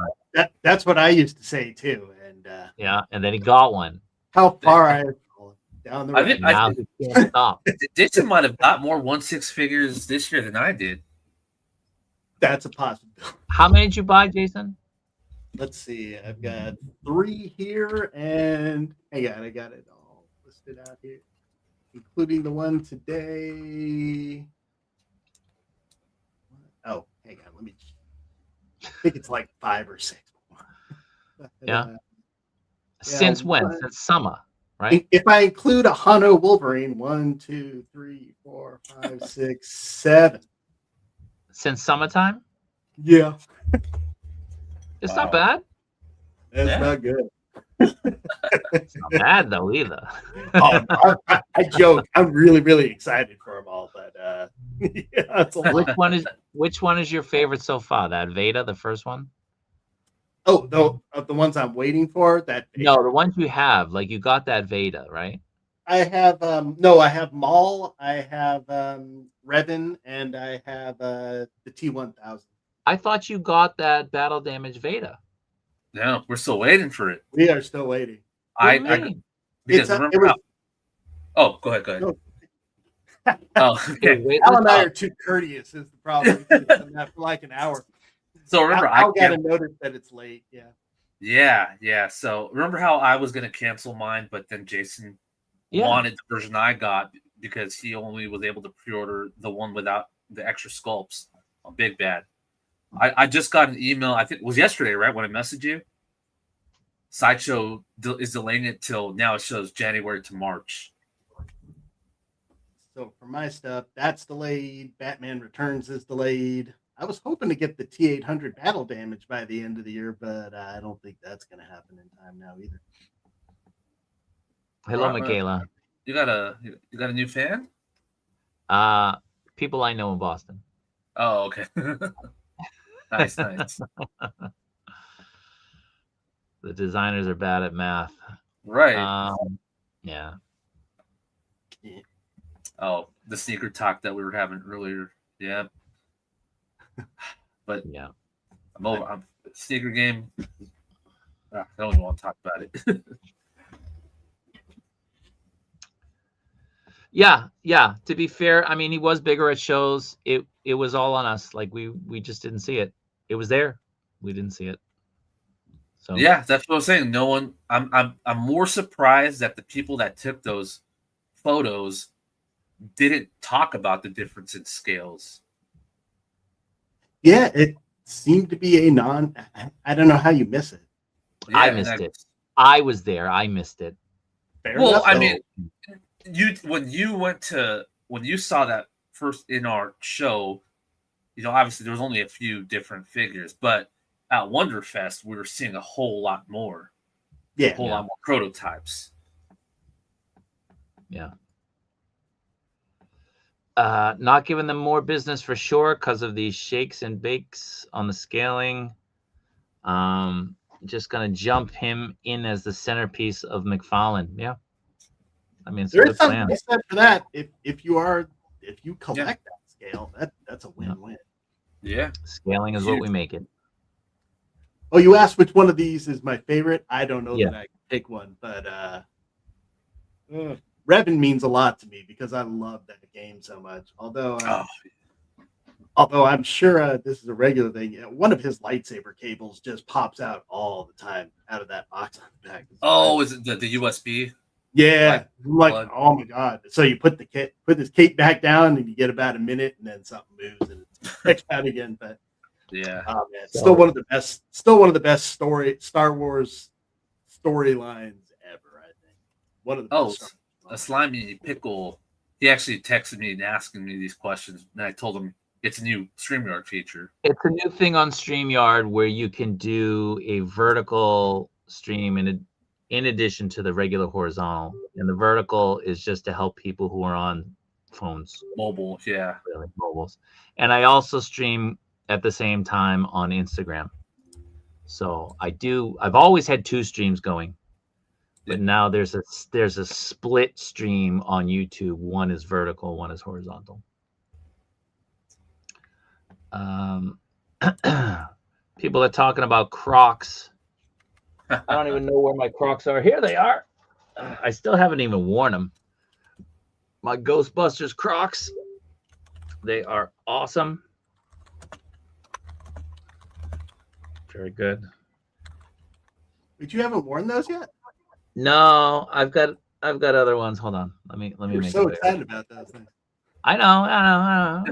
S2: That's what I used to say too. And
S1: yeah, and then he got one.
S2: how far I have fallen down the road.
S1: Now he can't stop.
S3: Jason might have got more 1/6 figures this year than I did.
S2: That's a possibility.
S1: How many did you buy, Jason?
S2: Let's see. I've got 3 here, and hang on, I got it all listed out here, including the one today. Oh, hang on. Let me. I think it's like 5 or 6.
S1: Yeah. Since when? Since summer, right?
S2: If I include a Hano Wolverine, 1, 2, 3, 4, 5, 6, 7.
S1: Since summertime?
S2: Yeah,
S1: It's
S3: Wow.
S1: not bad.
S2: that's
S3: Yeah.
S2: not good.
S1: It's not bad though either.
S2: I joke. I'm really, really excited for them all, but yeah, it's a lot.
S1: Which one is your favorite so far? That Veda, the first one?
S2: Oh, of the ones I'm waiting for. That
S1: No, the ones you have, like you got that Veda, right?
S2: I have no, I have Maul, I have Revan, and I have the T-1000.
S1: I thought you got that battle damage Veda.
S3: No, we're still waiting for it.
S2: We are still waiting.
S1: What do you mean?
S3: Because remember how? Oh, go ahead.
S2: No.
S3: Oh, okay.
S1: Wait,
S2: Al and I are too courteous. Is the problem? We've done that for like an hour.
S3: So remember,
S2: Al got a notice that it's late.
S3: Yeah. So remember how I was going to cancel mine, but then Jason wanted the version I got because he only was able to pre-order the one without the extra sculpts on Big Bad. I just got an email. I think it was yesterday, right, when I messaged you. Sideshow is delaying it till now. It shows January to March.
S2: So for my stuff, that's delayed. Batman Returns is delayed. I was hoping to get the T-800 battle damage by the end of the year, but I don't think that's going to happen in time now either.
S1: Hello, Michaela.
S3: You got a new fan?
S1: People I know in Boston.
S3: Oh, okay. Nice.
S1: The designers are bad at math.
S3: Right.
S1: Yeah.
S3: Oh, the sneaker talk that we were having earlier. Yeah. But
S1: yeah,
S3: I'm over. Sneaker game. I don't even want to talk about it.
S1: Yeah. To be fair, I mean, he was bigger at shows. It was all on us. Like we just didn't see it. It was there. We didn't see it. So
S3: yeah, that's what I was saying. No one. I'm more surprised that the people that took those photos didn't talk about the difference in scales.
S2: Yeah, it seemed to be I don't know how you miss it.
S3: Yeah,
S1: I missed it. I was there. I missed it.
S2: Fair
S3: well,
S2: enough,
S3: I mean, when you saw that first InArt show, obviously there was only a few different figures, but at Wonderfest we were seeing a whole lot more.
S2: Yeah,
S3: a whole lot more prototypes.
S1: Yeah. Not giving them more business for sure because of these shakes and bakes on the scaling. Just gonna jump him in as the centerpiece of McFarlane. Yeah, I mean,
S2: there's something to be said for that. If you collect that scale, that's a win-win.
S3: Yeah,
S1: scaling is what we make it.
S2: Oh, you asked which one of these is my favorite? I don't know that I can pick one, but Revan means a lot to me because I love that game so much. Although I'm sure this is a regular thing. One of his lightsaber cables just pops out all the time out of that box on the back.
S3: Oh, is it the USB?
S2: Yeah, like oh my god! So you put this cape back down, and you get about a minute, and then something moves, and it's back out again. But
S3: yeah,
S2: oh man, still one of the best Star Wars storylines ever. I think one of the best.
S3: A slimy pickle. He actually texted me and asking me these questions, and I told him it's a new StreamYard feature.
S1: It's a new thing on StreamYard where you can do a vertical stream in addition to the regular horizontal. And the vertical is just to help people who are on phones.
S3: Mobile, yeah.
S1: Really, mobiles. And I also stream at the same time on Instagram. So I've always had 2 streams going. But now there's a split stream on YouTube. One is vertical, one is horizontal. People are talking about Crocs. I don't even know where my Crocs are. Here they are. I still haven't even worn them. My Ghostbusters Crocs. They are awesome. Very good.
S2: But you haven't worn those yet?
S1: No, I've got other ones. Hold on. Let me
S2: You're
S1: make
S2: so excited about those things.
S1: I know.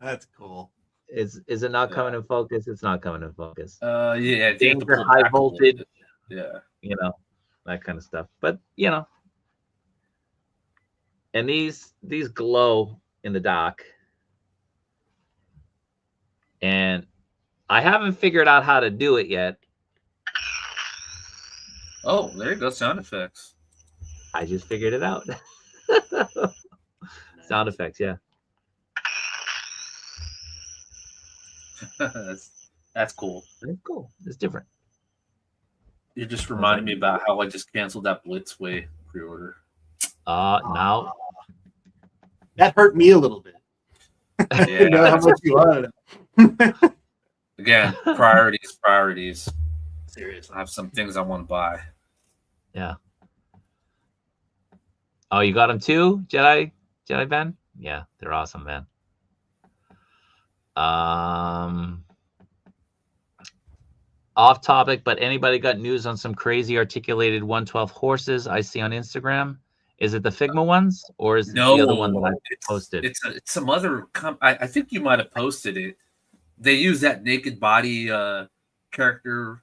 S2: That's cool.
S1: Is it not coming in focus? It's not coming in focus.
S3: Yeah.
S1: Things are high voltage.
S3: Yeah.
S1: That kind of stuff. But and these glow in the dock. And I haven't figured out how to do it yet.
S3: Oh, there you go. Sound effects.
S1: I just figured it out. Sound effects, yeah.
S3: That's cool.
S1: It's cool. It's different.
S3: You just reminded me about how I just canceled that Blitzway pre-order.
S1: Now
S2: that hurt me a little bit. I didn't know how much you wanted.
S3: Again, priorities.
S2: Seriously,
S3: I have some things I want to buy.
S1: Yeah. Oh, you got them too, Jedi Ben? Yeah, they're awesome, man. Off topic, but anybody got news on some crazy articulated 112 horses I see on Instagram? Is it the Figma ones, or is it the other one that I posted?
S3: It's some other. I think you might have posted it. They use that naked body character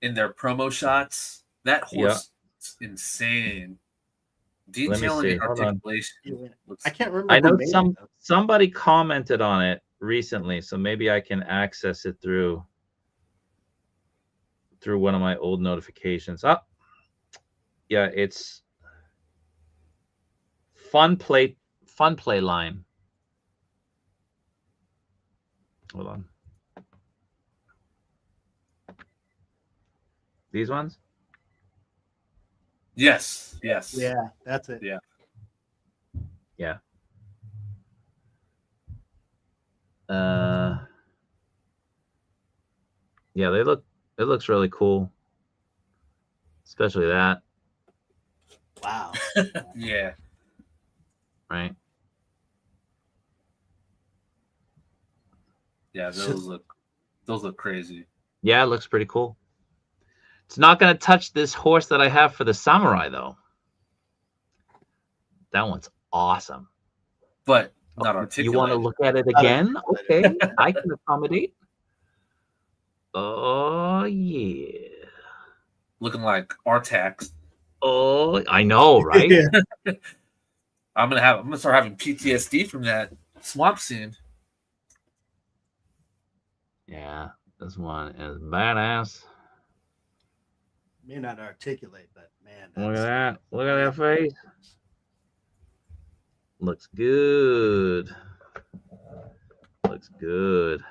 S3: in their promo shots. That horse is insane. Detailing and articulation.
S2: I can't remember.
S1: I know somebody commented on it recently, so maybe I can access it through one of my old notifications. Oh, yeah, it's Fun Play Line. Hold on. These ones?
S3: Yes.
S2: Yeah, that's it.
S3: Yeah.
S1: Yeah, it looks really cool. Especially that.
S2: Wow.
S3: Yeah.
S1: Right.
S3: Yeah, those look crazy.
S1: Yeah, it looks pretty cool. It's not going to touch this horse that I have for the samurai, though. That one's awesome.
S3: But not articulated.
S1: You want to look at it again? Okay, I can accommodate. Oh, yeah.
S3: Looking like Artax.
S1: Oh, I know, right?
S3: I'm gonna start having PTSD from that swamp scene.
S1: Yeah, this one is badass.
S2: May not articulate, but man,
S1: Look at that! Look at that face. Looks good. Looks good.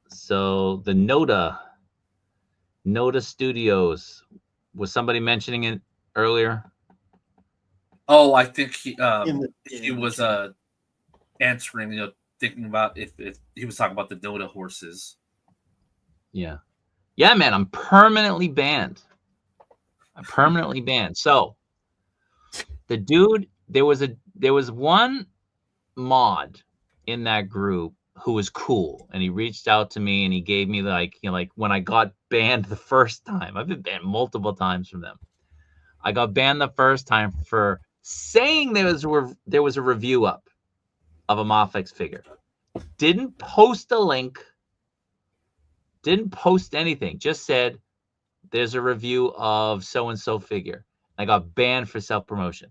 S1: So the Noda Studios, was somebody mentioning it earlier?
S3: Oh, I think he was answering, thinking about if he was talking about the Noda horses.
S1: Yeah, man, I'm permanently banned. So the dude, there was one mod in that group who was cool, and he reached out to me and he gave me like when I got banned the first time. I've been banned multiple times from them. I got banned the first time for saying there was a review up of a Mafex figure. Didn't post a link. Didn't post anything. Just said there's a review of so and so figure. I got banned for self-promotion.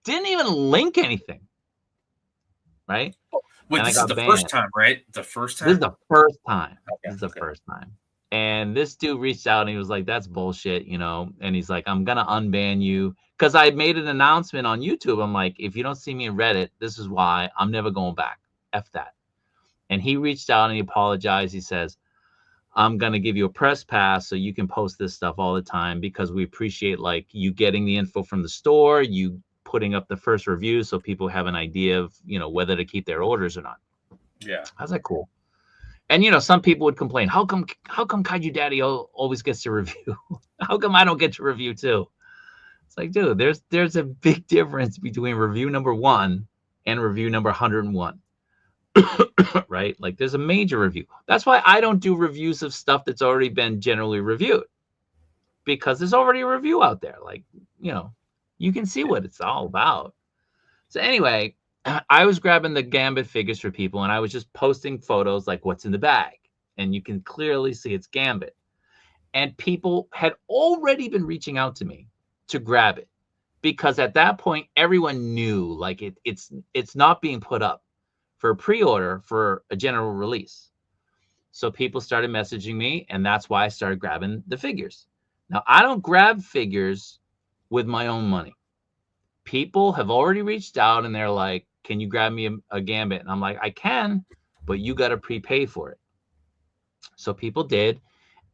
S1: Didn't even link anything. Right?
S3: Wait, this is the first time, right? The first time?
S1: This is the first time.
S3: Okay,
S1: this is the first time. And this dude reached out and he was like, that's bullshit, and he's like, I'm going to unban you. Because I made an announcement on YouTube. I'm like, if you don't see me in Reddit, this is why. I'm never going back. F that. And he reached out and he apologized. He says, I'm going to give you a press pass so you can post this stuff all the time because we appreciate you getting the info from the store, you putting up the first review so people have an idea of, whether to keep their orders or not.
S3: Yeah.
S1: I was like, cool. And, some people would complain, how come Kaiju Daddy always gets to review? How come I don't get to review too? It's like, dude, there's a big difference between review number 1 and review number 101. Right? Like there's a major review. That's why I don't do reviews of stuff that's already been generally reviewed, because there's already a review out there. You can see what it's all about. So anyway, I was grabbing the Gambit figures for people and I was just posting photos like what's in the bag. And you can clearly see it's Gambit. And people had already been reaching out to me to grab it, because at that point, everyone knew it's not being put up for a pre-order for a general release. So people started messaging me, and that's why I started grabbing the figures. Now, I don't grab figures with my own money. People have already reached out and they're like, can you grab me a Gambit? And I'm like, I can, but you got to prepay for it. So people did.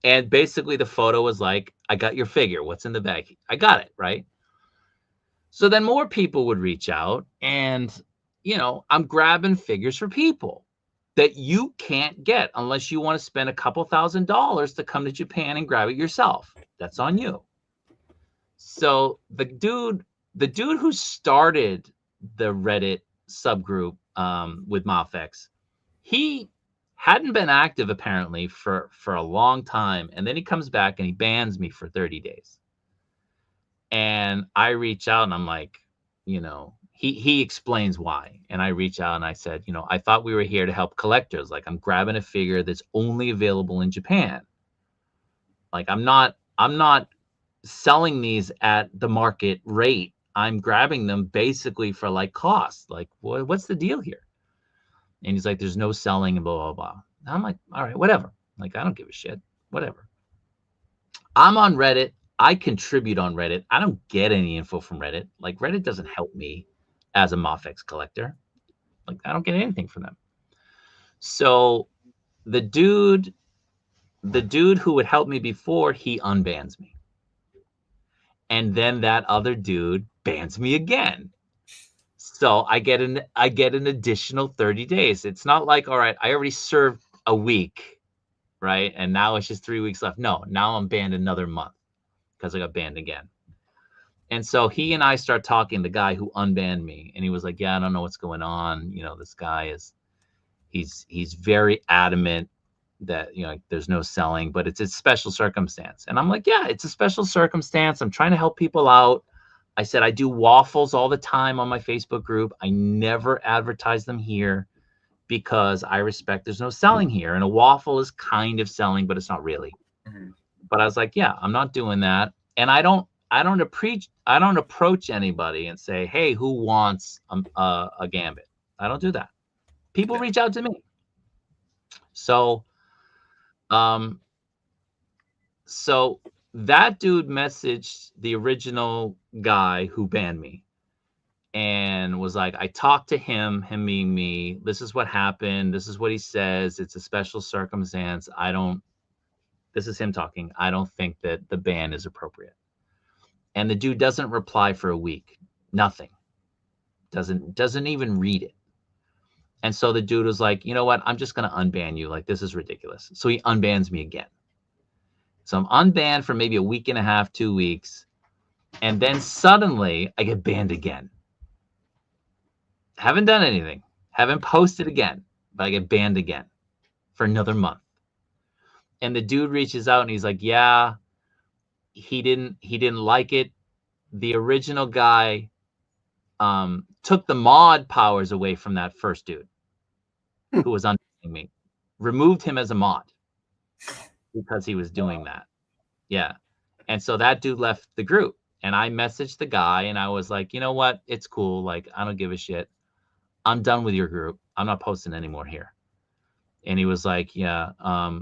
S1: And basically the photo was like, I got your figure. What's in the bag? I got it, right? So then more people would reach out, and, you know, I'm grabbing figures for people that you can't get unless you want to spend a couple $1,000s to come to Japan and grab it yourself. That's on you. So the dude who started the Reddit subgroup with Mafex, he hadn't been active apparently for a long time, and then he comes back and he bans me for 30 days. And I reach out and I'm like, you know, he explains why. And I reach out and I said, you know, I thought we were here to help collectors. Like, I'm grabbing a figure that's only available in Japan. Like, I'm not selling these at the market rate. I'm grabbing them basically for like cost. Like, what's the deal here? And he's like, there's no selling and blah, blah, blah. And I'm like, all right, whatever. Like, I don't give a shit. Whatever. I'm on Reddit. I contribute on Reddit. I don't get any info from Reddit. Like, Reddit doesn't help me as a Mafex collector. Like, I don't get anything from them. So the dude who would help me before, he unbans me. And then that other dude bans me again. So I get an additional 30 days. It's not like, all right, I already served a week, right? And now it's just 3 weeks left. No, now I'm banned another month because I got banned again. And so he and I start talking, the guy who unbanned me, and he was like, yeah, I don't know what's going on. You know, this guy he's very adamant that, you know, there's no selling, but it's a special circumstance. And I'm like, yeah, it's a special circumstance. I'm trying to help people out. I said, I do waffles all the time on my Facebook group. I never advertise them here because I respect there's no selling here. And a waffle is kind of selling, but it's not really. Mm-hmm. But I was like, yeah, I'm not doing that. And I don't approach anybody and say, hey, who wants a Gambit? I don't do that. People reach out to me. So that dude messaged the original guy who banned me and was like, I talked to him being me. This is what happened. This is what he says. It's a special circumstance. This is him talking. I don't think that the ban is appropriate. And the dude doesn't reply for a week. Nothing. Doesn't even read it. And so the dude was like, you know what? I'm just going to unban you. Like, this is ridiculous. So he unbans me again. So I'm unbanned for maybe a week and a half, 2 weeks. And then suddenly I get banned again. Haven't done anything. Haven't posted again. But I get banned again for another month. And the dude reaches out and he's like, yeah, he didn't like it. The original guy took the mod powers away from that first dude who was unbanning me. Removed him as a mod because he was doing that. Yeah. And so that dude left the group, and I messaged the guy and I was like, you know what? It's cool. Like, I don't give a shit. I'm done with your group. I'm not posting anymore here. And he was like, yeah,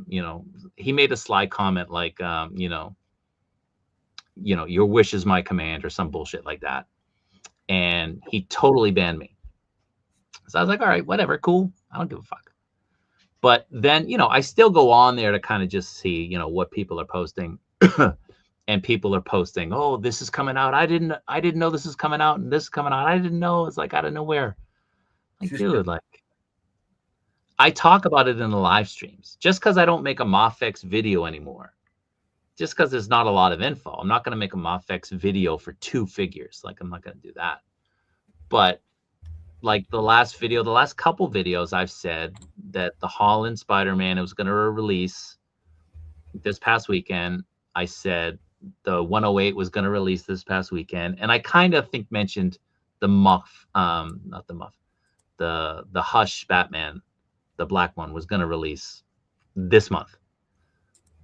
S1: you know, he made a sly comment like, you know, your wish is my command or some bullshit like that. And he totally banned me. So I was like, all right, whatever, cool. I don't give a fuck. But then, you know, I still go on there to kind of just see, you know, what people are posting. And people are posting, oh, this is coming out. I didn't know this is coming out, and this is coming out. I didn't know. It's like out of nowhere. Like, dude, like, I talk about it in the live streams. Just because I don't make a Mafex video anymore, just because there's not a lot of info, I'm not going to make a Mafex video for 2 figures. Like, I'm not going to do that. But like the last couple videos, I've said that the Holland Spider-Man was going to release this past weekend. I said the 108 was going to release this past weekend. And I kind of mentioned the Muff, not the Muff, the Hush Batman, the black one, was going to release this month.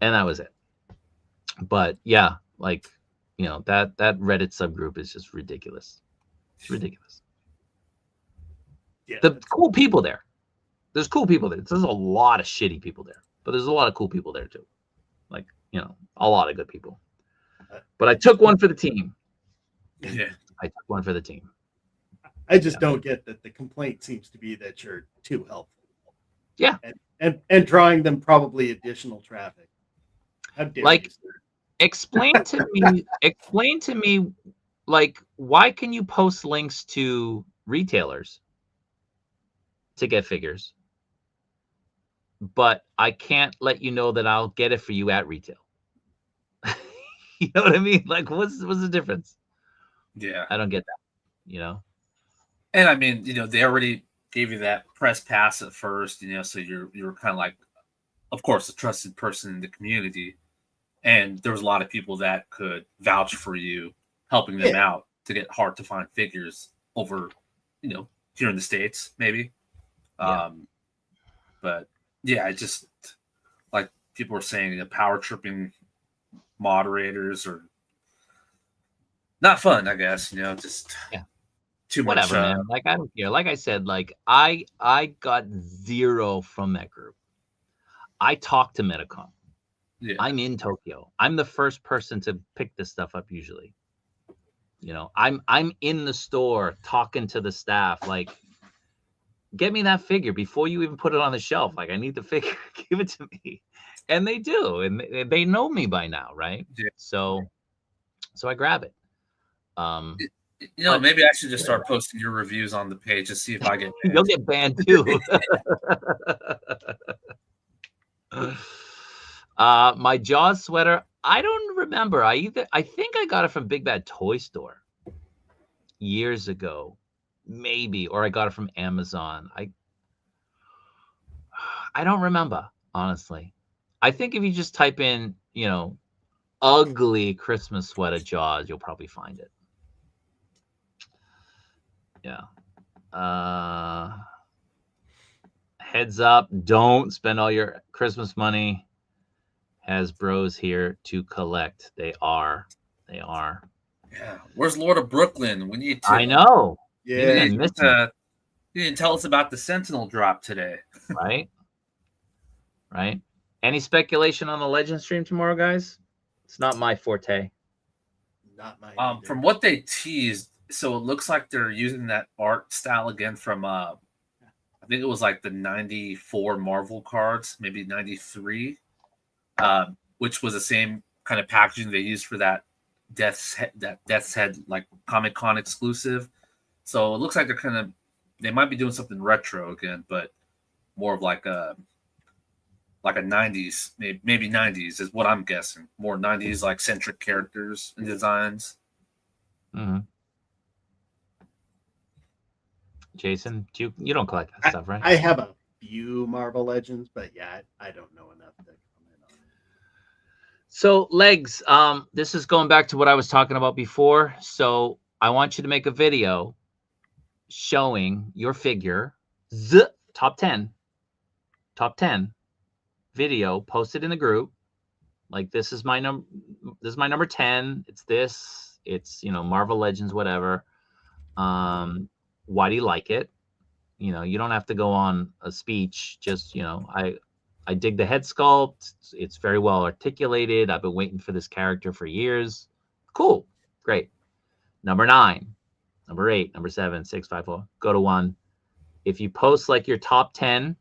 S1: And that was it. But yeah, like, you know, that Reddit subgroup is just ridiculous. It's ridiculous. Yeah, the cool people there. There's cool people there. There's a lot of shitty people there, but there's a lot of cool people there too. Like, you know, a lot of good people. But I took one for the team.
S3: Yeah,
S1: I took one for the team.
S2: I just don't get that the complaint seems to be that you're too helpful.
S1: Yeah.
S2: And drawing them probably additional traffic. How dare
S1: Like,
S2: you, sir?
S1: explain to me, like, why can you post links to retailers to get figures, but I can't let you know that I'll get it for you at retail? You know what I mean? Like, what's the difference?
S3: Yeah.
S1: I don't get that, you know?
S3: And I mean, they already gave you that press pass at first, so you're kind of like, of course, a trusted person in the community. And there was a lot of people that could vouch for you, helping them out to get hard to find figures over, here in the States, maybe.
S1: Yeah.
S3: But yeah, I just, like people were saying, power tripping moderators are not fun, I guess, just too much.
S1: Whatever, man. Like, I don't care. Like I said, like, I got 0 from that group. I talked to Metacom.
S3: Yeah.
S1: I'm in Tokyo. I'm the first person to pick this stuff up usually. I'm in the store talking to the staff, like, get me that figure before you even put it on the shelf. Like, I need the figure. Give it to me. And they do. And they know me by now, right?
S3: Yeah.
S1: So I grab it.
S3: Maybe I should just start posting your reviews on the page to see if I get banned.
S1: You'll get banned too. My Jaws sweater, I don't remember. I think I got it from Big Bad Toy Store years ago, maybe, or I got it from Amazon. I don't remember, honestly. I think if you just type in, ugly Christmas sweater Jaws, you'll probably find it. Yeah. Heads up, don't spend all your Christmas money. Hasbro's here to collect. They are.
S3: Yeah. Where's Lord of Brooklyn? We need to.
S1: I know.
S2: Yeah.
S3: You didn't tell us about the Sentinel drop today.
S1: Right. Any speculation on the Legend stream tomorrow, guys? It's not my forte.
S2: Not my
S3: from what they teased, so it looks like they're using that art style again from I think it was like the 94 Marvel cards, maybe 93. Which was the same kind of packaging they used for that Death's Head like Comic-Con exclusive. So it looks like they might be doing something retro again, but more of like a 90s, maybe 90s is what I'm guessing. More 90s like centric characters and designs.
S1: Mm-hmm. Jason, you don't collect that stuff, right?
S2: I have a few Marvel Legends, but yeah, I don't know enough to comment on it.
S1: So, Legs, this is going back to what I was talking about before. So I want you to make a video showing your figure, top 10 video, posted in the group. Like, this is my number 10. It's Marvel Legends, whatever. Why do you like it? You don't have to go on a speech. Just, I dig the head sculpt. It's very well articulated. I've been waiting for this character for years. Cool. Great. Number 9, number 8, number 7, 6, 5, 4. Go to 1. If you post like your top 10,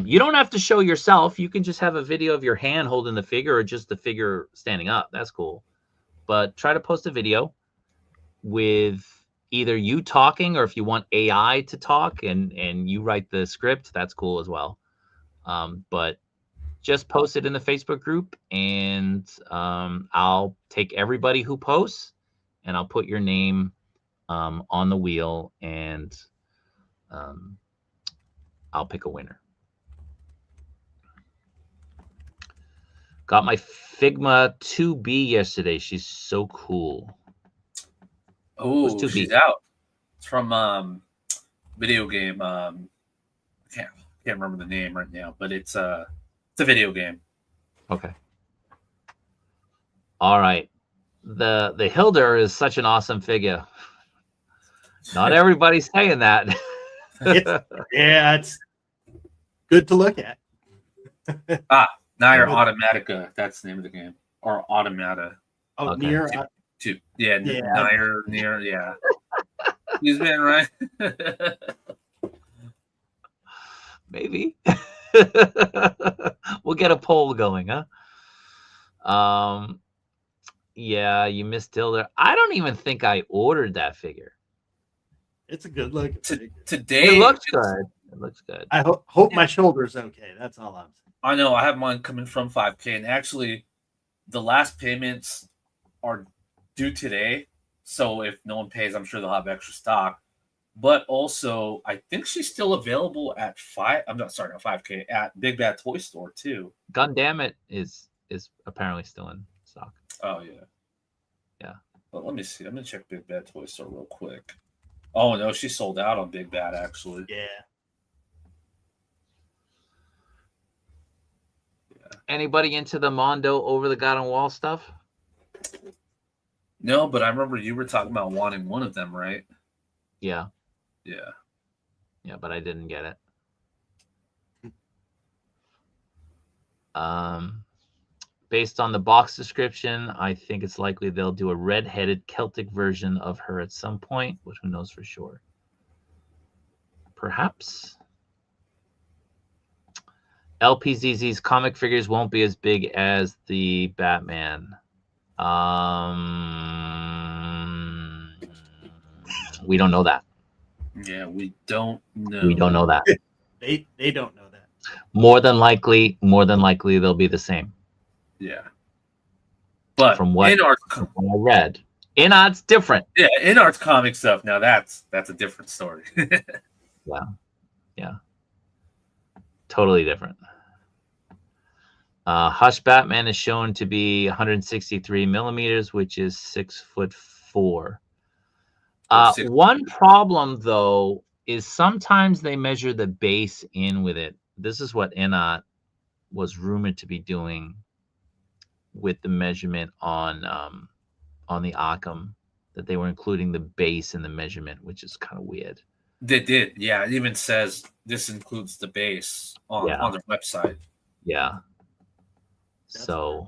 S1: you don't have to show yourself. You can just have a video of your hand holding the figure or just the figure standing up. That's cool. But try to post a video with either you talking, or if you want AI to talk and you write the script, that's cool as well. But just post it in the Facebook group, and I'll take everybody who posts and I'll put your name on the wheel, and I'll pick a winner. Got my Figma 2B yesterday. She's so cool.
S3: Oh, she's out. It's from video game. I can't remember the name right now, but it's a video game.
S1: Okay. All right. The Hilder is such an awesome figure. Not everybody's saying that.
S2: It's good to look at.
S3: Nier Automatica. That's the name of the game. Or Automata.
S2: Oh,
S1: Okay.
S2: Nier.
S3: Nier. Yeah. He's been right.
S1: Maybe. We'll get a poll going, huh? Yeah, you missed Dilder. I don't even think I ordered that figure.
S2: It's a good look.
S3: Today
S1: It looks good. It looks good.
S2: I hope my shoulder's okay. That's all I'm saying.
S3: I know I have mine coming from 5K, and actually, the last payments are due today. So if no one pays, I'm sure they'll have extra stock. But also, I think she's still available at 5K at Big Bad Toy Store too.
S1: Gundam is apparently still in stock.
S3: Oh yeah,
S1: yeah.
S3: Well, let me see. I'm gonna check Big Bad Toy Store real quick. Oh no, she sold out on Big Bad actually.
S2: Yeah.
S1: Anybody into the Mondo over the God on Wall stuff?
S3: No, but I remember you were talking about wanting one of them, right?
S1: Yeah.
S3: Yeah.
S1: Yeah, but I didn't get it. Based on the box description, I think it's likely they'll do a red-headed Celtic version of her at some point, but who knows for sure. Perhaps. LPZZ's comic figures won't be as big as the Batman. We don't know that.
S3: Yeah, we don't know.
S1: We don't know that.
S2: They don't know that.
S1: More than likely, they'll be the same.
S3: Yeah. But
S1: from what I read, InArt's different.
S3: Yeah, InArt's comic stuff. Now that's a different story.
S1: Yeah. Totally different. Hush Batman is shown to be 163 millimeters, which is 6'4". One problem though is sometimes they measure the base in with it. This is what InArt was rumored to be doing with the measurement on the Arkham, that they were including the base in the measurement, which is kind of weird.
S3: They did, yeah. It even says this includes the base on their website.
S1: Yeah. So,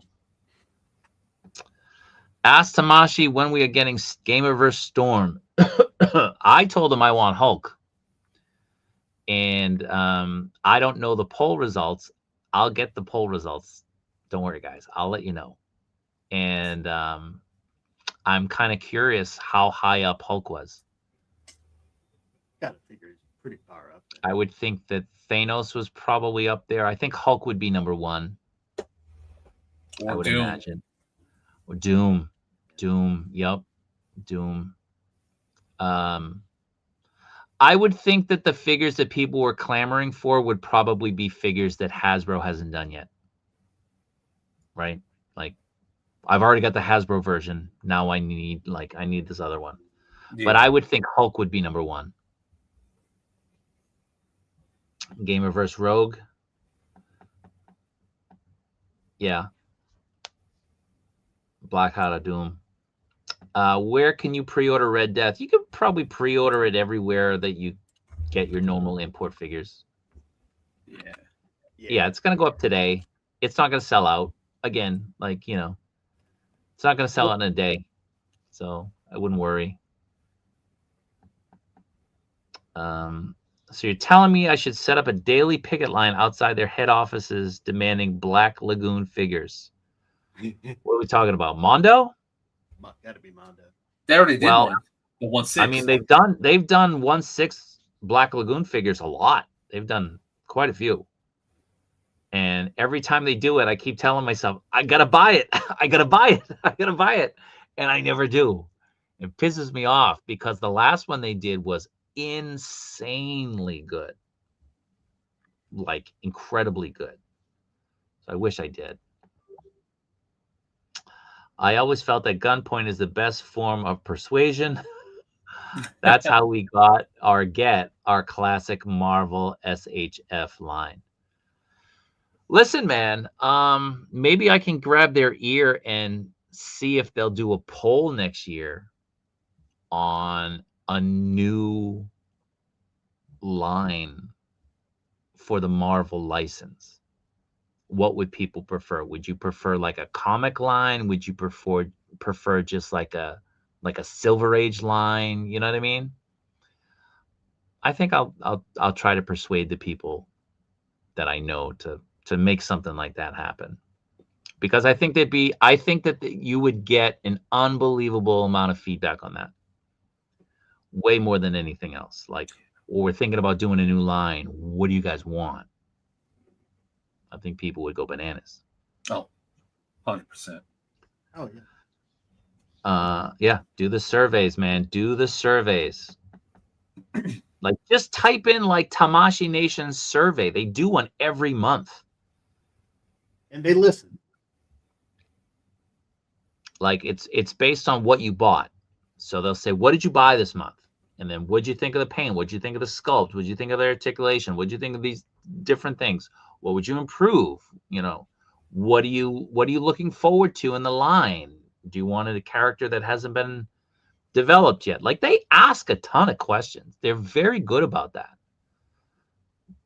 S1: ask Tamashi when we are getting Gamerverse Storm. I told him I want Hulk, and I don't know the poll results. I'll get the poll results. Don't worry, guys. I'll let you know. And I'm kind of curious how high up Hulk was.
S2: Gotta figure he's pretty far up there.
S1: I would think that Thanos was probably up there. I think Hulk would be number one. I would imagine. Or Doom. Yep. Doom. I would think that the figures that people were clamoring for would probably be figures that Hasbro hasn't done yet. Right? Like, I've already got the Hasbro version. Now I need this other one. Yeah. But I would think Hulk would be number one. Gamerverse Rogue. Yeah. Blackheart of Doom. Where can you pre-order Red Death? You could probably pre-order it everywhere that you get your normal import figures. Yeah, it's going to go up today. It's not going to sell out. Again, it's not going to sell out in a day. So I wouldn't worry. So you're telling me I should set up a daily picket line outside their head offices demanding Black Lagoon figures. What are we talking about? Mondo?
S2: Gotta be Mondo.
S3: They already did one. The 1/6.
S1: I mean, they've done 1/6 Black Lagoon figures a lot. They've done quite a few. And every time they do it, I keep telling myself, I gotta buy it. I gotta buy it. And I never do. It pisses me off because the last one they did was insanely good. Like incredibly good. So I wish I did. I always felt that gunpoint is the best form of persuasion. That's how we got our classic Marvel SHF line. Listen, man, maybe I can grab their ear and see if they'll do a poll next year on a new line for the Marvel license. What would people prefer? Would you prefer like a comic line? Would you prefer just like a Silver Age line? You know what I mean? I think I'll try to persuade the people that I know to make something like that happen, because I think that you would get an unbelievable amount of feedback on that, way more than anything else. Like, or we're thinking about doing a new line. What do you guys want? I think people would go bananas.
S3: Oh, 100%.
S2: Oh yeah.
S1: Yeah, do the surveys, man. Do the surveys. Like, just type in like Tamashii Nation's survey. They do one every month.
S2: And they listen.
S1: Like, it's based on what you bought. So they'll say, what did you buy this month? And then what'd you think of the paint? What'd you think of the sculpt? What'd you think of the articulation? What'd you think of these different things? What would you improve? You know, what are you looking forward to in the line? Do you want a character that hasn't been developed yet? Like, they ask a ton of questions. They're very good about that.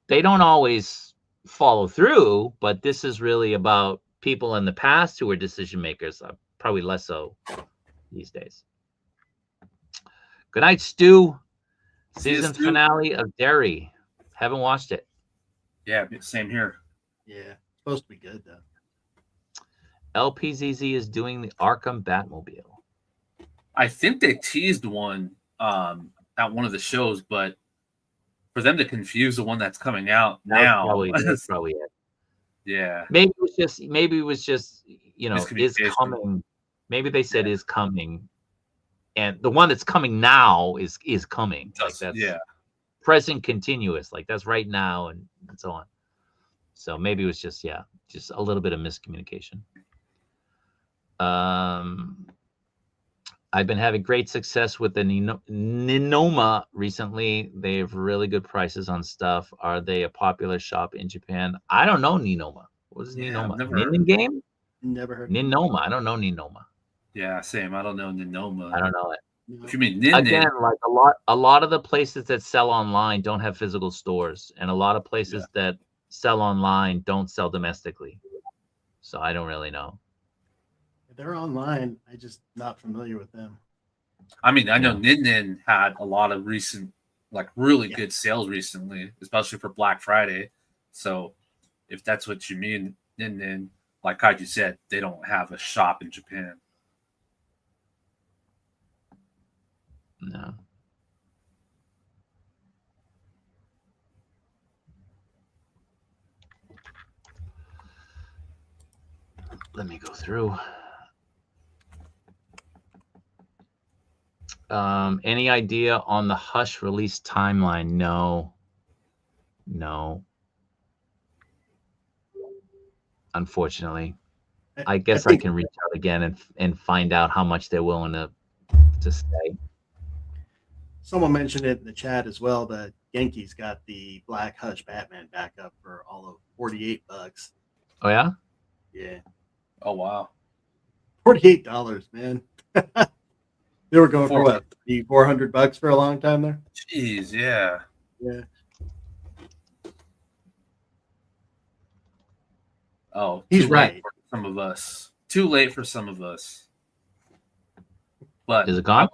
S1: They don't always follow through, but this is really about people in the past who were decision makers. Probably less so these days. Good night, Stu. Season finale of Derry. Haven't watched it.
S3: Yeah, same here.
S2: Yeah, it's supposed to be good though.
S1: LPZZ is doing the Arkham Batmobile.
S3: I think they teased one at one of the shows, but for them to confuse the one that's coming out now,
S1: that's probably it.
S3: Yeah.
S1: Maybe it was just you know, is coming. Maybe they said is coming, and the one that's coming now is coming. Like, that's present continuous. Like, that's right now, and so on. So maybe it was just a little bit of miscommunication. I've been having great success with the Ninoma recently. They have really good prices on stuff. Are they a popular shop in Japan? I don't know Ninoma. What is Ninoma? Nin game?
S2: Never heard.
S1: Ninoma. I don't know Ninoma.
S3: Yeah, same. I don't know Ninoma.
S1: I don't know it.
S3: If you mean
S1: again, like a lot of the places that sell online don't have physical stores, and a lot of places that sell online don't sell domestically. So I don't really know.
S2: They're online. I'm just not familiar with them.
S3: I mean, I know Nin had a lot of recent, like, really good sales recently, especially for Black Friday. So if that's what you mean, Nin, like Kaiju said, they don't have a shop in Japan.
S1: No. Let me go through. Any idea on the Hush release timeline? No. Unfortunately, I guess I can reach out again and find out how much they're willing to stay.
S2: Someone mentioned it in the chat as well that Genki's got the Black Hush Batman back up for all of $48.
S1: Oh yeah?
S2: Yeah.
S3: Oh wow.
S2: $48, man. They were going for what? $400 for a long time there?
S3: Jeez, yeah.
S2: Yeah.
S3: Oh,
S2: he's right.
S3: For some of us. Too late for some of us. But
S1: is it gone?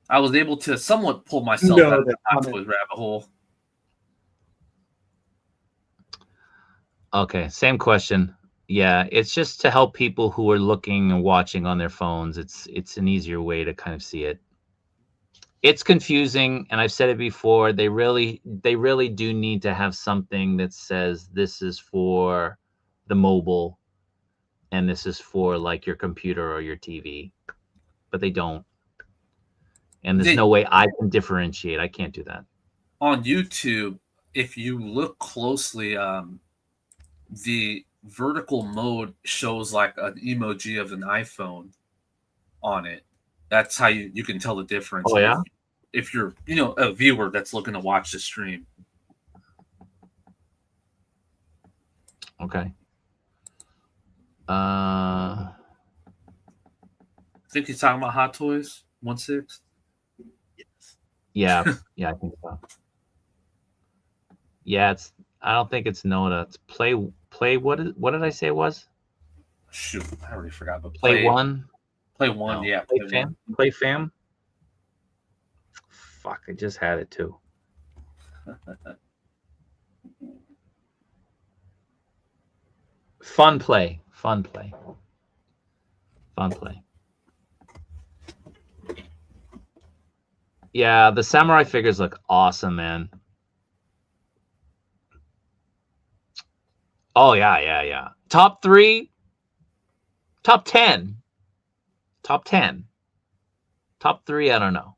S3: I was able to somewhat pull myself out of the Hot Toys rabbit hole.
S1: Okay, same question. Yeah, it's just to help people who are looking and watching on their phones. It's an easier way to kind of see it. It's confusing, and I've said it before. They really do need to have something that says this is for the mobile, and this is for like your computer or your TV, but they don't. And there's no way I can differentiate. I can't do that.
S3: On YouTube, if you look closely, the vertical mode shows like an emoji of an iPhone on it. That's how you can tell the difference.
S1: Oh yeah.
S3: If you're a viewer that's looking to watch the stream.
S1: Okay.
S3: I think he's talking about Hot Toys 1/6.
S1: Yeah, I think so. Yeah, I don't think it's Noda. It's play. What did I say it was?
S3: Shoot, I already forgot. But
S1: play one.
S3: Play one,
S1: no.
S3: yeah.
S1: Play fam. Fuck, I just had it too. Fun play. Fun play. Fun play. Yeah, the samurai figures look awesome, man. Oh, yeah. Top 3, top 10. Top 10. Top 3, I don't know.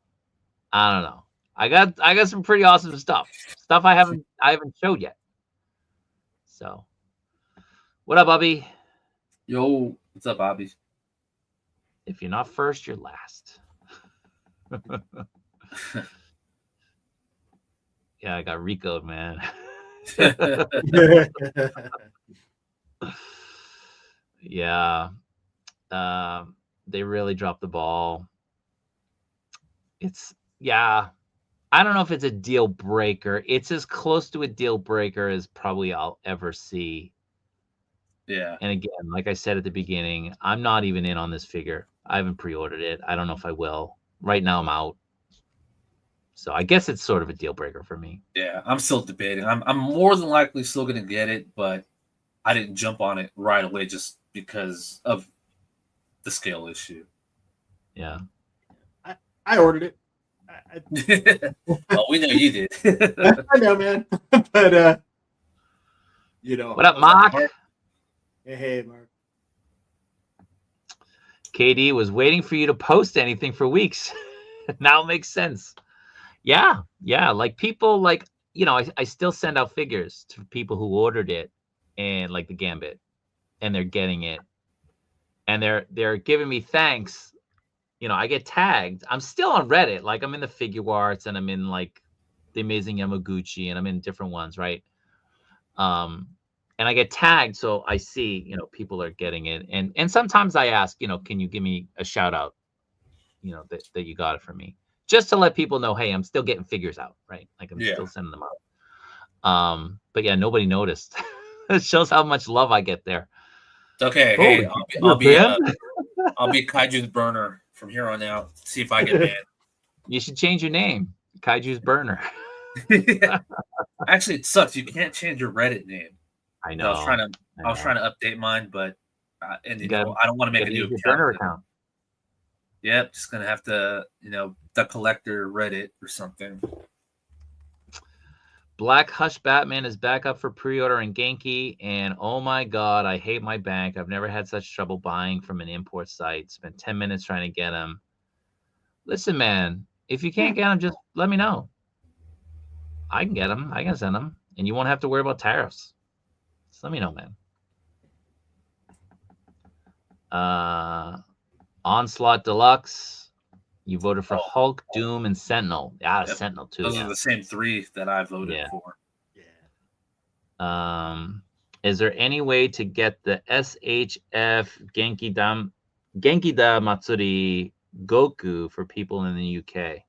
S1: I got some pretty awesome stuff. Stuff I haven't showed yet. So, what up, Bobby?
S3: Yo, what's up, Bobby?
S1: If you're not first, you're last. Yeah, I got Rico'd, man. Yeah. They really dropped the ball. Yeah. I don't know if it's a deal breaker. It's as close to a deal breaker as probably I'll ever see.
S3: Yeah.
S1: And again, like I said at the beginning, I'm not even in on this figure. I haven't pre-ordered it. I don't know if I will. Right now I'm out. So I guess it's sort of a deal breaker for me.
S3: Yeah, I'm still debating. I'm more than likely still gonna get it, but I didn't jump on it right away just because of the scale issue.
S1: Yeah.
S2: I ordered it.
S3: Well, we know you did.
S2: I know, man. But
S1: What up, Mark?
S2: Hey, Mark.
S1: KD was waiting for you to post anything for weeks. Now it makes sense. Yeah. Like people, like, I still send out figures to people who ordered it and like the Gambit, and they're getting it, and they're giving me thanks. I get tagged. I'm still on Reddit. Like I'm in the Figure Arts, and I'm in like the Amazing Yamaguchi, and I'm in different ones, right? And I get tagged, so I see, people are getting it, and sometimes I ask, can you give me a shout out, that you got it for me, just to let people know, hey, I'm still getting figures out, right? Like I'm still sending them out. But yeah, nobody noticed. It shows how much love I get there.
S3: Okay, hey, I'll be Kaiju's burner from here on out. See if I get banned.
S1: You should change your name, Kaiju's burner.
S3: Actually, it sucks. You can't change your Reddit name.
S1: I know.
S3: I was trying to update mine, but I don't want to make a new
S1: account.
S3: Yep, just gonna have to, the collector Reddit or something.
S1: Black Hush Batman is back up for pre-order in Genki, and oh my god, I hate my bank. I've never had such trouble buying from an import site. Spent 10 minutes trying to get them. Listen, man, if you can't get them, just let me know. I can get them. I can send them, and you won't have to worry about tariffs. Just let me know, man. Onslaught Deluxe. You voted for Hulk, Doom, and Sentinel. Yeah, yep. Sentinel too.
S3: Those are the same 3 that I voted for.
S1: Yeah. Is there any way to get the SHF Genkida Matsuri Goku for people in the UK?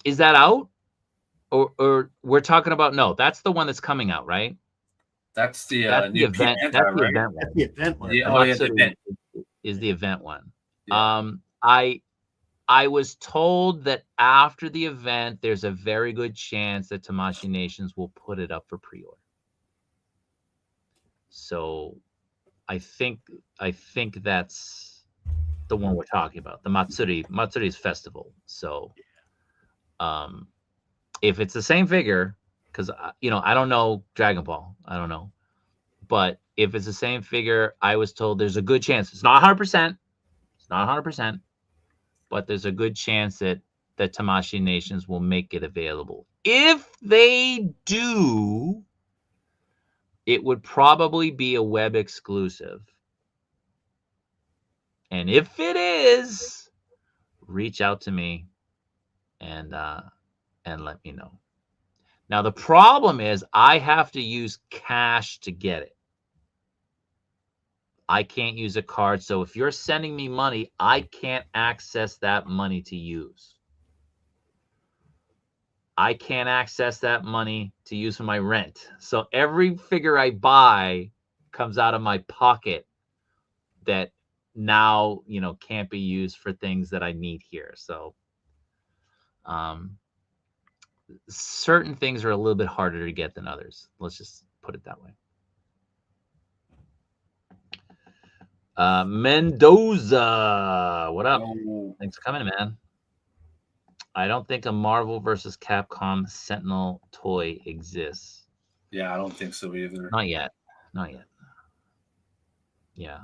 S1: Is that out? Or we're talking about, no, that's the one that's coming out, right?
S3: That's the
S1: event. That's the event one.
S2: That's the event one.
S1: Yeah, the event is the event one. Yeah. I was told that after the event, there's a very good chance that Tamashii Nations will put it up for pre-order. So I think that's the one we're talking about, the Matsuri's festival. So if it's the same figure, because I don't know Dragon Ball, I don't know, but if it's the same figure, I was told there's a good chance. It's not 100%. It's not 100%, but there's a good chance that Tamashii Nations will make it available. If they do, it would probably be a web exclusive. And if it is, reach out to me and let me know. Now, the problem is I have to use cash to get it. I can't use a card. So if you're sending me money, I can't access that money to use. I can't access that money to use for my rent. So every figure I buy comes out of my pocket that now, can't be used for things that I need here. So certain things are a little bit harder to get than others. Let's just put it that way. Mendoza, what up?
S3: Oh,
S1: Thanks for coming, man. I don't think a Marvel versus Capcom Sentinel toy exists.
S3: yeah, I don't think so either.
S1: Not yet. Not yet. Yeah.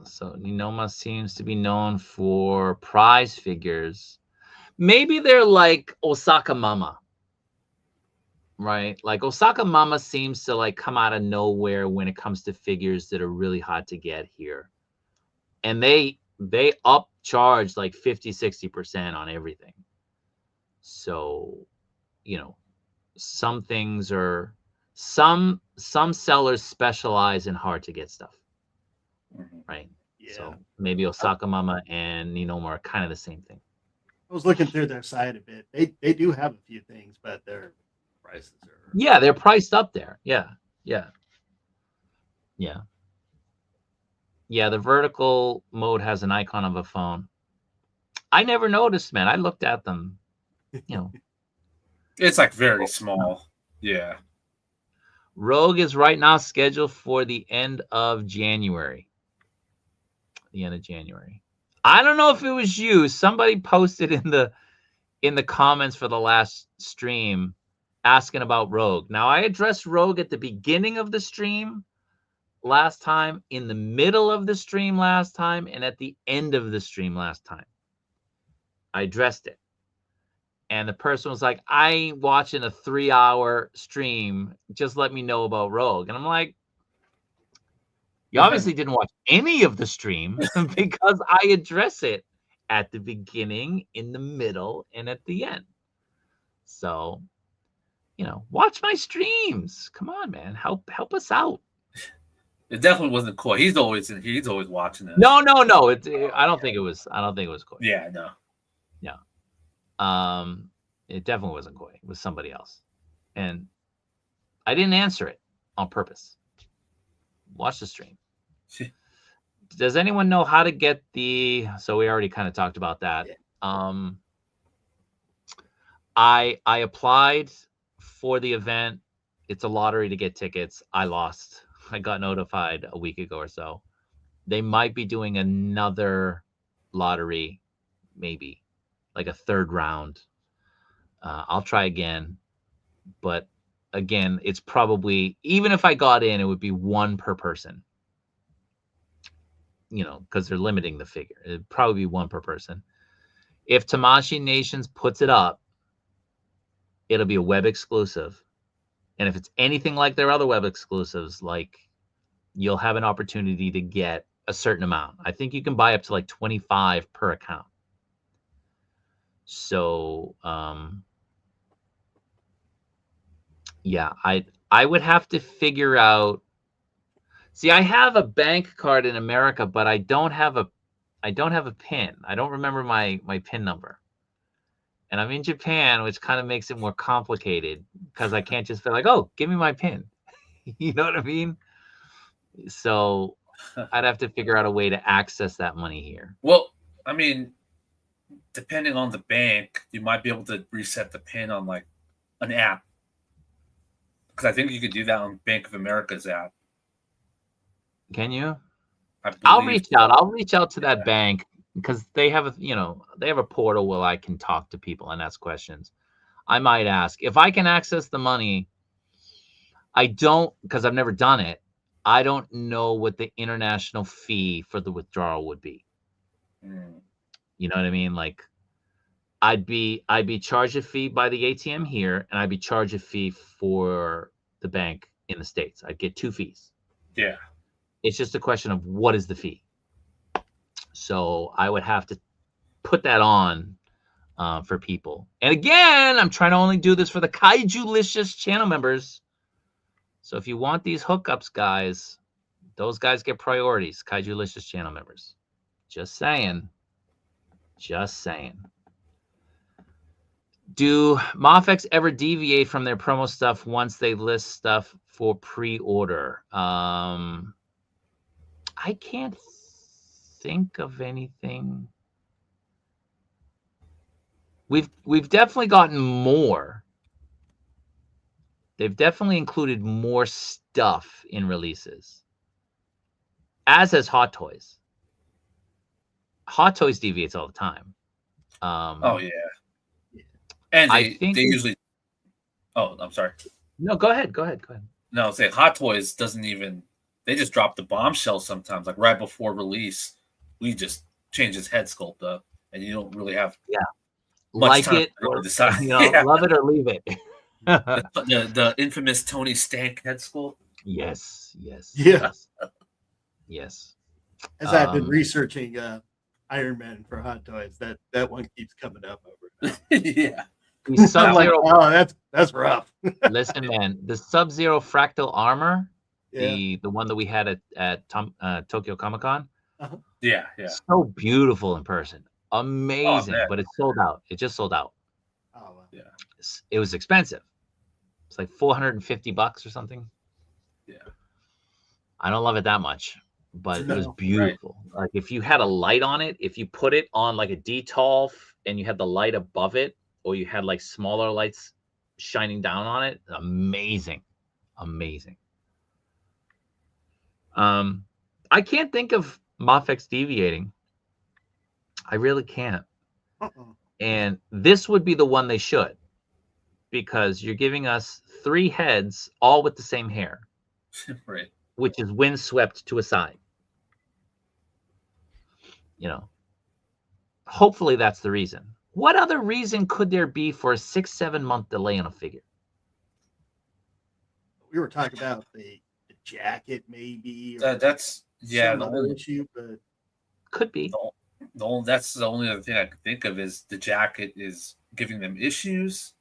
S1: So Ninoma seems to be known for prize figures. Maybe they're like Osaka Mama, right? Like Osaka Mama seems to like come out of nowhere when it comes to figures that are really hard to get here. And they upcharge like 50-60% on everything. So, you know, some things are some sellers specialize in hard to get stuff. Right.
S2: Yeah.
S1: So maybe Osaka Mama and Ninoma are kind of the same thing.
S2: I was looking through their site a bit. They do have a few things, but their prices are.
S1: Yeah, they're priced up there. Yeah. Yeah. Yeah. Yeah, the vertical mode has an icon of a phone. I never noticed, man. I looked at them, you know.
S3: It's like very small. Yeah.
S1: Rogue is right now scheduled for the end of January. The end of January. I don't know if it was you. Somebody posted in the comments for the last stream asking about Rogue. Now, I addressed Rogue at the beginning of the stream last time, in the middle of the stream last time, and at the end of the stream last time. I addressed it. And the person was like, I ain't watching a 3-hour stream. Just let me know about Rogue. And I'm like, you obviously didn't watch any of the stream because I address it at the beginning, in the middle, and at the end. So, you know, watch my streams. Come on, man. Help us out.
S3: It definitely wasn't Coy. He's always watching it.
S1: No. I don't think it was Coy.
S3: Yeah, no.
S1: Yeah. It definitely wasn't Coy. It was somebody else. And I didn't answer it on purpose. Watch the stream. Does anyone know how to get the, so we already kind of talked about that.
S2: Yeah.
S1: I applied for the event. It's a lottery to get tickets. I lost. I got notified a week ago or so. They might be doing another lottery, maybe like a third round. I'll try again. But again, it's probably, even if I got in, it would be one per person. You know, because they're limiting the figure. It'd probably be one per person. If Tamashii Nations puts it up, it'll be a web exclusive. And if it's anything like their other web exclusives, like, you'll have an opportunity to get a certain amount. I think you can buy up to like 25 per account. So, yeah, I would have to figure out. See, I have a bank card in America, but I don't have a PIN. I don't remember my PIN number. And I'm in Japan, which kind of makes it more complicated because I can't just be like, oh, give me my PIN. You know what I mean? So I'd have to figure out a way to access that money here.
S3: Well, I mean, depending on the bank, you might be able to reset the PIN on like an app. Because I think you could do that on Bank of America's app.
S1: Can you?
S3: I'll
S1: reach out. I'll reach out to that bank because they have a portal where I can talk to people and ask questions. I might ask if I can access the money. I don't, because I've never done it. I don't know what the international fee for the withdrawal would be. You know what I mean? Like, I'd be charged a fee by the ATM here, and I'd be charged a fee for the bank in the States. I'd get 2 fees.
S3: Yeah.
S1: It's just a question of what is the fee. So I would have to put that on for people. And again, I'm trying to only do this for the Kaiju-licious channel members. So if you want these hookups, guys, those guys get priorities. Kaiju-licious channel members. Just saying. Just saying. Do Mofex ever deviate from their promo stuff once they list stuff for pre-order? I can't think of anything. We've definitely gotten more. They've definitely included more stuff in releases, as has Hot Toys. Hot Toys deviates all the time.
S3: Oh yeah, and
S1: I
S3: they
S1: think
S3: usually. Oh, I'm sorry.
S1: no. Go ahead. Go ahead. Go ahead.
S3: No, I'm saying Hot Toys doesn't even. They just drop the bombshell sometimes, like right before release. We just change his head sculpt up, and you don't really have
S1: Yeah,
S3: much
S1: like
S3: time
S1: it
S3: to
S1: or
S3: decide.
S1: yeah. Love it or leave it.
S3: The infamous Tony Stank head sculpt.
S1: Yes. Yes.
S2: Yeah.
S1: Yes.
S2: As I've been researching Iron Man for Hot Toys, that one keeps coming up over.
S3: Yeah.
S2: I'm like, oh, that's rough.
S1: Listen, man, the Sub-Zero fractal armor,
S2: Yeah.
S1: the one that we had at Tokyo Comic Con,
S3: Yeah.
S1: so beautiful in person, amazing, but it's sold out. It just sold out.
S2: Oh, wow.
S3: Yeah.
S1: It was expensive. It's like $450 or something.
S3: Yeah.
S1: I don't love it that much, but it was
S2: No.
S1: beautiful.
S3: Right.
S1: Like if you had a light on it, if you put it on like a DTOL and you had the light above it, or you had like smaller lights shining down on it, amazing. I can't think of Mafex deviating. I really can't. And this would be the one they should, because you're giving us 3 heads all with the same hair,
S3: Right.
S1: which is windswept to a side. Hopefully that's the reason. What other reason could there be for a 6-7 month delay on a figure?
S2: We were talking about the jacket, maybe.
S3: That's
S2: some other issue, but
S1: could be.
S3: That's the only other thing I could think of is the jacket is giving them issues,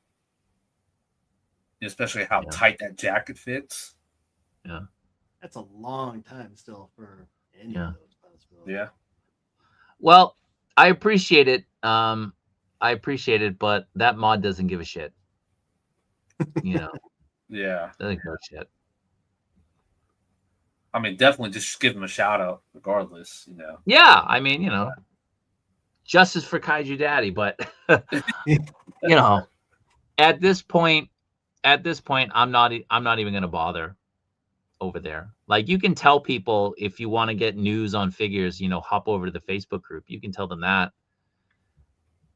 S3: especially how tight that jacket fits.
S1: Yeah,
S2: that's a long time still for any of those possibilities.
S3: Yeah.
S1: Well, I appreciate it. But that mod doesn't give a shit.
S3: Yeah.
S1: Doesn't give a shit.
S3: I mean, definitely just give them a shout out, regardless.
S1: Yeah, I mean, justice for Kaiju Daddy, but at this point, I'm not even gonna bother over there. Like, you can tell people if you want to get news on figures, hop over to the Facebook group. You can tell them that.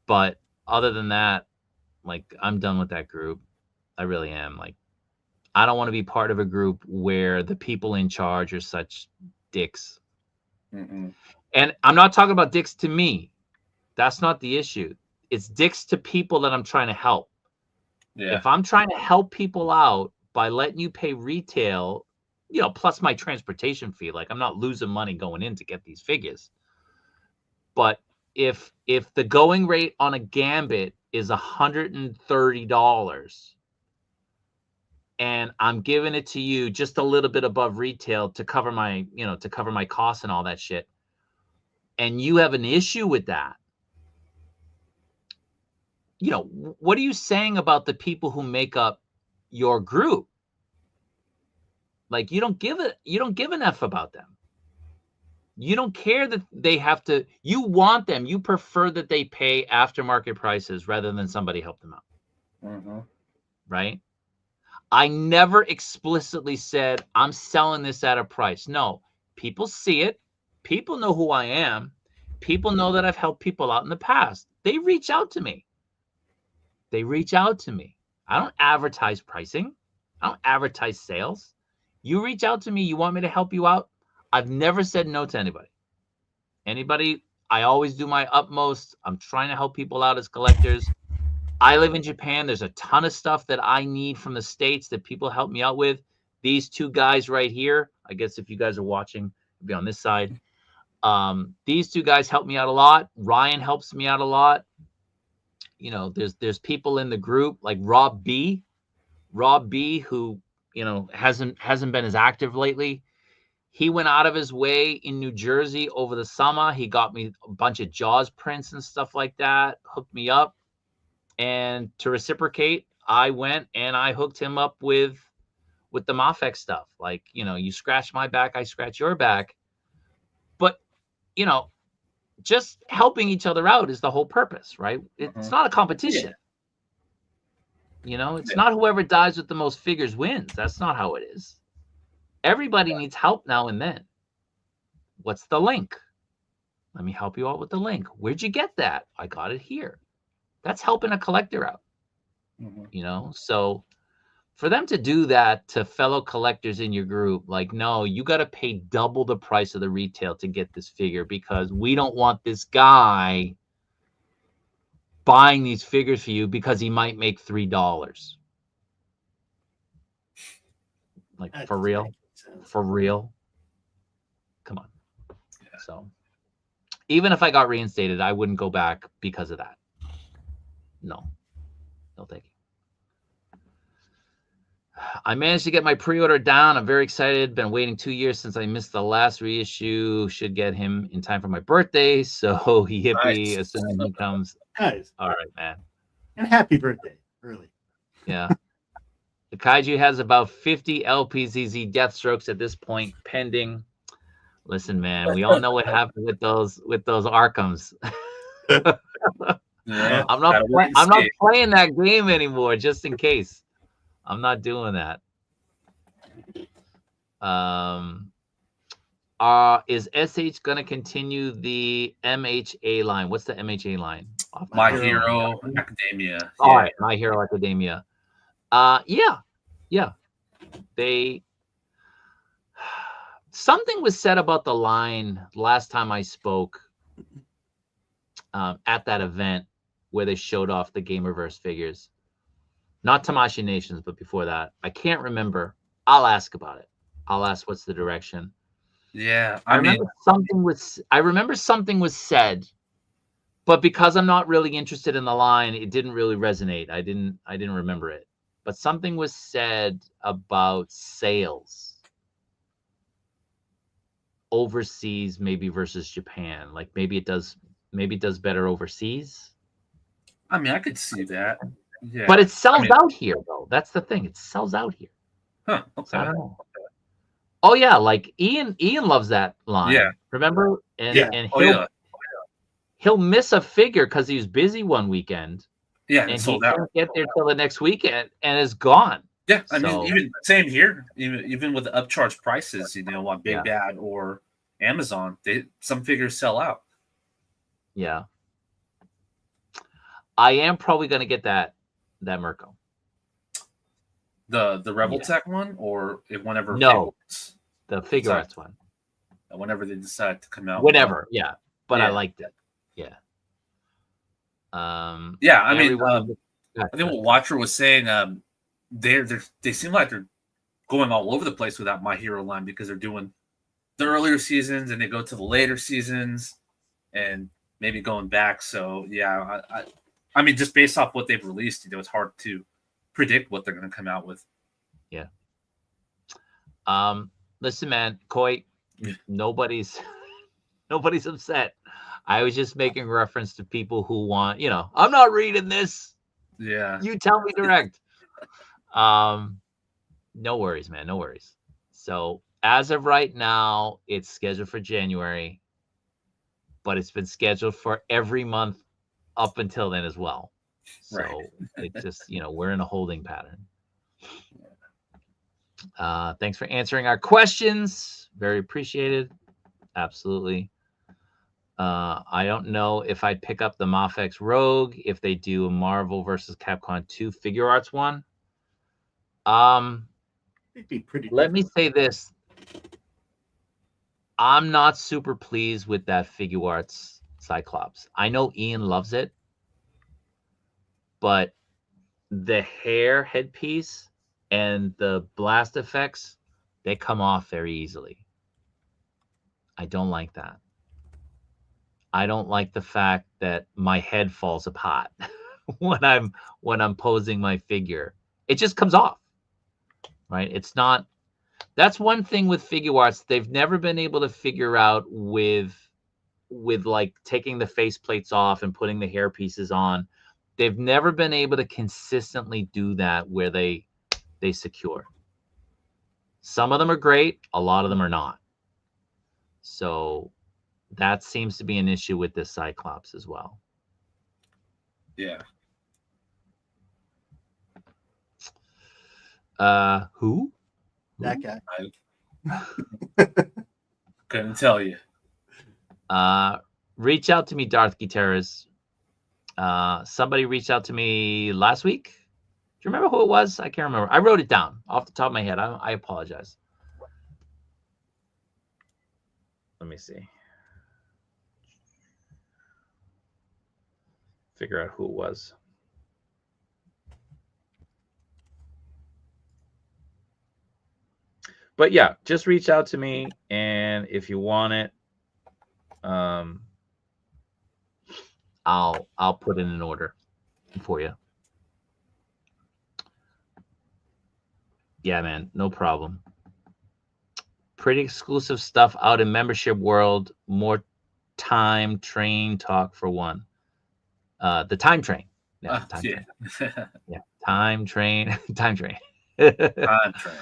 S1: But other than that, like, I'm done with that group. I really am. Like, I don't want to be part of a group where the people in charge are such dicks.
S3: Mm-mm.
S1: And I'm not talking about dicks to me. That's not the issue. It's dicks to people that I'm trying to help.
S3: Yeah.
S1: If I'm trying to help people out by letting you pay retail, plus my transportation fee, like, I'm not losing money going in to get these figures. But if the going rate on a Gambit is $130 and I'm giving it to you just a little bit above retail to cover my, costs and all that shit, and you have an issue with that, what are you saying about the people who make up your group? Like, you don't give an F about them. You don't care that they have to, you want them, you prefer that they pay aftermarket prices rather than somebody help them out.
S3: Mm-hmm.
S1: Right? I never explicitly said I'm selling this at a price. No, people see it. People know who I am. People know that I've helped people out in the past. They reach out to me. I don't advertise pricing. I don't advertise sales. You reach out to me. You want me to help you out? I've never said no to anybody. I always do my utmost. I'm trying to help people out as collectors. I live in Japan. There's a ton of stuff that I need from the States that people help me out with. These 2 guys right here, I guess if you guys are watching, it'll be on this side. These 2 guys help me out a lot. Ryan helps me out a lot. There's people in the group like Rob B, who, hasn't been as active lately. He went out of his way in New Jersey over the summer. He got me a bunch of Jaws prints and stuff like that, hooked me up. And to reciprocate, I went and I hooked him up with the Mafex stuff. Like, you scratch my back, I scratch your back. But, just helping each other out is the whole purpose, right? It's not a competition. You know, it's not whoever dies with the most figures wins. That's not how it is. Everybody needs help now and then. What's the link? Let me help you out with the link. Where'd you get that? I got it here. That's helping a collector out. You know, so for them to do that to fellow collectors in your group, like, no, you got to pay double the price of the retail to get this figure because we don't want this guy buying these figures for you because he might make $3. Like, for real? For real? Come on. So even if I got reinstated, I wouldn't go back because of that. No, thank you. I managed to get my pre-order down. I'm very excited. Been waiting 2 years since I missed the last reissue. Should get him in time for my birthday. So yippee, assuming he comes.
S2: Nice.
S1: All right, man.
S2: And happy birthday, early.
S1: Yeah. The Kaiju has about 50 LPZZ death strokes at this point pending. Listen, man, we all know what happened with those Arkhams.
S3: Yeah,
S1: I'm not playing that game anymore, just in case. I'm not doing that. Is SH gonna continue the MHA line? What's the MHA line?
S3: My Hero Academia.
S1: All right, My Hero Academia. Yeah. Something was said about the line last time I spoke at that event where they showed off the Gamerverse figures. Not Tamashii Nations, but before that. I can't remember. I'll ask about it. I'll ask what's the direction.
S3: Yeah,
S1: I remember something was said, but because I'm not really interested in the line, it didn't really resonate. I didn't remember it. But something was said about sales overseas, maybe versus Japan. Like maybe it does better overseas.
S3: I mean, I could see that. Yeah.
S1: But it sells out here, though. That's the thing. It sells out here.
S3: Huh. Okay.
S1: So I don't know. Oh yeah, like Ian loves that line.
S3: Yeah.
S1: Remember? And he'll miss a figure because he was busy one weekend.
S3: Yeah,
S1: and he can't get there till the next weekend, and it's gone.
S3: Yeah, I mean, even same here. Even with the upcharged prices, you know, on Big Bad or Amazon, some figures sell out.
S1: Yeah, I am probably going to get that Mirko.
S3: The Rebel Tech one, or whenever
S1: the Figure Arts one.
S3: Whenever they decide to come out.
S1: Whenever, but I liked it. Yeah.
S3: I mean, I think what Watcher was saying, they seem like they're going all over the place with that My Hero line because they're doing the earlier seasons and they go to the later seasons and maybe going back. So yeah, I mean, just based off what they've released, you know, it's hard to predict what they're going to come out with.
S1: Yeah. Listen, man, Coy, nobody's upset. I was just making reference to people who want, you know, I'm not reading this.
S3: Yeah.
S1: You tell me direct. No worries, man. No worries. So as of right now, it's scheduled for January, but it's been scheduled for every month up until then as well. So it just, you know, we're in a holding pattern. Thanks for answering our questions. Very appreciated. Absolutely. I don't know if I'd pick up the Mafex Rogue if they do a Marvel versus Capcom 2 Figure Arts one.
S2: It'd be pretty.
S1: Let me say this. I'm not super pleased with that Figure Arts Cyclops. I know Ian loves it, but the hair headpiece and the blast effects, they come off very easily. I don't like that. I don't like the fact that my head falls apart when I'm posing my figure. It just comes off. Right? It's not. That's one thing with Figure Arts. They've never been able to figure out with like taking the face plates off and putting the hair pieces on. They've never been able to consistently do that where they secure. Some of them are great, a lot of them are not. So That seems to be an issue with this Cyclops as well.
S3: Yeah.
S1: Who?
S2: That guy.
S3: Couldn't tell you.
S1: Reach out to me, Darth Gutierrez. Somebody reached out to me last week. Do you remember who it was? I can't remember. I wrote it down off the top of my head. I apologize. Let me see. Figure out who it was. But yeah, just reach out to me, and if you want it, I'll put in an order for you. Yeah, man, no problem. Pretty exclusive stuff out in membership world. More time train talk for one. The time train. Yeah, time train. Yeah, time train. Time train.
S3: Time train.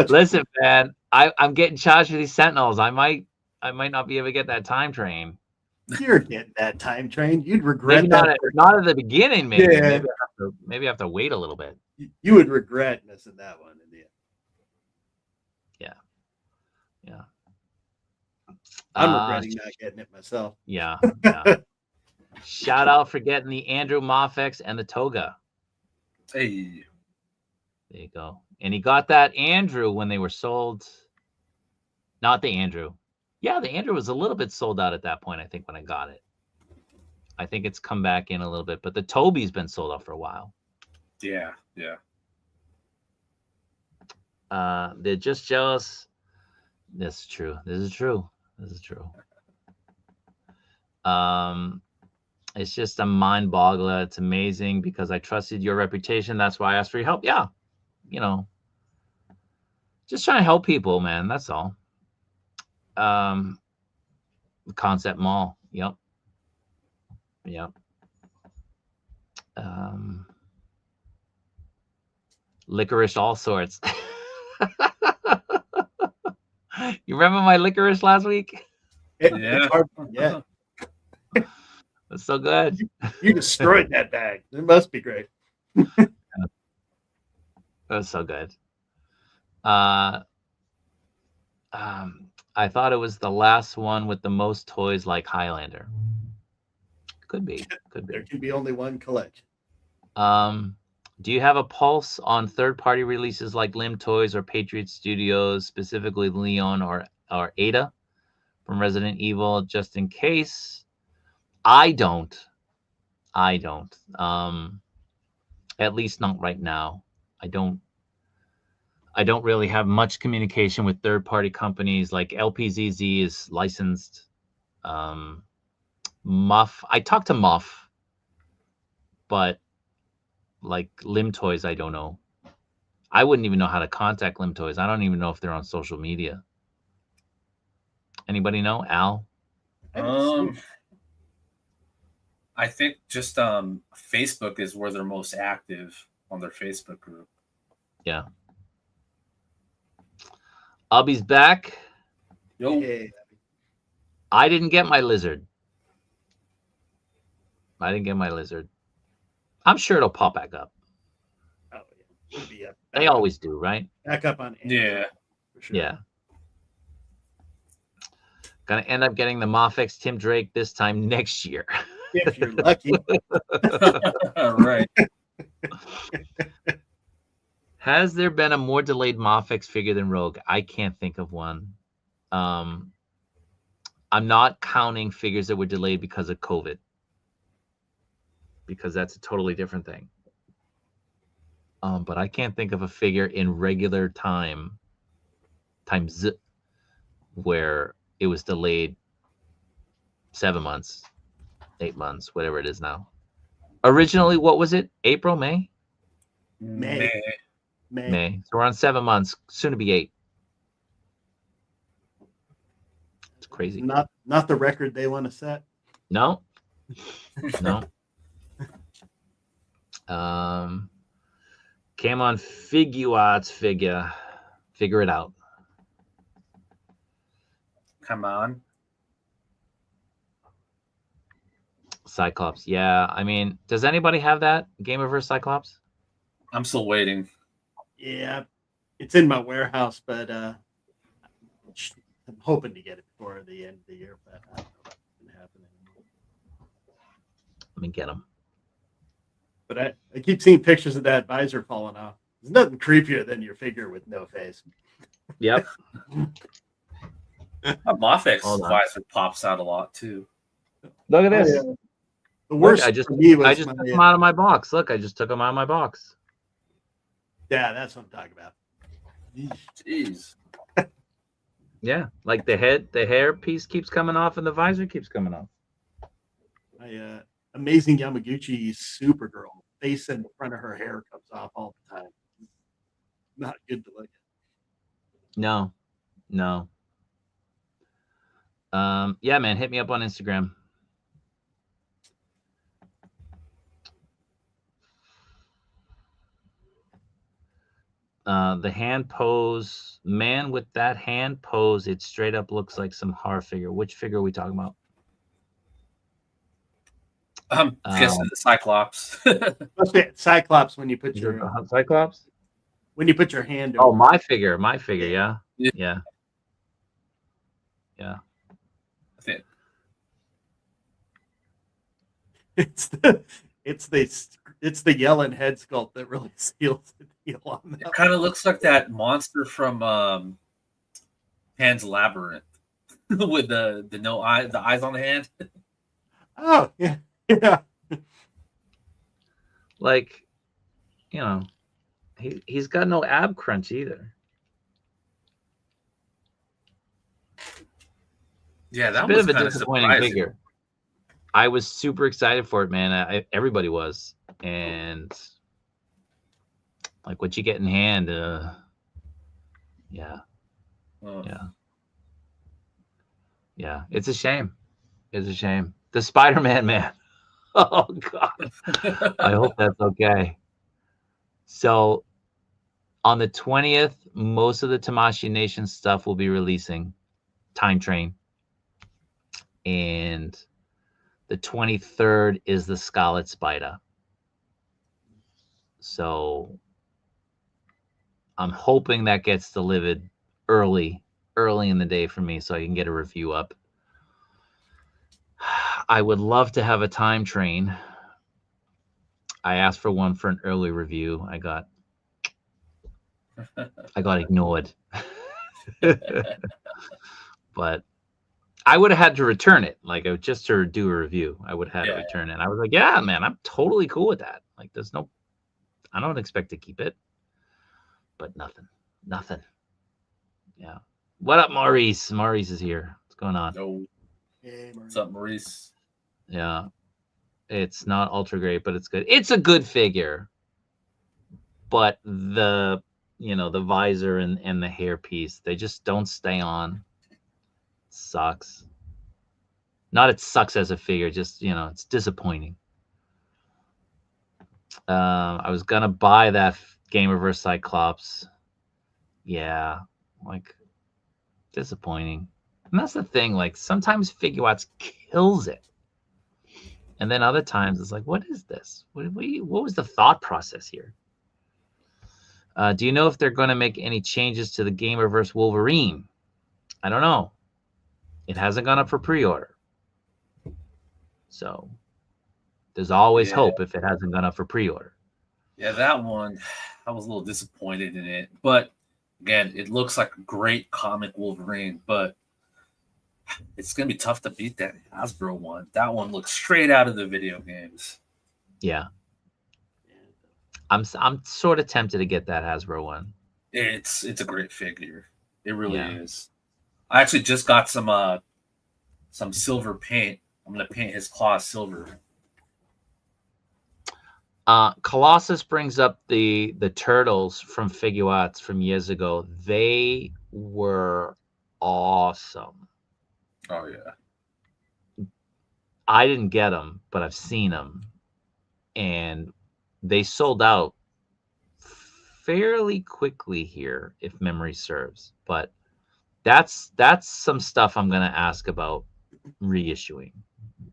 S1: Listen, man, I'm getting charged for these Sentinels. I might not be able to get that time train.
S2: You're getting that time train. You'd regret
S1: maybe
S2: that.
S1: Not at the beginning, maybe.
S2: Yeah.
S1: Maybe I have to wait a little bit.
S2: You would regret missing that one in the end.
S1: Yeah.
S2: I'm regretting not getting it myself.
S1: Yeah. Shout out for getting the Andrew Moffex and the Toga.
S3: Hey.
S1: There you go. And he got that Andrew when they were sold. Not the Andrew. Yeah, the Andrew was a little bit sold out at that point, I think, when I got it. I think it's come back in a little bit, but the Toby's been sold out for a while.
S3: Yeah.
S1: They're just jealous. This is true. It's just a mind boggler. It's amazing because I trusted your reputation. That's why I asked for your help. Yeah. Just trying to help people, man. That's all. Concept Mall. Yep. Licorice all sorts. You remember my licorice last week?
S3: Yeah.
S2: Yeah.
S1: That's so good.
S2: You destroyed that bag. It must be great.
S1: That's so good. I thought it was the last one with the most toys like Highlander. Could be.
S2: There can be only one collection.
S1: Do you have a pulse on third-party releases like Limb Toys or Patriot Studios, specifically Leon or Ada from Resident Evil, just in case? I don't. At least not right now. I don't really have much communication with third-party companies. Like LPZZ is licensed. Muff. I talked to Muff, but like Limb Toys, I don't know. I wouldn't even know how to contact Limb Toys. I don't even know if they're on social media. Anybody know? Al?
S3: I think just Facebook is where they're most active on their Facebook group.
S1: Yeah. Ubby's back.
S3: Yo.
S2: Yeah.
S1: I didn't get my lizard. I'm sure it'll pop back up.
S2: Oh, yeah. It'll be up.
S1: They always do, right?
S2: Back up on Android,
S3: Yeah.
S2: for sure.
S1: Yeah. Gonna end up getting the Moffex Tim Drake this time next year.
S2: If you're lucky.
S3: Right.
S1: Has there been a more delayed Moffex figure than Rogue? I can't think of one. I'm not counting figures that were delayed because of COVID, because that's a totally different thing. But I can't think of a figure in regular times where it was delayed 7 months, 8 months, whatever it is now. Originally, what was it? April, May?
S2: May.
S1: So we're on 7 months, soon to be 8. It's crazy.
S2: Not the record they want to set.
S1: No. Came on Figuarts figure. Figure it out.
S3: Come on.
S1: Cyclops. Yeah, I mean, does anybody have that Game Averse Cyclops?
S3: I'm still waiting.
S2: Yeah, it's in my warehouse, but I'm hoping to get it before the end of the year, but I don't know if it's going to happen anymore.
S1: Let me get them.
S2: But I keep seeing pictures of that visor falling off. There's nothing creepier than your figure with no face.
S1: Yep.
S3: Moffett's
S1: Hold on.
S3: visor pops out a lot too.
S1: Look at
S2: Oh,
S1: this.
S2: yeah. The worst
S1: Look, I just
S2: for me was
S1: took them out of my box. Look, I just took them out of my box.
S2: Yeah, that's what I'm talking about.
S3: Jeez.
S1: Yeah, like the hair piece keeps coming off and the visor keeps coming off.
S2: My amazing Yamaguchi Supergirl face in front of her hair comes off all the time. Not good to look at.
S1: No. Yeah, man, hit me up on Instagram. The hand pose, man, with that hand pose, it straight up looks like some horror figure. Which figure are we talking about?
S3: I'm guessing the Cyclops.
S2: Must be Cyclops when you put your
S1: Cyclops?
S2: When you put your hand
S1: Oh,
S2: over.
S1: my figure, yeah. Yeah.
S3: I think
S2: It's the yelling head sculpt that really seals the deal on that.
S3: it kind of looks like that monster from Pan's Labyrinth with the no eye, the eyes on the hand.
S2: Oh yeah.
S1: Like, you know, he's got no ab crunch either.
S3: Yeah, that
S1: was
S3: was
S1: a bit of
S3: kind
S1: a
S3: of
S1: disappointing
S3: surprising.
S1: figure. I was super excited for it, man. Everybody was, and like what you get in hand, yeah. It's a shame. It's a shame. The Spider-Man man. Oh God. I hope that's okay. So on the 20th, most of the Tamashii Nation stuff will be releasing. Time Train. And the 23rd is the Scarlet Spider. So I'm hoping that gets delivered early in the day for me so I can get a review up. I would love to have a Time Train. I asked for one for an early review. I got ignored. But I would have had to return it, like just to do a review. I would have had to return it. I was like, yeah, man, I'm totally cool with that. Like, I don't expect to keep it. But nothing. Yeah. What up, Maurice? Maurice is here. What's going on?
S3: Oh,
S2: Hey,
S3: what's up, Maurice?
S1: Yeah. It's not ultra great, but it's good. It's a good figure. But the visor and the hair piece, they just don't stay on. Sucks. Not it sucks as a figure, just it's disappointing. I was gonna buy that Game Averse Cyclops. Yeah, like disappointing. And that's the thing, like sometimes Figuarts kills it. And then other times it's like, what is this? What was the thought process here? Do you know if they're going to make any changes to the Game Averse Wolverine? I don't know. It hasn't gone up for pre-order. So there's always hope if it hasn't gone up for pre-order.
S3: Yeah, that one, I was a little disappointed in it. But again, it looks like a great comic Wolverine, but it's going to be tough to beat that Hasbro one. That one looks straight out of the video games.
S1: Yeah. I'm sort of tempted to get that Hasbro one.
S3: It's a great figure. It really is. I actually just got some silver paint. I'm going to paint his claws silver.
S1: Colossus brings up the turtles from Figuarts from years ago. They were awesome.
S3: Oh yeah.
S1: I didn't get them, but I've seen them, and they sold out fairly quickly here, if memory serves. But that's some stuff I'm going to ask about reissuing.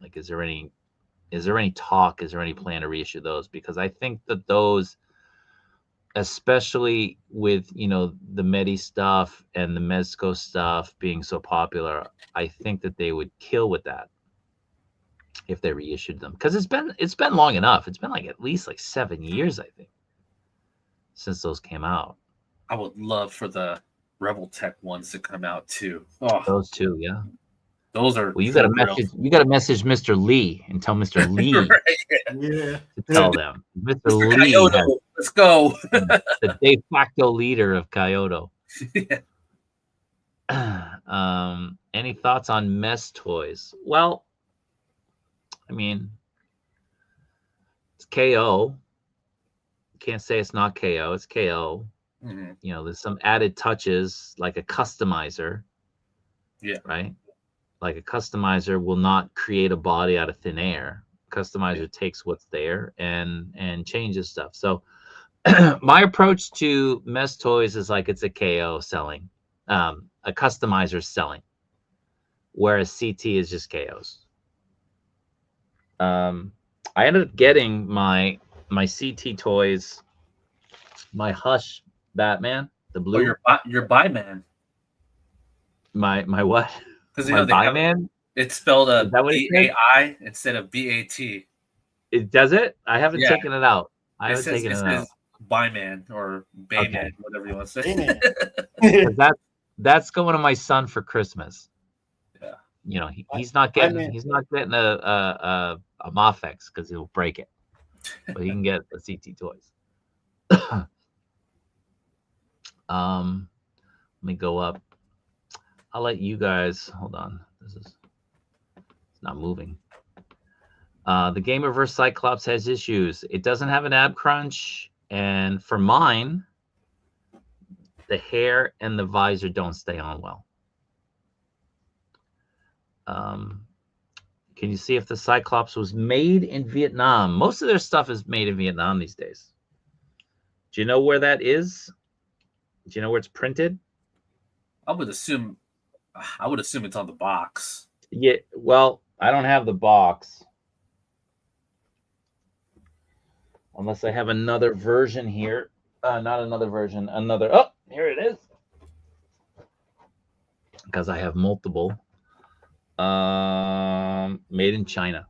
S1: Like, is there any Is there any talk? Is there any plan to reissue those? Because I think that those, especially with the Medi stuff and the Mezco stuff being so popular, I think that they would kill with that if they reissued them. Because it's been long enough. It's been like at least like 7 years, I think, since those came out.
S3: I would love for the Rebel Tech ones to come out too. Oh,
S1: Those two, yeah.
S3: those are.
S1: Well, you got to message. You got to message Mr. Lee and tell Mr. Lee
S3: Right,
S2: Yeah.
S1: to tell them. Mr.
S3: Mr.
S1: Lee,
S3: Kyoto, let's go.
S1: the de facto leader of Kyoto.
S3: Yeah.
S1: Any thoughts on mess toys? Well, I mean, it's KO. Can't say it's not KO. It's KO.
S3: Mhm.
S1: There's some added touches like a customizer.
S3: Yeah.
S1: Right. Like a customizer will not create a body out of thin air. Customizer takes what's there and changes stuff. So my approach to mess toys is like it's a KO selling, a customizer selling, whereas CT is just KOs. I ended up getting my CT toys, my Hush Batman, the blue.
S3: Oh, your buy man.
S1: My what?
S3: Because
S1: My
S3: they have
S1: Batman.
S3: it's spelled
S1: Is that what it says?
S3: BAI instead of BAT.
S1: It does it? I haven't
S3: Yeah.
S1: taken it out. I
S3: It
S1: haven't
S3: says,
S1: taken
S3: it
S1: it out.
S3: says Byman or Bayman,
S1: Okay.
S3: whatever you want to say.
S2: Bayman.
S1: 'Cause that's going to my son for Christmas.
S3: Yeah.
S1: He's not getting
S2: Bayman.
S1: he's not getting a Mafex because he'll break it, but he can get the CT toys. Let me go up. I'll let you guys hold on. It's not moving. The Gamerverse Cyclops has issues. It doesn't have an ab crunch, and for mine, the hair and the visor don't stay on well. Can you see if the Cyclops was made in Vietnam? Most of their stuff is made in Vietnam these days. Do you know where that is? Do you know where it's printed?
S3: I would assume it's on the box.
S1: Yeah, well, I don't have the box. Unless I have another version here. Not another version, oh, here it is. Because I have multiple. Made in China.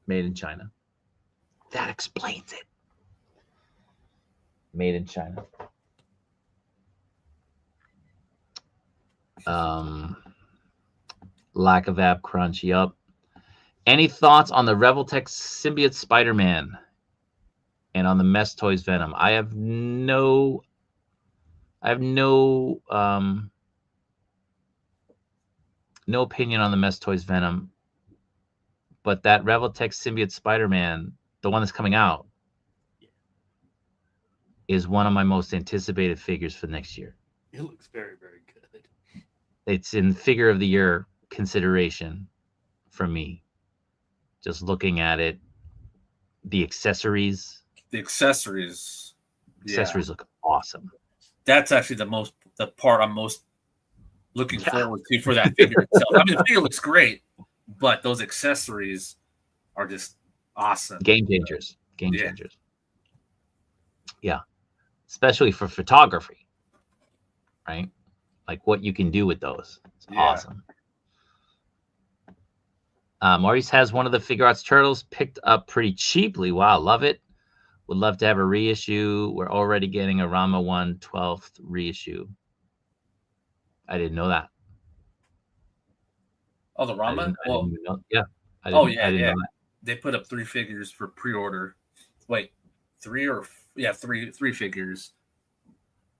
S1: Made in China. That explains it. Made in China. Lack of ab crunch. Yup. Any thoughts on the Revoltech Symbiote Spider-Man and on the Mess Toys Venom? I have no opinion on the Mess Toys Venom, but that Revoltech Symbiote Spider-Man, the one that's coming out, is one of my most anticipated figures for next year.
S2: It looks very, very good.
S1: It's in figure of the year consideration for me. Just looking at it, the accessories look awesome.
S3: That's actually the part I'm most looking forward to for that figure itself. I mean, the figure looks great, but those accessories are just awesome.
S1: Game changers. Yeah. Especially for photography, right? Like what you can do with those. It's awesome. Maurice has one of the Figure Arts Turtles picked up pretty cheaply. Wow, love it. Would love to have a reissue. We're already getting a Rama 1 12th reissue. I didn't know that.
S3: Oh, the Rama?
S1: I didn't know. Yeah. I
S3: Know
S1: that.
S3: They put up 3 figures for pre-order. Wait, 3 figures.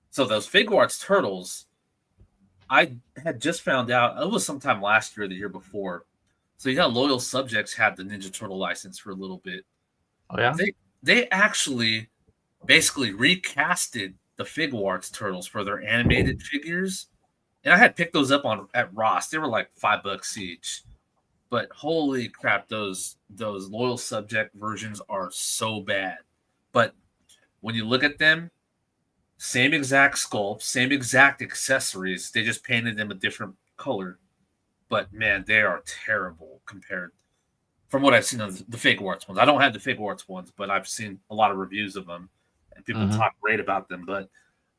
S3: So those Figure Arts Turtles, I had just found out, it was sometime last year or the year before. So Loyal Subjects had the Ninja Turtle license for a little bit.
S1: Oh, yeah?
S3: They actually basically recasted the Figure Arts Turtles for their animated figures. And I had picked those up at Ross. They were like $5 each. But holy crap, those Loyal Subject versions are so bad. But when you look at them, same exact sculpt, same exact accessories. They just painted them a different color. but man, they are terrible compared from what I've seen on the Fake Arts ones. I don't have the Fake Arts ones, but I've seen a lot of reviews of them, and people talk great about them. But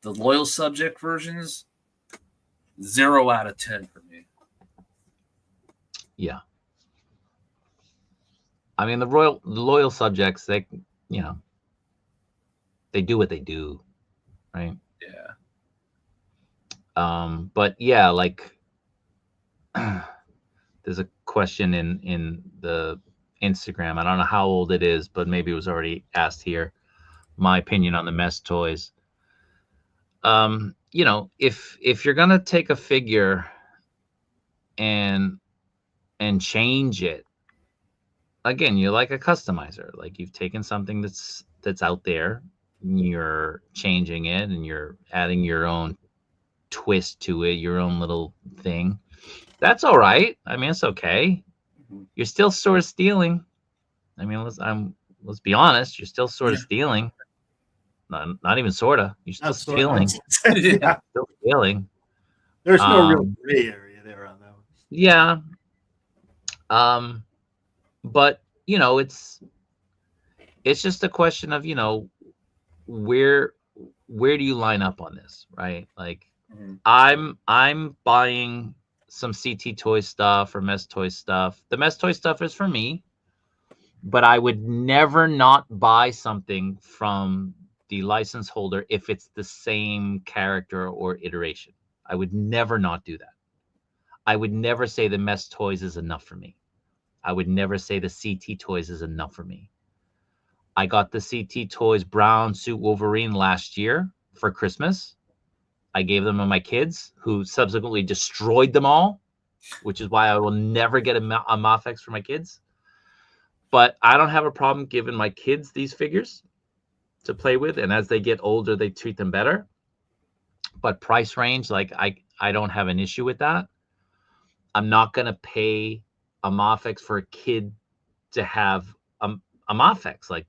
S3: the Loyal Subject versions, 0 out of 10 for me.
S1: Yeah. I mean, the Loyal Subjects, they, you know, they do what they do, right?
S3: Yeah.
S1: But yeah, like there's a question in the Instagram. I don't know how old it is, but maybe it was already asked here. My opinion on the mesh toys. You know, if you're gonna take a figure and change it, again, you're like a customizer. Like you've taken something that's out there, and you're changing it, and you're adding your own twist to it, your own little thing. That's all right. I mean, it's okay. You're still sort of stealing. I mean, let's be honest. You're still sort of stealing. Not even sorta. You're still stealing.
S2: Yeah.
S1: Still stealing.
S2: There's no real gray area there on that one.
S1: Yeah. But you know, it's just a question of, you know, where do you line up on this, right? Like I'm buying some CT toy stuff or Mess Toy stuff. The Mess Toy stuff is for me, but I would never not buy something from the license holder if it's the same character or iteration. I would never not do that. I would never say the Mess Toys is enough for me. I would never say the CT Toys is enough for me. I got the CT Toys Brown Suit Wolverine last year for Christmas. I gave them to my kids, who subsequently destroyed them all, which is why I will never get a Mafex for my kids. But I don't have a problem giving my kids these figures to play with, and as they get older, they treat them better. But price range, like I don't have an issue with that. I'm not gonna pay a Mafex for a kid to have a Mafex. Like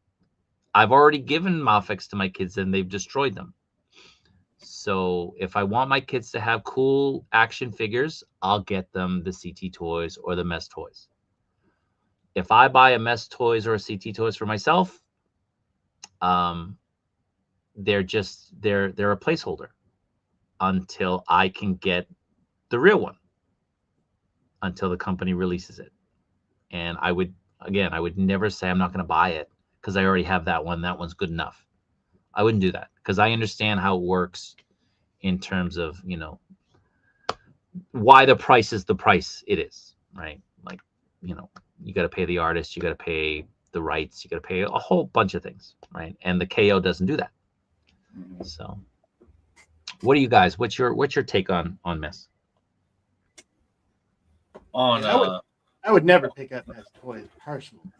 S1: I've already given Mafex to my kids and they've destroyed them. So if I want my kids to have cool action figures, I'll get them the CT Toys or the Mess Toys. If I buy a Mess Toys or a CT Toys for myself, they're a placeholder until I can get the real one, until the company releases it. And I would never say I'm not going to buy it because I already have that one. That one's good enough. I wouldn't do that because I understand how it works in terms of, you know, why the price is the price it is, right? Like, you know, you got to pay the artist, you got to pay the rights, you got to pay a whole bunch of things, right? And the KO doesn't do that. So, what do you guys? What's your take on Mess?
S2: I would never pick up Mess Toys personally.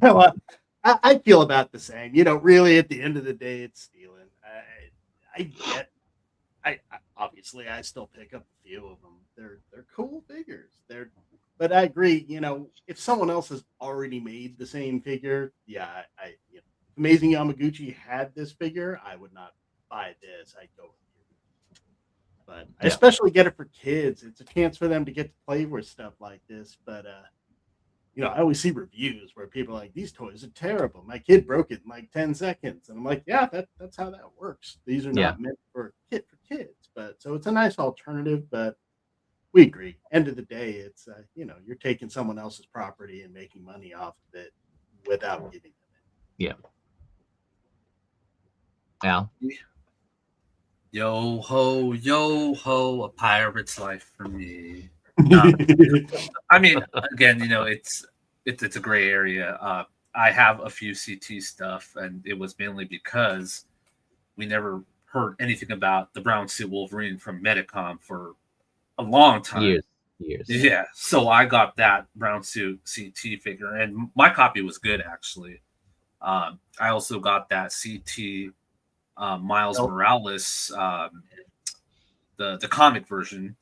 S2: Well, I feel about the same. You know, really, at the end of the day, it's stealing. I obviously I still pick up a few of them. They're cool figures. But I agree. You know, if someone else has already made the same figure, yeah, you know, Amazing Yamaguchi had this figure, I would not buy this. I'd go with you. But I especially get it for kids. It's a chance for them to get to play with stuff like this. But you know, I always see reviews where people are like, these toys are terrible. My kid broke it in like 10 seconds. And I'm like, yeah, that's how that works. These are not meant for kids. But so it's a nice alternative, but we agree. End of the day, it's, you know, you're taking someone else's property and making money off of it without giving them it.
S1: Yeah. Al?
S3: Yo ho, a pirate's life for me. I mean, again, you know, it's a gray area. I have a few CT stuff, and it was mainly because we never heard anything about the Brown Suit Wolverine from Medicom for a long time.
S1: Years.
S3: Yeah, so I got that Brown Suit CT figure, and my copy was good, actually. I also got that CT Miles Morales, the comic version.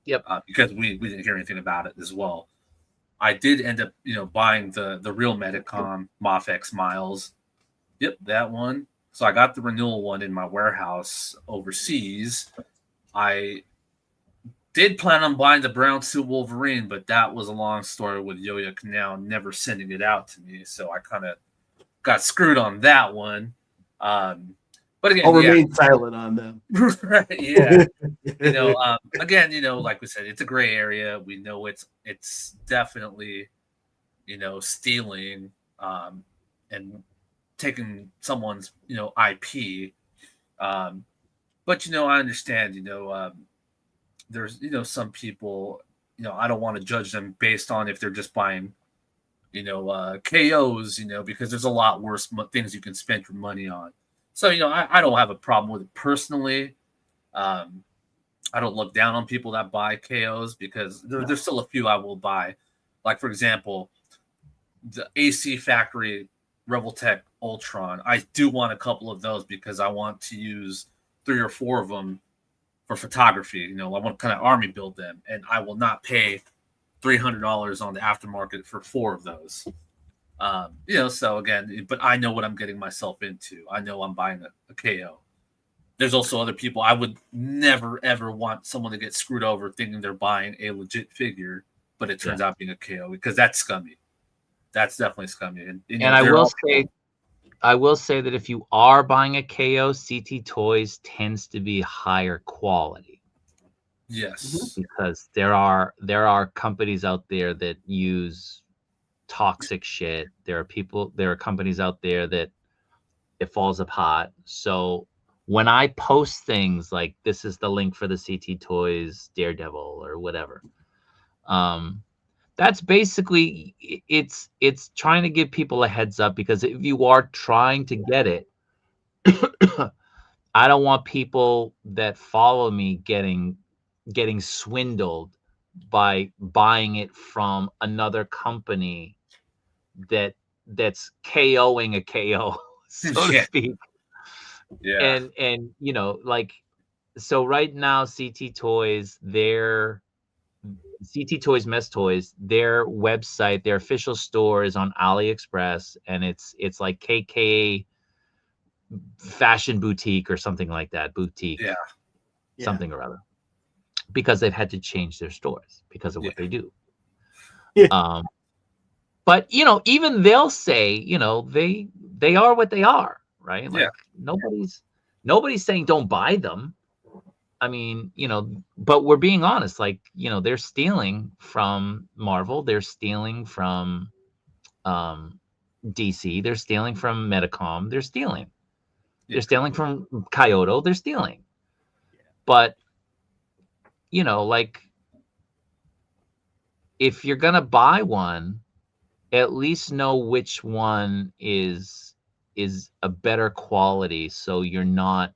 S1: Yep.
S3: Because we didn't hear anything about it as well. I did end up, you know, buying the real Medicom Mafex Miles. Yep, that one. So I got the renewal one in my warehouse overseas. I did plan on buying the brown suit Wolverine, but that was a long story with Yoya Canal never sending it out to me. So I kind of got screwed on that one. But again,
S2: I'll remain silent on them.
S3: Right, yeah. Again, like we said, it's a gray area. We know it's definitely, stealing and taking someone's, IP. But I understand, there's, some people, I don't want to judge them based on if they're just buying, KOs, because there's a lot worse things you can spend your money on. So, I don't have a problem with it personally. I don't look down on people that buy KOs because there's still a few I will buy. Like, for example, the AC Factory Revoltech Ultron. I do want a couple of those because I want to use 3 or 4 of them for photography. I want to kind of army build them, and I will not pay $300 on the aftermarket for 4 of those. So again, but I know what I'm getting myself into. I know I'm buying a KO. There's also other people. I would never, ever want someone to get screwed over thinking they're buying a legit figure, but it turns out being a KO, because that's scummy. That's definitely scummy. And
S1: I will say that if you are buying a KO, CT Toys tends to be higher quality.
S3: Yes.
S1: Because there are companies out there that use toxic shit. There are companies out there that it falls apart. So when I post things like this is the link for the CT Toys Daredevil or whatever, that's basically it's trying to give people a heads up, because if you are trying to get it, I don't want people that follow me getting swindled by buying it from another company that's KOing a KO, so to speak.
S3: Yeah.
S1: And so right now CT Toys, CT Toys Mess Toys, their website, their official store is on AliExpress, and it's like KK Fashion Boutique or something like that. Boutique.
S3: Yeah.
S1: Something or other. Because they've had to change their stores because of what they do.
S2: Yeah.
S1: But even they'll say, they are what they are, right? Like nobody's saying don't buy them. I mean, but we're being honest, like, they're stealing from Marvel, they're stealing from DC, they're stealing from Medicom, they're stealing from Kyoto, they're stealing. But like, if you're gonna buy one, at least know which one is a better quality, so you're not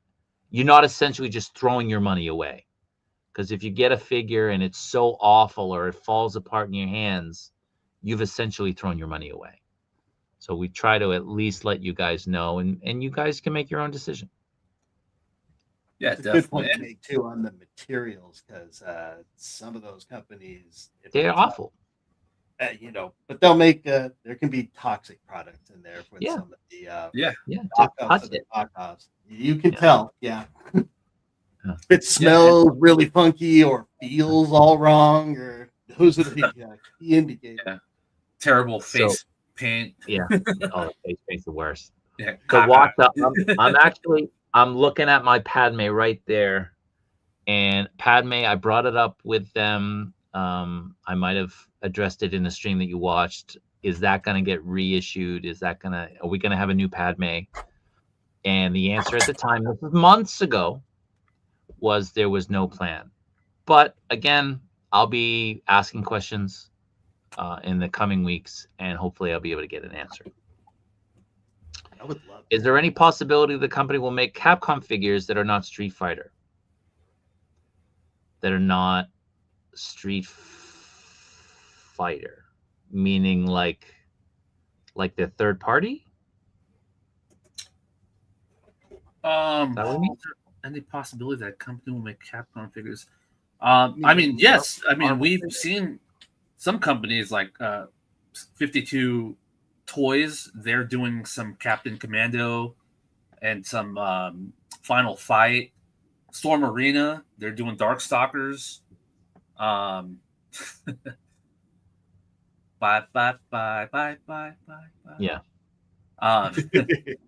S1: essentially just throwing your money away. Because if you get a figure and it's so awful or it falls apart in your hands, you've essentially thrown your money away. So we try to at least let you guys know, and you guys can make your own decision.
S3: Yeah,
S2: it's a good point to make too on the materials, because some of those companies,
S1: they're awful.
S2: But they'll make there can be toxic products in there with some of the knockoffs. You can tell, if it smells really funky or feels all wrong, or those are the key indicators.
S3: Yeah. Terrible face paint.
S1: Yeah, face paint's the worst.
S3: Yeah,
S1: so watch out. I'm looking at my Padme right there, and Padme, I brought it up with them. I might have addressed it in the stream that you watched. Is that going to get reissued? Are we going to have a new Padme? And the answer at the time, this was months ago, was there was no plan. But again, I'll be asking questions in the coming weeks, and hopefully I'll be able to get an answer.
S2: I would love.
S1: Is there any possibility the company will make Capcom figures that are not Street Fighter? That are not Street Fighter, meaning like the third party?
S3: Any possibility that a company will make Capcom figures? I mean, yes. I mean, we've seen some companies like 52 Toys. They're doing some Captain Commando and some Final Fight. Storm Arena, they're doing Darkstalkers. Bye, bye, bye, bye, bye, bye, bye.
S1: Yeah.
S3: But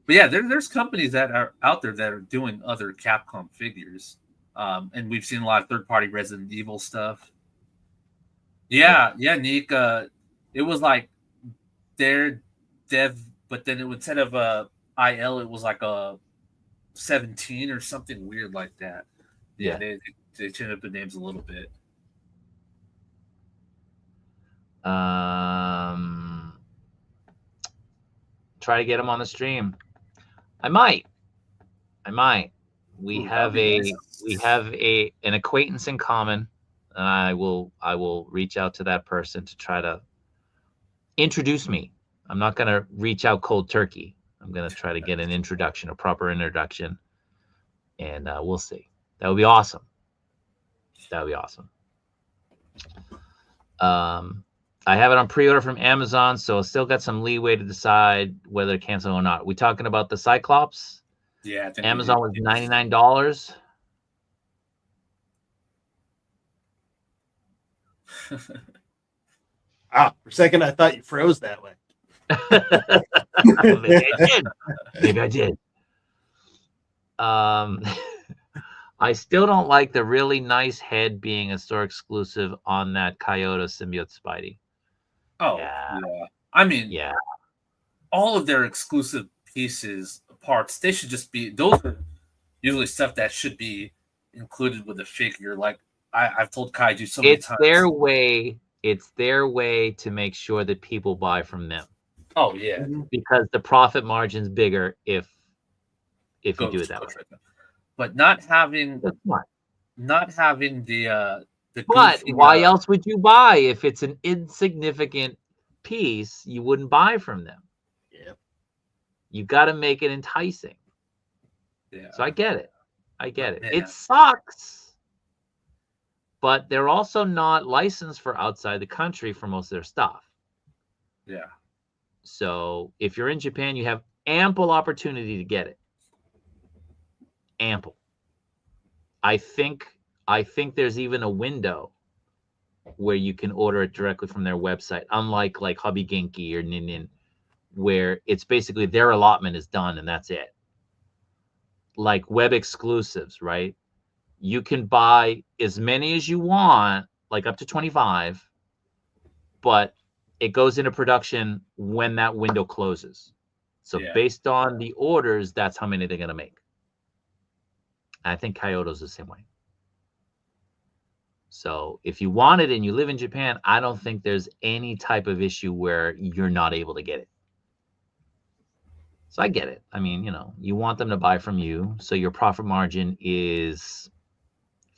S3: yeah, there's companies that are out there that are doing other Capcom figures. And we've seen a lot of third-party Resident Evil stuff. Yeah, Nick. It was like their dev, but then instead of IL, it was like a 17 or something weird like that. Yeah, they changed up the names a little bit.
S1: Try to get him on the stream. I might. We have an acquaintance in common, and I will reach out to that person to try to introduce me. I'm not going to reach out cold turkey. I'm going to try to get an introduction, a proper introduction, and we'll see. That would be awesome. I have it on pre-order from Amazon, so I still got some leeway to decide whether to cancel or not. We talking about the Cyclops?
S3: Yeah, I think
S1: Amazon was $99.
S2: For a second I thought you froze that way.
S1: Maybe I did. I still don't like the really nice head being a store exclusive on that Kyoto symbiote Spidey.
S3: Oh, yeah. I mean, all of their exclusive pieces, parts, they should just be, those are usually stuff that should be included with the figure. Like I've told Kaiju so many times.
S1: It's their way to make sure that people buy from them.
S3: Oh, yeah.
S1: Because the profit margin's bigger if you do it that way.
S3: But not having the
S1: but why else would you buy if it's an insignificant piece? You wouldn't buy from them.
S2: Yeah,
S1: you got to make it enticing.
S3: Yeah,
S1: so I get it.
S3: Yeah.
S1: It sucks, but they're also not licensed for outside the country for most of their stuff.
S3: Yeah.
S1: So if you're in Japan, you have ample opportunity to get it. Ample. I think there's even a window where you can order it directly from their website, unlike like Hobby Genki or Nin, where it's basically their allotment is done and that's it. Like web exclusives, right? You can buy as many as you want, like up to 25, but it goes into production when that window closes. So based on the orders, that's how many they're going to make. I think Kyoto's the same way. So if you want it and you live in Japan, I don't think there's any type of issue where you're not able to get it. So I get it. I mean, you want them to buy from you, so your profit margin is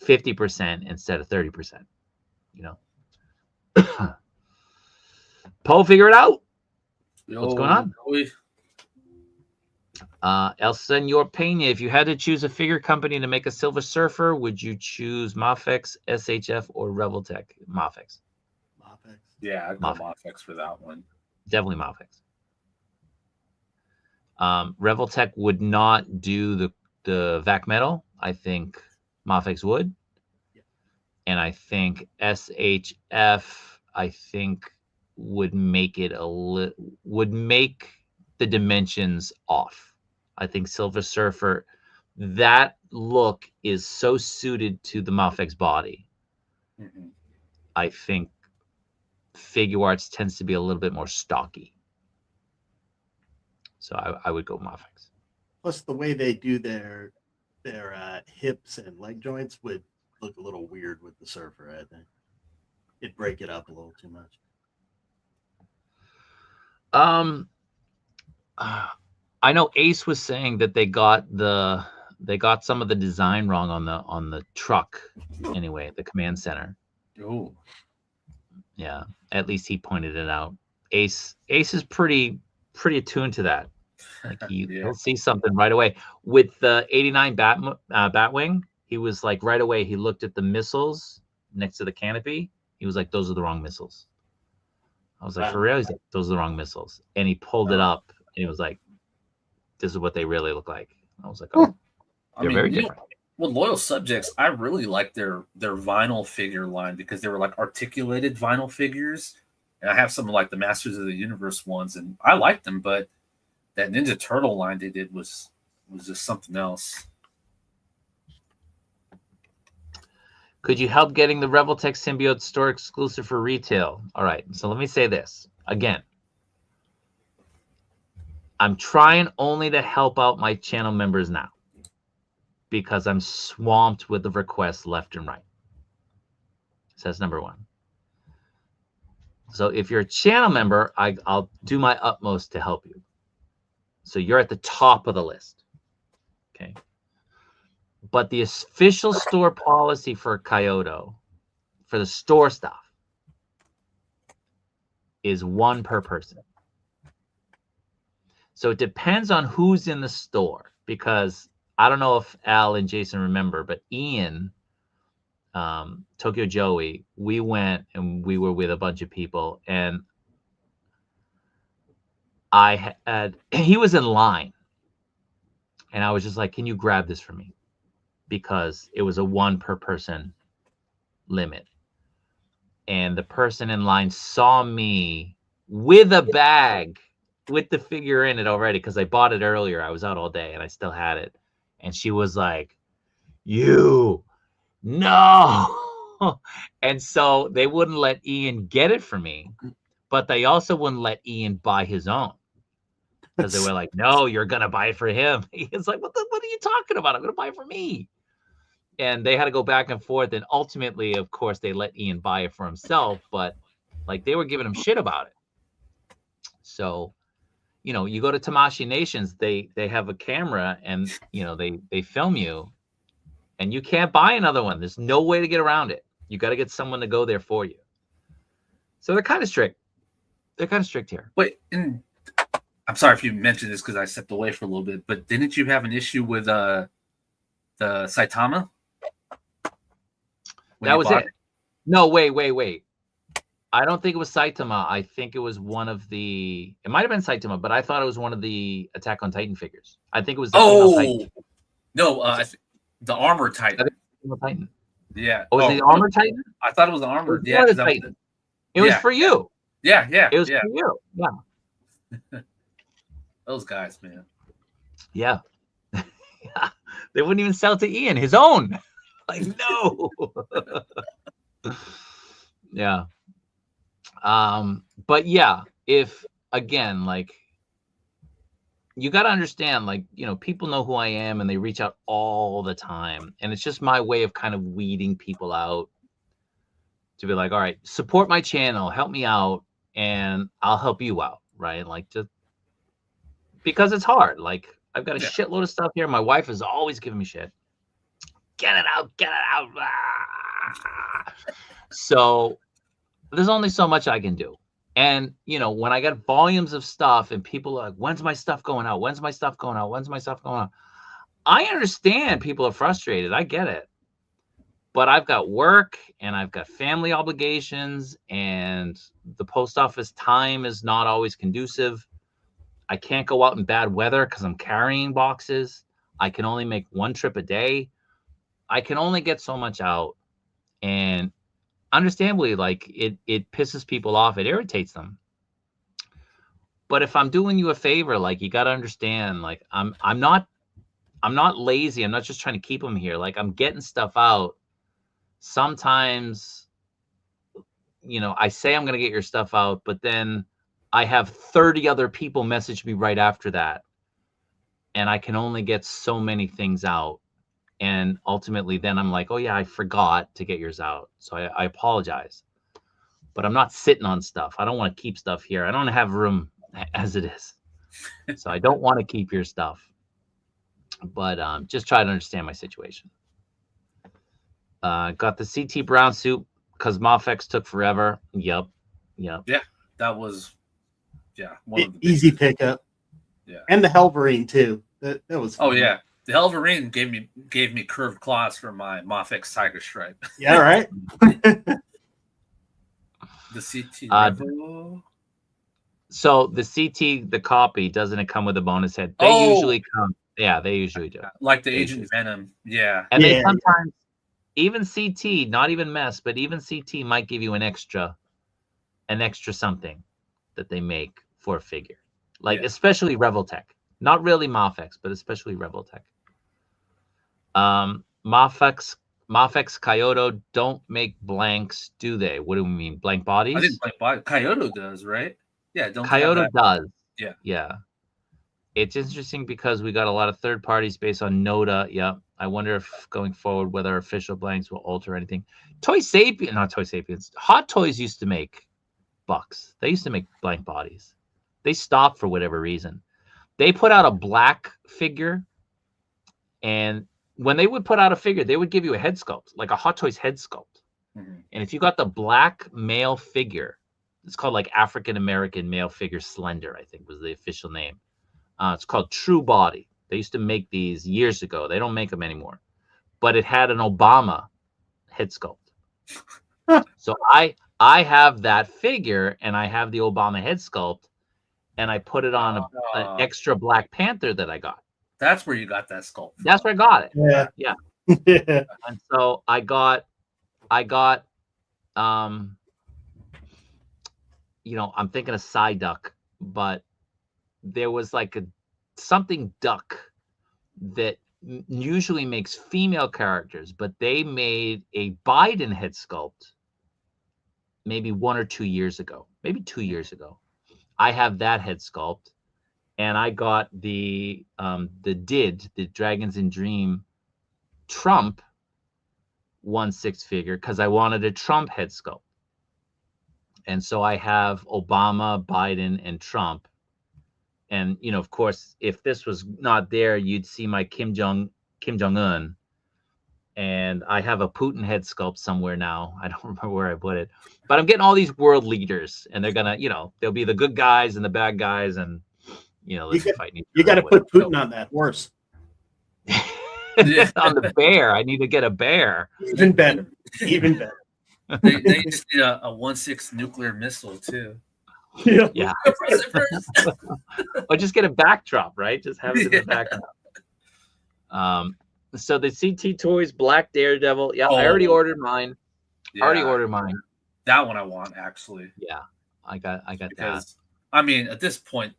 S1: 50% instead of 30%. Poe, figure it out. What's going on? Elsa, in your opinion, if you had to choose a figure company to make a Silver Surfer, would you choose Mafex, SHF, or Revoltech? Mafex.
S3: Yeah, I'd go Mafex for that one.
S1: Definitely Mafex. Revoltech would not do the vac metal. I think Mafex would. Yeah. And I think SHF, would make it would make the dimensions off. I think Silver Surfer, that look is so suited to the Mafex body. Mm-hmm. I think Figure Arts tends to be a little bit more stocky. So I would go Mafex.
S2: Plus, the way they do their hips and leg joints would look a little weird with the Surfer, I think. It'd break it up a little too much.
S1: I know Ace was saying that they got some of the design wrong on the truck. Anyway, the command center.
S3: Oh,
S1: yeah. At least he pointed it out. Ace is pretty attuned to that. Like he'll see something right away. With the 89 Batwing, he was like right away. He looked at the missiles next to the canopy. He was like, "Those are the wrong missiles." I was like, "For real?" He's like, "Those are the wrong missiles." And he pulled it up, and he was like, "This is what they really look like." I was like, "Oh, they're very different."
S3: Well, Loyal Subjects, I really like their vinyl figure line because they were like articulated vinyl figures. And I have some like the Masters of the Universe ones, and I liked them, but that Ninja Turtle line they did was just something else.
S1: Could you help getting the Revoltech Symbiote store exclusive for retail? All right, so let me say this again. I'm trying only to help out my channel members now because I'm swamped with the requests left and right. So that's number one. So if you're a channel member, I'll do my utmost to help you. So you're at the top of the list. Okay. But the official store policy for Kyoto, for the store stuff, is 1 per person. So it depends on who's in the store, because I don't know if Al and Jason remember, but Ian, Tokyo Joey, we went and we were with a bunch of people, and he was in line, and I was just like, can you grab this for me? Because it was a 1 per person limit. And the person in line saw me with a bag with the figure in it already, because I bought it earlier. I was out all day and I still had it. And she was like, no. And so they wouldn't let Ian get it for me, but they also wouldn't let Ian buy his own. Because they were like, no, you're going to buy it for him. He's like, what are you talking about? I'm going to buy it for me. And they had to go back and forth. And ultimately, of course, they let Ian buy it for himself. But like, they were giving him shit about it. So, you know, you go to Tamashii Nations, they have a camera, and, you know, they film you, and you can't buy another one. There's no way to get around it. You got to get someone to go there for you. So they're kind of strict. They're kind of strict here.
S3: Wait, and I'm sorry if you mentioned this because I stepped away for a little bit, but didn't you have an issue with the Saitama?
S1: That was it. No, wait. I don't think it was Saitama. I think it was one of the. It might have been Saitama, but I thought it was one of the Attack on Titan figures. I think it was.
S3: The no, the Armor Titan.
S1: Titan.
S3: Yeah.
S1: Oh, was it the Armor Titan?
S3: I thought it was the Armor.
S1: Yeah, the Titan. It was for you.
S3: Yeah.
S1: It was for you. Yeah.
S3: Those guys, man.
S1: Yeah. Yeah. They wouldn't even sell to Ian his own. Like, no. Yeah. But yeah, if again, like, you got to understand, like, you know, people know who I am and they reach out all the time. And it's just my way of kind of weeding people out to be like, all right, support my channel, help me out, and I'll help you out. Right. Like, just because it's hard. Like, I've got a shitload of stuff here. My wife is always giving me shit. Get it out. So there's only so much I can do. And, you know, when I got volumes of stuff and people are like, when's my stuff going out? When's my stuff going out? When's my stuff going out? I understand people are frustrated. I get it. But I've got work and I've got family obligations, and the post office time is not always conducive. I can't go out in bad weather because I'm carrying boxes. I can only make 1 trip a day. I can only get so much out. And understandably, like, it pisses people off. It irritates them. But if I'm doing you a favor, like, you got to understand, like, I'm not lazy. I'm not just trying to keep them here. Like, I'm getting stuff out. Sometimes, you know, I say I'm going to get your stuff out, but then I have 30 other people message me right after that. And I can only get so many things out. And ultimately, then I'm like, oh, yeah, I forgot to get yours out. So I apologize. But I'm not sitting on stuff. I don't want to keep stuff here. I don't have room as it is. So I don't want to keep your stuff. But just try to understand my situation. Got the CT Brown suit because Mofex took forever. Yep.
S3: Yeah, that was, one of the
S2: easy pickup.
S3: Yeah.
S2: And the Helverine, too. That was fun.
S3: Oh, yeah. The Helverine gave me curved claws for my Mofex Tiger Stripe.
S2: Yeah, right.
S3: The CT.
S1: So the CT, the copy, doesn't it come with a bonus head? They Yeah, they usually do.
S3: Like the
S1: They
S3: Agent
S1: usually
S3: Venom. Yeah.
S1: And they
S2: Yeah,
S1: sometimes, even CT, not even mess, but even CT might give you an extra something that they make for a figure. Like,
S3: Yeah.
S1: especially Revoltech. Not really Mafex, but especially Revoltech. Mafex Kyoto don't make blanks, do they? What do we mean? Blank
S3: I
S1: bodies?
S3: didn't play body. Kyoto does, right? Yeah, don't they have
S1: Kyoto
S3: that?
S1: does.
S3: Yeah.
S1: Yeah. It's interesting because we got a lot of third parties based on Noda. Yeah. I wonder if going forward whether official blanks will alter anything. Not Toy Sapiens. Hot Toys used to make bucks. They used to make blank bodies. They stopped for whatever reason. They put out a black figure, and when they would put out a figure, they would give you a head sculpt, like a Hot Toys head sculpt.
S3: Mhm.
S1: And if you got the black male figure, it's called like African American male figure slender, I think was the official name. It's called True Body. They used to make these years ago. They don't make them anymore. But it had an Obama head sculpt. So I have that figure, and I have the Obama head sculpt, and I put it on an extra Black Panther that I got.
S3: That's where you got that sculpt from.
S1: That's where I got it.
S2: yeah,
S1: Yeah.
S2: yeah.
S1: And so I got I'm thinking of Psyduck, but there was like something duck that usually makes female characters, but they made a Biden head sculpt maybe 1 or 2 years ago, maybe 2 years ago. I have that head sculpt, and I got the Dragons in Dream Trump 1/6 figure because I wanted a Trump head sculpt. And so I have Obama, Biden, and Trump. And of course, if this was not there, you'd see my Kim Jong-un. And I have a Putin head sculpt somewhere now. I don't remember where I put it. But I'm getting all these world leaders, and they're gonna, they'll be the good guys and the bad guys, and let's fight.
S2: You got to put Putin on that horse.
S1: On the bear. I need to get a bear.
S2: Even better. Even better.
S3: They just did a 1/6 nuclear missile too.
S1: Yeah. Or just get a backdrop, right? Just have it in the backdrop. So the CT Toys Black Daredevil. Yeah, I already ordered mine.
S3: That one I want, actually.
S1: Yeah, I got
S3: because,
S1: that.
S3: I mean, at this point,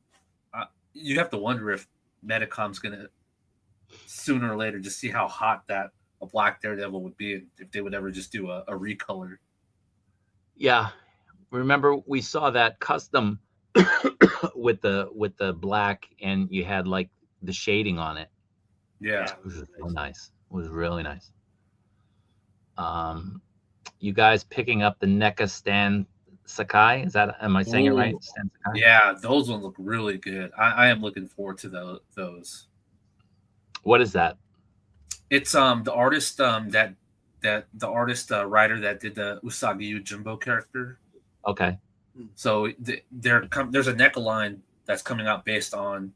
S3: you have to wonder if Medicom's gonna sooner or later just see how hot a Black Daredevil would be if they would ever just do a recolor.
S1: Yeah, remember we saw that custom with the black, and you had like the shading on it.
S3: Yeah,
S1: it was really nice. It was really nice. You guys picking up the NECA Stan Sakai? Am I saying it right? Stan Sakai?
S3: Yeah, those ones look really good. I am looking forward to those.
S1: What is that?
S3: It's the artist writer that did the Usagi Jumbo character.
S1: Okay.
S3: So there's a NECA line that's coming out based on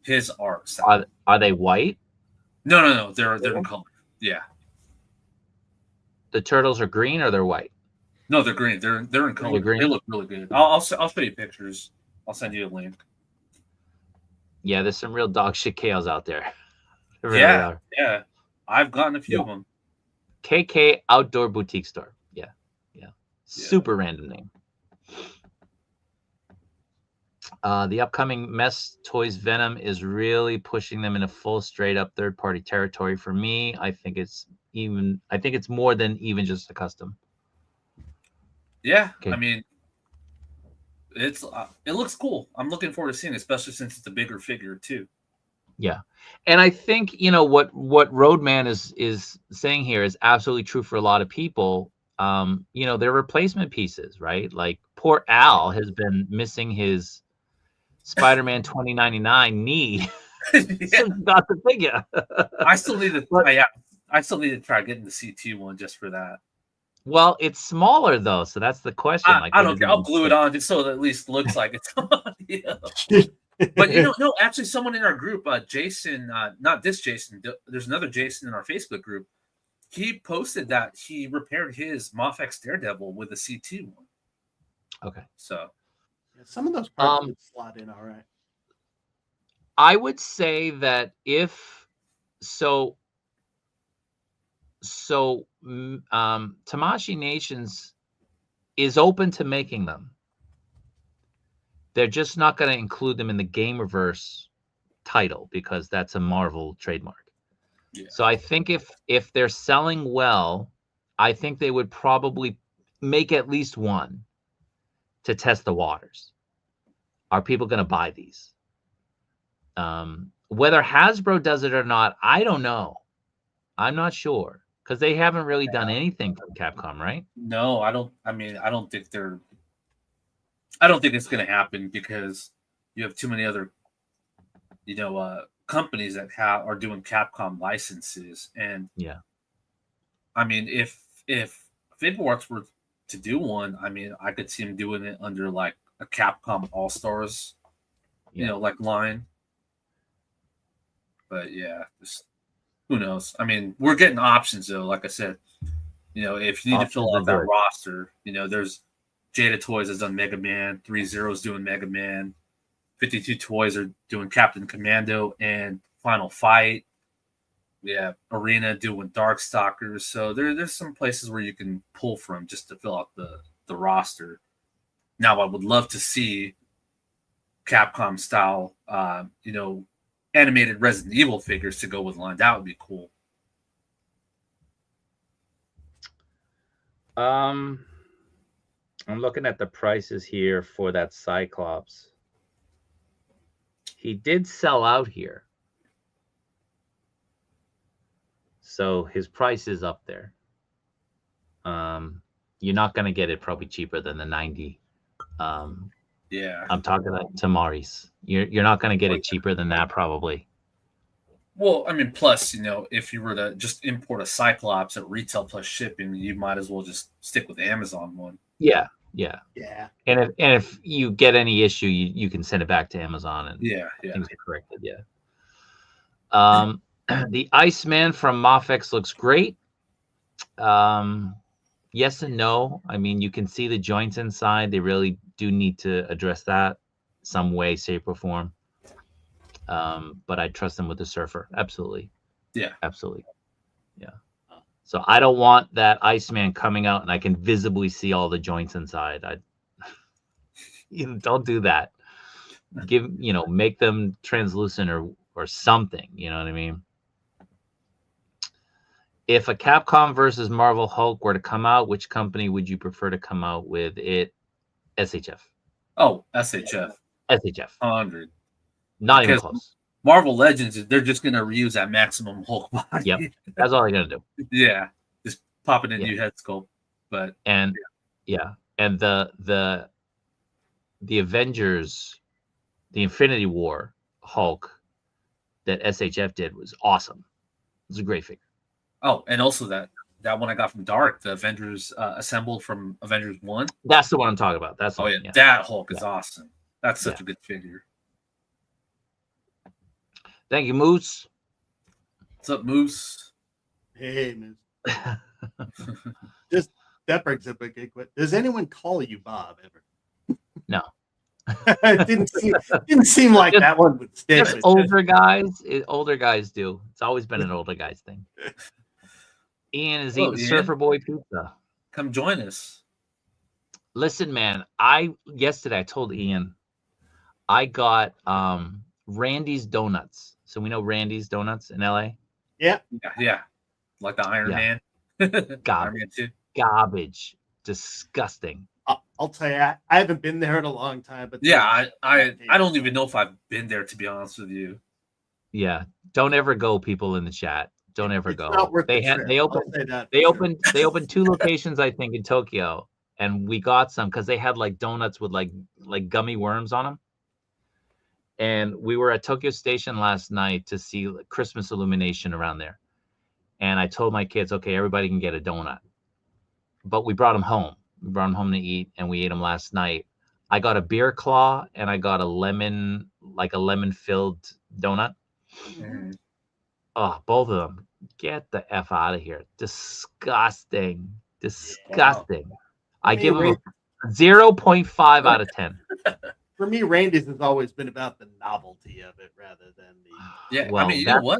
S3: his art
S1: style. Are they white?
S3: No. They're in color. Yeah.
S1: The turtles are green, or they're white?
S3: No, they're green. They're in color. They look really good. I'll show you pictures. I'll send you a link.
S1: Yeah, there's some real dog shit KOs out there.
S3: Really yeah. I've gotten a few of them.
S1: KK Outdoor Boutique Store. Yeah. Super random name. The upcoming Mess Toys Venom is really pushing them into full straight up third party territory. For me, I think it's more than even just a custom.
S3: Yeah, okay. I mean, it looks cool. I'm looking forward to seeing it, especially since it's a bigger figure too.
S1: Yeah, and I think what Roadman is saying here is absolutely true for a lot of people. They're replacement pieces, right? Like poor Al has been missing his Spider-Man 2099 knee since got the figure.
S3: I still need to try getting the CT one just for that.
S1: Well, it's smaller though, so that's the question.
S3: I don't care. I'll glue it on just so it at least looks like it's on. But no, actually, someone in our group, Jason, not this Jason. There's another Jason in our Facebook group. He posted that he repaired his Mafex Daredevil with a CT one.
S1: Okay,
S3: so
S2: some of those parts would slot in all right.
S1: I would say that if so, Tamashii Nations is open to making them. They're just not going to include them in the Game Reverse title because that's a Marvel trademark.
S3: Yeah.
S1: So I think if they're selling well, I think they would probably make at least one to test the waters. Are people going to buy these? Whether Hasbro does it or not, I don't know. I'm not sure because they haven't really done anything from Capcom, right?
S3: No, I don't. I mean, I don't think it's going to happen because you have too many other, companies that are doing Capcom licenses, and
S1: yeah,
S3: I mean, if Figworks were to do one, I mean, I could see them doing it under like a Capcom All Stars, like line. But yeah, just who knows? I mean, we're getting options though. Like I said, if you need to fill out that roster, there's Jada Toys has done Mega Man, 3-0's doing Mega Man, 52 Toys are doing Captain Commando and Final Fight. Yeah, Arena doing Darkstalkers. So there's some places where you can pull from just to fill out the roster. Now, I would love to see Capcom style, animated Resident Evil figures to go with line. That would be cool.
S1: I'm looking at the prices here for that Cyclops. He did sell out here. So his price is up there. You're not going to get it probably cheaper than the 90.
S3: Yeah.
S1: I'm talking about Tamari's. You're not going to get it cheaper than that probably.
S3: Well, I mean, plus, if you were to just import a Cyclops at retail plus shipping, you might as well just stick with the Amazon one.
S1: Yeah.
S2: And
S1: if you get any issue, you can send it back to Amazon and things are corrected. Yeah. The Iceman from Mafex looks great. Yes and no. I mean, you can see the joints inside. They really do need to address that some way, shape, or form. But I trust them with the Surfer. Absolutely.
S3: Yeah.
S1: Absolutely. Yeah. So I don't want that Iceman coming out and I can visibly see all the joints inside. Don't do that. Make them translucent or something. You know what I mean? If a Capcom versus Marvel Hulk were to come out, which company would you prefer to come out with it? SHF.
S3: Oh, SHF.
S1: 100. Not even close.
S3: Marvel Legends, they're just going to reuse that Maximum Hulk body.
S1: Yep. That's all they're going to do.
S3: Yeah. Just pop it in new head sculpt. But
S1: and and the Avengers, the Infinity War Hulk that SHF did was awesome. It was a great figure.
S3: Oh, and also that one I got from Dark, the Avengers assembled from Avengers 1.
S1: That's the one I'm talking about. That's
S3: that Hulk is awesome. That's such a good figure.
S1: Thank you, Moose.
S3: What's up, Moose?
S2: Hey, Moose. Just that brings up a good question. Does anyone call you Bob ever?
S1: No.
S2: It didn't seem like that one would stand.
S1: Just older guys. Older guys do. It's always been an older guys thing. Ian is eating Surfer Boy pizza.
S3: Come join us.
S1: Listen, man. Yesterday I told Ian I got Randy's Donuts. So we know Randy's Donuts in LA.
S2: Yeah.
S3: Like the Iron Man.
S1: Garbage.
S3: Iron Man 2.
S1: Garbage. Disgusting.
S2: I'll tell you, I haven't been there in a long time, but
S3: I don't even know if I've been there, to be honest with you.
S1: Yeah, don't ever go, people in the chat. Don't ever go. They opened 2 locations, I think, in Tokyo, and we got some because they had like donuts with like gummy worms on them. And we were at Tokyo Station last night to see Christmas illumination around there. And I told my kids, okay, everybody can get a donut, but we brought them home. We brought them home to eat, and we ate them last night. I got a beer claw, and I got a lemon filled donut.
S3: Mm.
S1: Oh, both of them. Get the F out of here. Disgusting. Disgusting. I give them a 0.5 out of 10.
S2: for me, Randy's has always been about the novelty of it rather than the.
S3: Yeah,
S1: Well,
S3: I mean, you know what?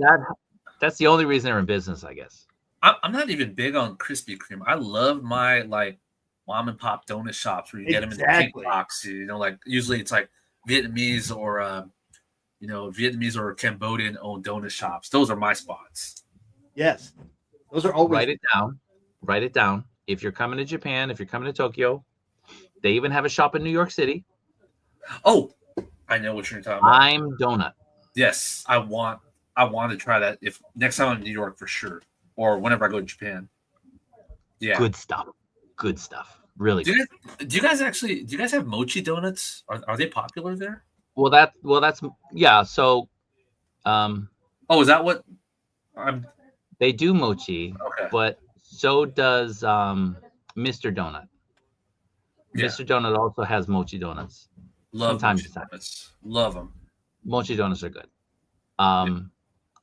S1: That's the only reason they're in business, I guess.
S3: I'm not even big on Krispy Kreme. I love my like mom and pop donut shops where you get them in the pink
S2: Exactly.
S3: box. You know, like usually it's like Vietnamese or Vietnamese or Cambodian owned donut shops. Those are my spots.
S2: Yes, those are always.
S1: Write it down. Write it down. If you're coming to Japan, if you're coming to Tokyo, they even have a shop in New York City.
S3: Oh, I know what you're talking about.
S1: I'm Donut.
S3: Yes, I want to try that if next time I'm in New York for sure, or whenever I go to Japan. Yeah,
S1: Good stuff. Good stuff. Really
S3: do
S1: good.
S3: you guys have mochi donuts? Are they popular there?
S1: Well, that's yeah. So,
S3: Oh, is that what?
S1: they do mochi,
S3: Okay.
S1: but so does Mr. Donut.
S3: Yeah.
S1: Mr. Donut also has mochi donuts.
S3: Love
S1: From time
S3: mochi
S1: to time.
S3: donuts. Love them.
S1: Mochi donuts are good.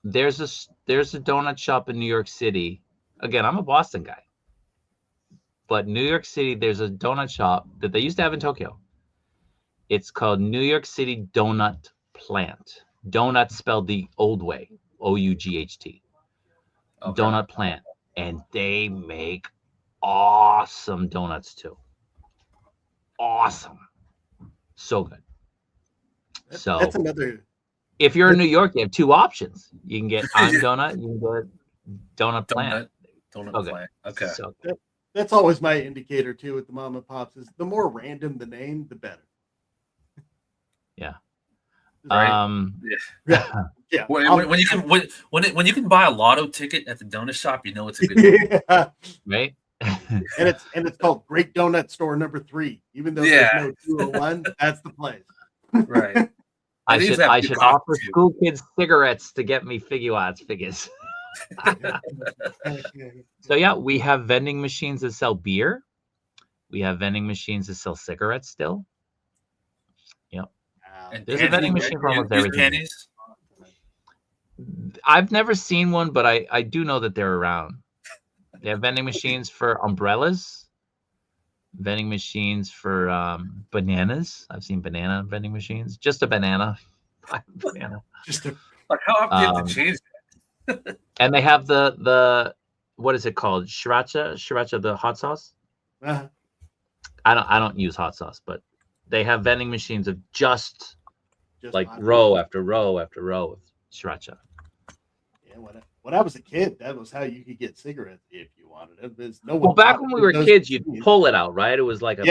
S1: There's a donut shop in New York City. Again, I'm a Boston guy. But New York City, there's a donut shop that they used to have in Tokyo. It's called New York City Donut Plant. Donut spelled the old way, OUGHT.
S3: Okay.
S1: Donut Plant. And they make awesome donuts too. Awesome. So good. So
S2: That's another.
S1: if you're in New York, you have two options. You can get I'm Donut, you can get Donut Plant.
S3: Donut
S1: Okay.
S3: Plant. Okay.
S2: So that's always my indicator too with the mom and pops is the more random the name, the better.
S1: Yeah.
S3: Right.
S2: Yeah.
S3: When you can buy a lotto ticket at the donut shop, you know it's a good one.
S1: Right.
S2: and it's called Great Donut Store number 3. Even though there's no 201, that's the place.
S3: Right.
S1: I should offer school kids cigarettes to get me figures. So yeah, we have vending machines that sell beer. We have vending machines that sell cigarettes still. Yep. There's a vending machine for almost everything. I've never seen one, but I do know that they're around. They have vending machines for umbrellas, vending machines for bananas. I've seen banana vending machines. Just a banana.
S2: Just a,
S3: like how often do you have to change that?
S1: And they have the what is it called? Sriracha, the hot sauce.
S2: uh,
S1: I don't use hot sauce, but they have vending machines of just like
S2: hot
S1: row after row after row of sriracha.
S2: Yeah, when I was a kid, that was how you could get cigarettes if you wanted it. There's no
S1: Well, back when we were kids, you'd pull it out, right? It was like a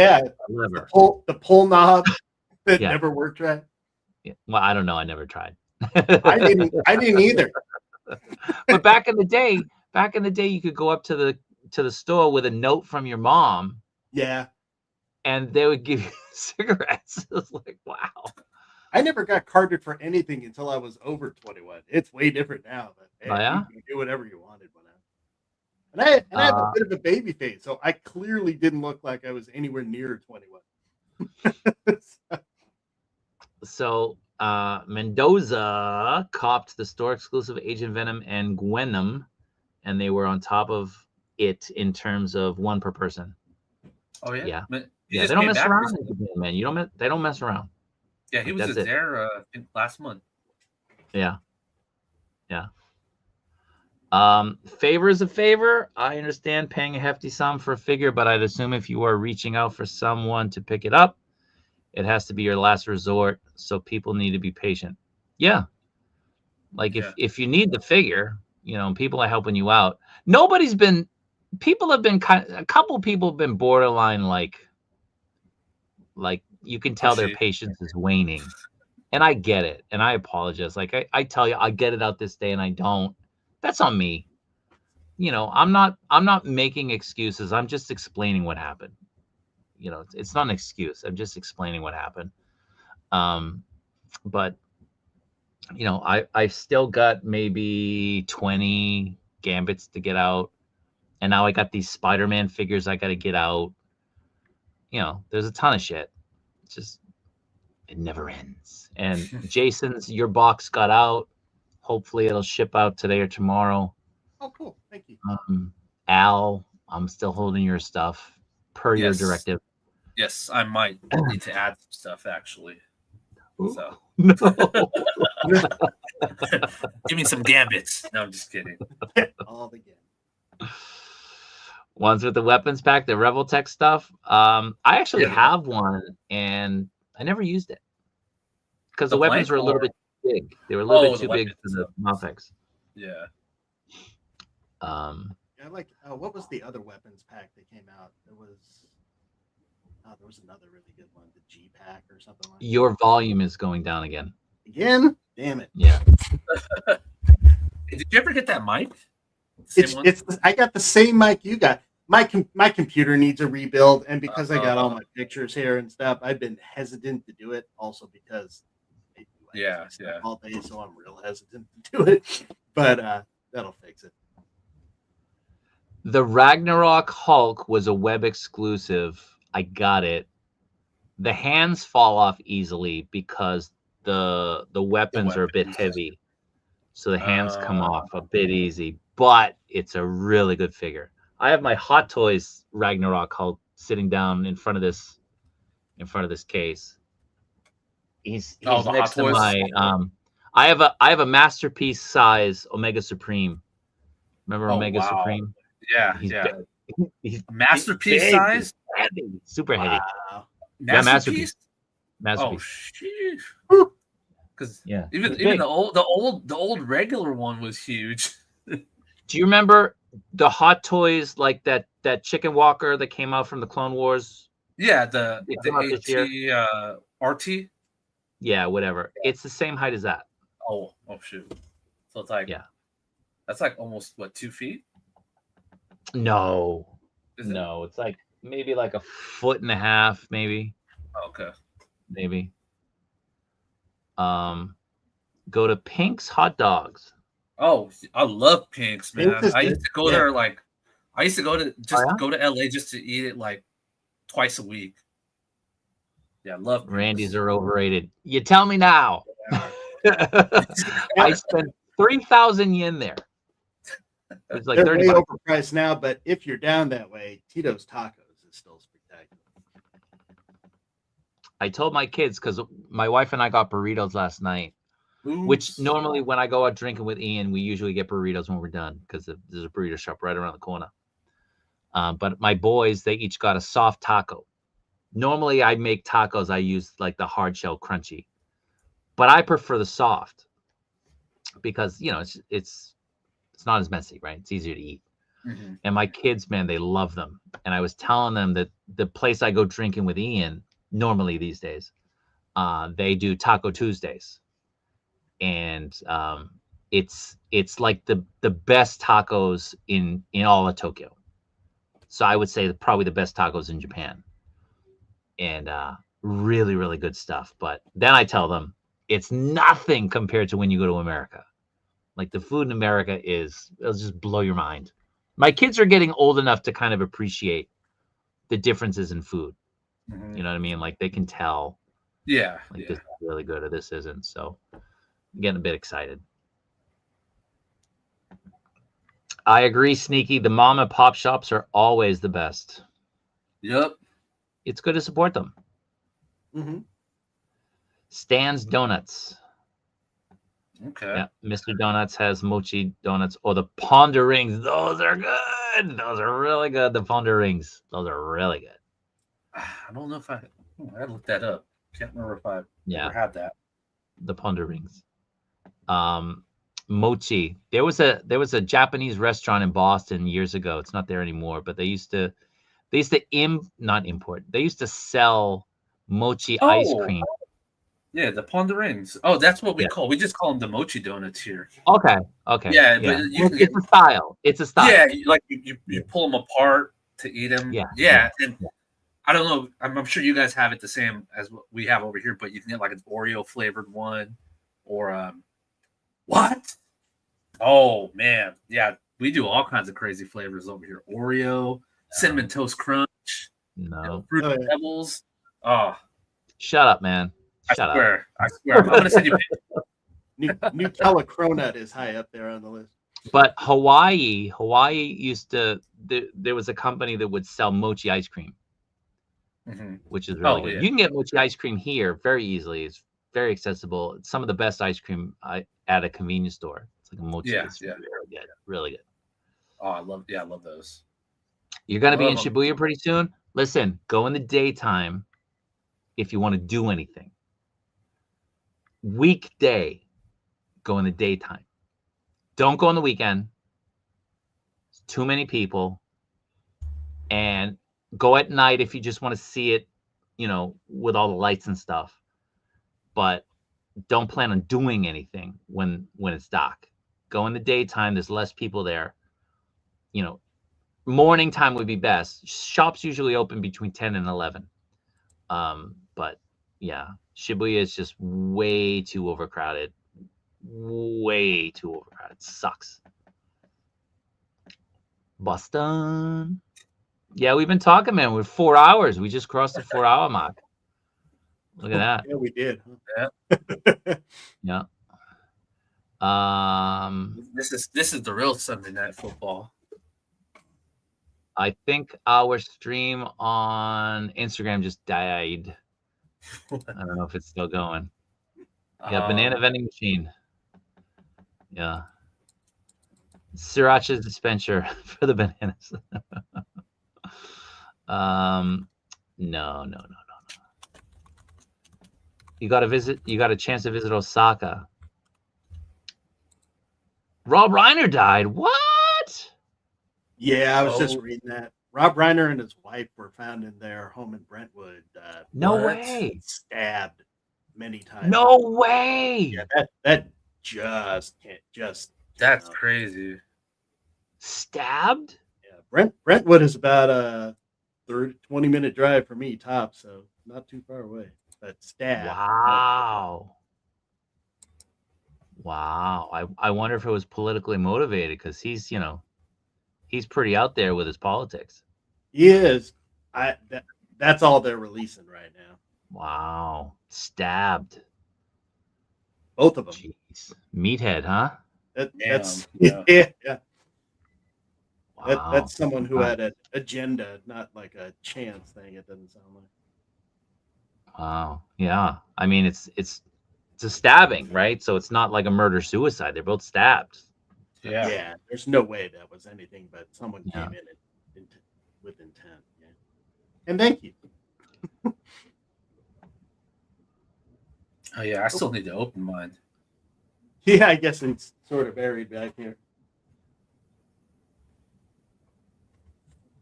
S1: lever.
S2: The pull knob that never worked right.
S1: Yeah. Well, I don't know. I never tried.
S2: I didn't either.
S1: But back in the day, you could go up to the store with a note from your mom.
S2: Yeah.
S1: And they would give you cigarettes. It was like, wow.
S2: I never got carded for anything until I was over 21. It's way different now, but hey, you can do whatever you wanted when I have a bit of a baby face, so I clearly didn't look like I was anywhere near 21.
S1: So Mendoza copped the store exclusive Agent Venom and Gwenom, and they were on top of it in terms of one per person.
S3: Oh yeah.
S1: Yeah, they don't mess around, man. They don't mess around.
S3: Yeah, he was just there last month.
S1: Yeah. Favor is a favor. I understand paying a hefty sum for a figure, but I'd assume if you are reaching out for someone to pick it up, it has to be your last resort. So people need to be patient. Yeah. Like if you need the figure, people are helping you out. A couple people have been borderline like you can tell their patience is waning. And I get it. And I apologize. Like I tell you, I get it out this day and I don't. That's on me. I'm not making excuses. I'm just explaining what happened. It's not an excuse. I'm just explaining what happened. But I've still got maybe 20 Gambits to get out. And now I got these Spider-Man figures I got to get out. There's a ton of shit. It's just, it never ends. And Jason's, your box got out. Hopefully it'll ship out today or tomorrow.
S2: Oh, cool. Thank you.
S1: Al, I'm still holding your stuff per your directive.
S3: Yes, I might need to add some stuff actually. So
S1: No.
S3: give me some gambits. No, I'm just kidding.
S2: All the game.
S1: Ones with the weapons pack, the Rebel Tech stuff. I actually
S3: Yeah.
S1: have one, and I never used it because the
S3: The
S1: weapons
S3: blank
S1: were a little
S3: or-
S1: bit big. They were a little
S3: Oh,
S1: bit
S3: the
S1: too big
S3: weapons
S1: for the Malfex.
S3: Yeah.
S2: Yeah, like what was the other weapons pack that came out? There was another really good one, the G pack or something like
S1: Your volume is going down again.
S2: that. Again? Damn it.
S1: Yeah.
S3: Did you ever get that mic? Same one?
S2: I got the same mic you got. My computer needs a rebuild, and because I got all my pictures here and stuff, I've been hesitant to do it. Also because I do stuff all day, so I'm real hesitant to do it. But that'll fix it.
S1: The Ragnarok Hulk was a web exclusive. I got it. The hands fall off easily because the weapons are a bit heavy. So the hands come off a bit easy, but it's a really good figure. I have my Hot Toys Ragnarok Hulk sitting down in front of this case. He's
S3: the
S1: next
S3: Hot
S1: to
S3: Toys?
S1: my I have a masterpiece size Omega Supreme. Remember Omega Supreme?
S3: Yeah,
S1: He's
S3: yeah.
S1: big. He's
S3: Masterpiece
S1: big,
S3: size?
S1: heavy, super heavy.
S2: Wow.
S1: Yeah,
S3: Masterpiece?
S1: Masterpiece.
S3: Oh, sheesh. Because
S1: Yeah,
S3: even
S1: big.
S3: the old regular one was huge.
S1: Do you remember the Hot Toys, like that chicken walker that came out from the Clone Wars?
S3: Yeah,
S1: It came out this year.
S3: RT.
S1: Yeah, whatever. It's the same height as that.
S3: Oh shoot. So it's like that's like almost 2 feet?
S1: No.
S3: Is it?
S1: No, it's like maybe like a foot and a half, maybe.
S3: Oh, okay.
S1: Maybe. Go to Pink's Hot Dogs.
S3: Oh, I love Pink's, man.
S2: Pink's is
S3: I used
S2: good.
S3: to go there I used to go to go to LA just to eat it like twice a week. Yeah, I love Pink's.
S1: Randy's are overrated. You tell me now. I spent 3,000 yen there. It's like
S2: They're
S1: 30
S2: way
S1: bucks.
S2: overpriced now, but if you're down that way, Tito's Tacos is still spectacular.
S1: I told my kids because my wife and I got burritos last night.
S3: Oops.
S1: Which normally when I go out drinking with Ian, we usually get burritos when we're done because there's a burrito shop right around the corner. But my boys, they each got a soft taco. Normally I make tacos, I use like the hard shell crunchy, but I prefer the soft because it's not as messy, right? It's easier to eat.
S3: Mm-hmm.
S1: And my kids, man, they love them. And I was telling them that the place I go drinking with Ian normally these days, they do Taco Tuesdays. And it's like the best tacos in all of Tokyo. So I would say probably the best tacos in Japan. And really, really good stuff. But then I tell them it's nothing compared to when you go to America. Like the food in America it'll just blow your mind. My kids are getting old enough to kind of appreciate the differences in food.
S3: Mm-hmm.
S1: You know what I mean? Like they can tell.
S3: Yeah.
S1: Like this is really good or this isn't. So I'm getting a bit excited. I agree, Sneaky. The mom and pop shops are always the best.
S3: Yep.
S1: It's good to support them.
S2: Mm-hmm.
S1: Stan's Donuts.
S3: Okay.
S1: Yeah, Mr. Donuts has mochi donuts or the Ponder Rings. Those are good. Those are really good. The Ponder Rings. Those are really good.
S3: I don't know if I gotta look that up. Can't remember if I ever had that.
S1: The Ponder Rings. Mochi. There was a Japanese restaurant in Boston years ago. It's not there anymore, but they used to not import. They used to sell mochi ice cream.
S3: Yeah, the Ponder Rings. Oh, that's what we call. We just call them the mochi donuts here.
S1: Okay.
S3: Yeah,
S1: But
S3: it's
S1: a style. It's a style.
S3: Yeah, like you pull them apart to eat them. Yeah. And I don't know. I'm sure you guys have it the same as what we have over here, but you can get like an Oreo flavored one, or what? Oh man, yeah, we do all kinds of crazy flavors over here. Oreo, cinnamon toast crunch, fruity pebbles. Oh,
S1: shut up, man.
S3: I swear. I'm gonna send you.
S2: Nutella Cronut is high up there on the list.
S1: But Hawaii used to. There was a company that would sell mochi ice cream, which is really good.
S3: Yeah.
S1: You can get mochi ice cream here very easily. It's very accessible. It's some of the best ice cream at a convenience store. It's like a mochi.
S3: Yeah,
S1: It's
S3: yeah.
S1: really good. Really good.
S3: Oh, I love those.
S1: You're gonna be in
S3: Love 'em.
S1: Shibuya pretty soon. Listen, go in the daytime if you want to do anything. Weekday, go in the daytime. Don't go on the weekend. It's too many people. And go at night if you just want to see it, with all the lights and stuff. But don't plan on doing anything when it's dark. Go in the daytime. There's less people there. Morning time would be best. Shops usually open between 10 and 11. But yeah, Shibuya is just way too overcrowded. Way too overcrowded. Sucks. Boston. Yeah, we've been talking, man. We're 4 hours. We just crossed the 4-hour mark. Look at that.
S2: Yeah, we did.
S1: Yeah.
S3: This is the real Sunday Night Football.
S1: I think our stream on Instagram just died. I don't know if it's still going. Yeah, banana vending machine. Yeah. Sriracha dispenser for the bananas. No. You got a chance to visit Osaka. Rob Reiner died. What?
S2: Yeah, I was just reading that. Rob Reiner and his wife were found in their home in Brentwood.
S1: No way.
S2: Stabbed many times.
S1: No way.
S2: Yeah, that just can't just.
S3: That's crazy.
S1: Stabbed?
S2: Yeah, Brentwood is about a 20-minute drive for me, top, so not too far away. But stabbed.
S1: Wow. I wonder if it was politically motivated because he's pretty out there with his politics.
S2: He is. That's all they're releasing right now.
S1: Wow. Stabbed.
S2: Both of them.
S1: Jeez. Meathead, huh?
S2: That's
S3: yeah.
S2: Yeah.
S1: Wow.
S2: That's someone who had an agenda, not like a chance thing. It doesn't sound like.
S1: Wow. Yeah. I mean, it's a stabbing, right? So it's not like a murder-suicide. They're both stabbed.
S2: Yeah. There's no way that was anything but someone came in with intent. Yeah. And thank you.
S3: Oh yeah, I still need to open mine.
S2: Yeah, I guess it's sort of buried back here.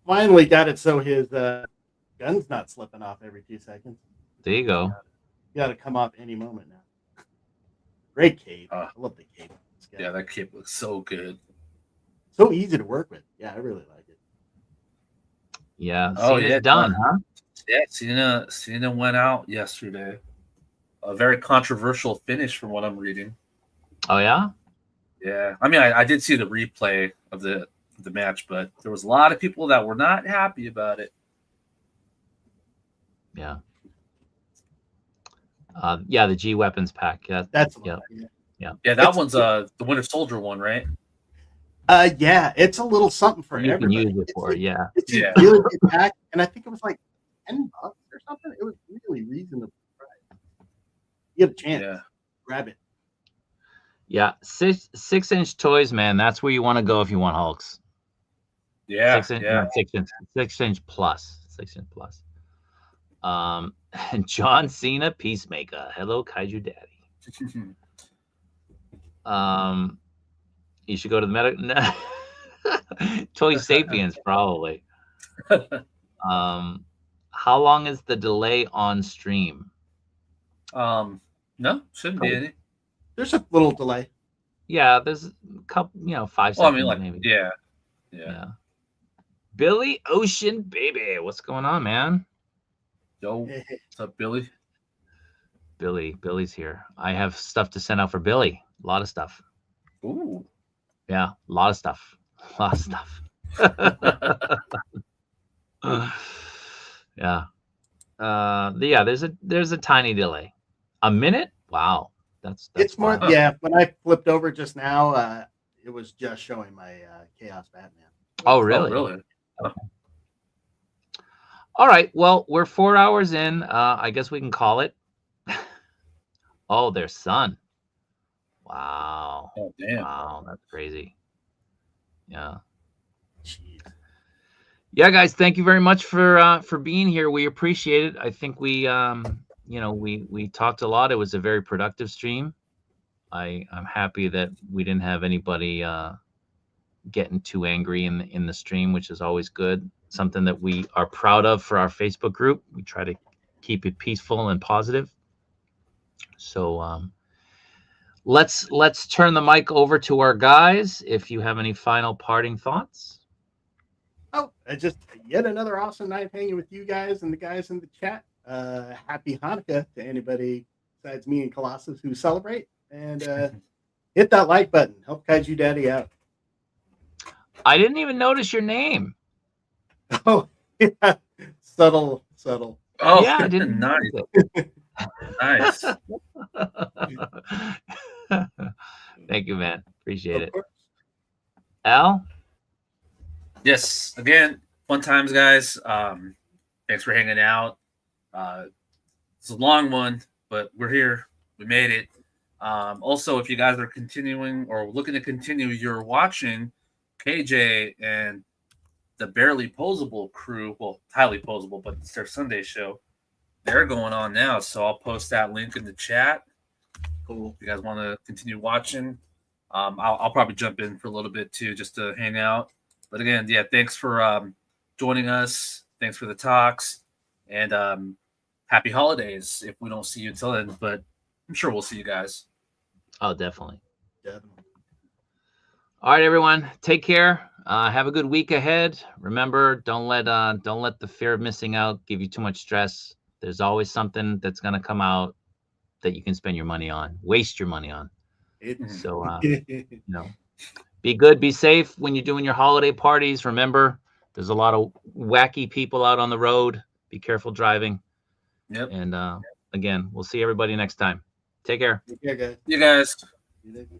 S2: Finally got it so his gun's not slipping off every 2 seconds.
S1: There you go.
S2: Got to come off any moment now. Great cape. I love the cape.
S3: Yeah, that cape looks so good.
S2: So easy to work with. Yeah, I really like it.
S1: Yeah. Cena's done, huh?
S3: Yeah, Cena went out yesterday. A very controversial finish from what I'm reading.
S1: Oh yeah?
S3: Yeah. I mean, I did see the replay of the match, but there was a lot of people that were not happy about it.
S1: Yeah. The G weapons pack. Yeah,
S2: that's
S3: yeah. That one's the Winter Soldier one, right?
S2: Yeah, it's a little something for
S1: you
S2: everybody.
S1: Can use it for,
S2: It's a really good pack, and I think it was like $10 or something. It was really reasonable price. You get a chance, grab it.
S1: Yeah, 6-inch toys, man. That's where you want to go if you want Hulks.
S3: Yeah,
S1: 6-inch plus. 6-inch plus. And John Cena, Peacemaker. Hello, Kaiju Daddy. You should go to the Toy Sapiens, probably. How long is the delay on stream?
S3: No, shouldn't be any.
S2: There's a little delay.
S1: Yeah, there's a couple, 5 seconds.
S3: I mean, like,
S1: maybe.
S3: Yeah.
S1: Billy Ocean, baby, what's going on, man?
S3: Yo, what's up, Billy?
S1: Billy's here. I have stuff to send out for Billy. A lot of stuff.
S3: Ooh.
S1: Yeah, a lot of stuff. Yeah. There's a tiny delay. A minute? Wow. That's
S2: it's more.
S1: wild.
S2: Yeah, when I flipped over just now, it was just showing my Chaos Batman.
S1: Oh, really?
S3: Oh, really?
S1: Okay. All right. Well, we're 4 hours in. I guess we can call it. Oh, their son. Wow.
S3: Oh, damn.
S1: Wow, that's crazy. Yeah.
S2: Jeez.
S1: Yeah, guys, thank you very much for being here. We appreciate it. I think we we talked a lot. It was a very productive stream. I'm happy that we didn't have anybody getting too angry in the stream, which is always good. Something that we are proud of for our Facebook group. We try to keep it peaceful and positive. So let's turn the mic over to our guys. If you have any final parting thoughts.
S2: Oh, just yet another awesome night hanging with you guys and the guys in the chat. Happy Hanukkah to anybody besides me and Colossus who celebrate. And hit that like button. Help Kaiju Daddy out.
S1: I didn't even notice your name.
S2: Oh, yeah. Subtle.
S3: Oh,
S1: yeah, I didn't.
S3: Nice. Nice.
S1: Thank you, man. Appreciate it.
S2: Course.
S1: Al?
S3: Yes. Again, fun times, guys. Thanks for hanging out. It's a long one, but we're here. We made it. Also, if you guys are continuing or looking to continue, you're watching KJ and the Barely Posable crew. Well, highly posable, but it's their Sunday show. They're going on now, so I'll post that link in the chat. Cool. If you guys want to continue watching, I'll probably jump in for a little bit too, just to hang out. But again, yeah, thanks for joining us. Thanks for the talks, and happy holidays if we don't see you until then. But I'm sure we'll see you guys.
S1: Oh, definitely.
S2: Definitely.
S1: All right, everyone. Take care. Have a good week ahead. Remember, don't let the fear of missing out give you too much stress. There's always something that's going to come out that you can spend your money on, waste your money on. So, be good, be safe when you're doing your holiday parties. Remember, there's a lot of wacky people out on the road. Be careful driving.
S3: Yep.
S1: And again, we'll see everybody next time. Take care.
S2: Take care, guys.
S3: You guys.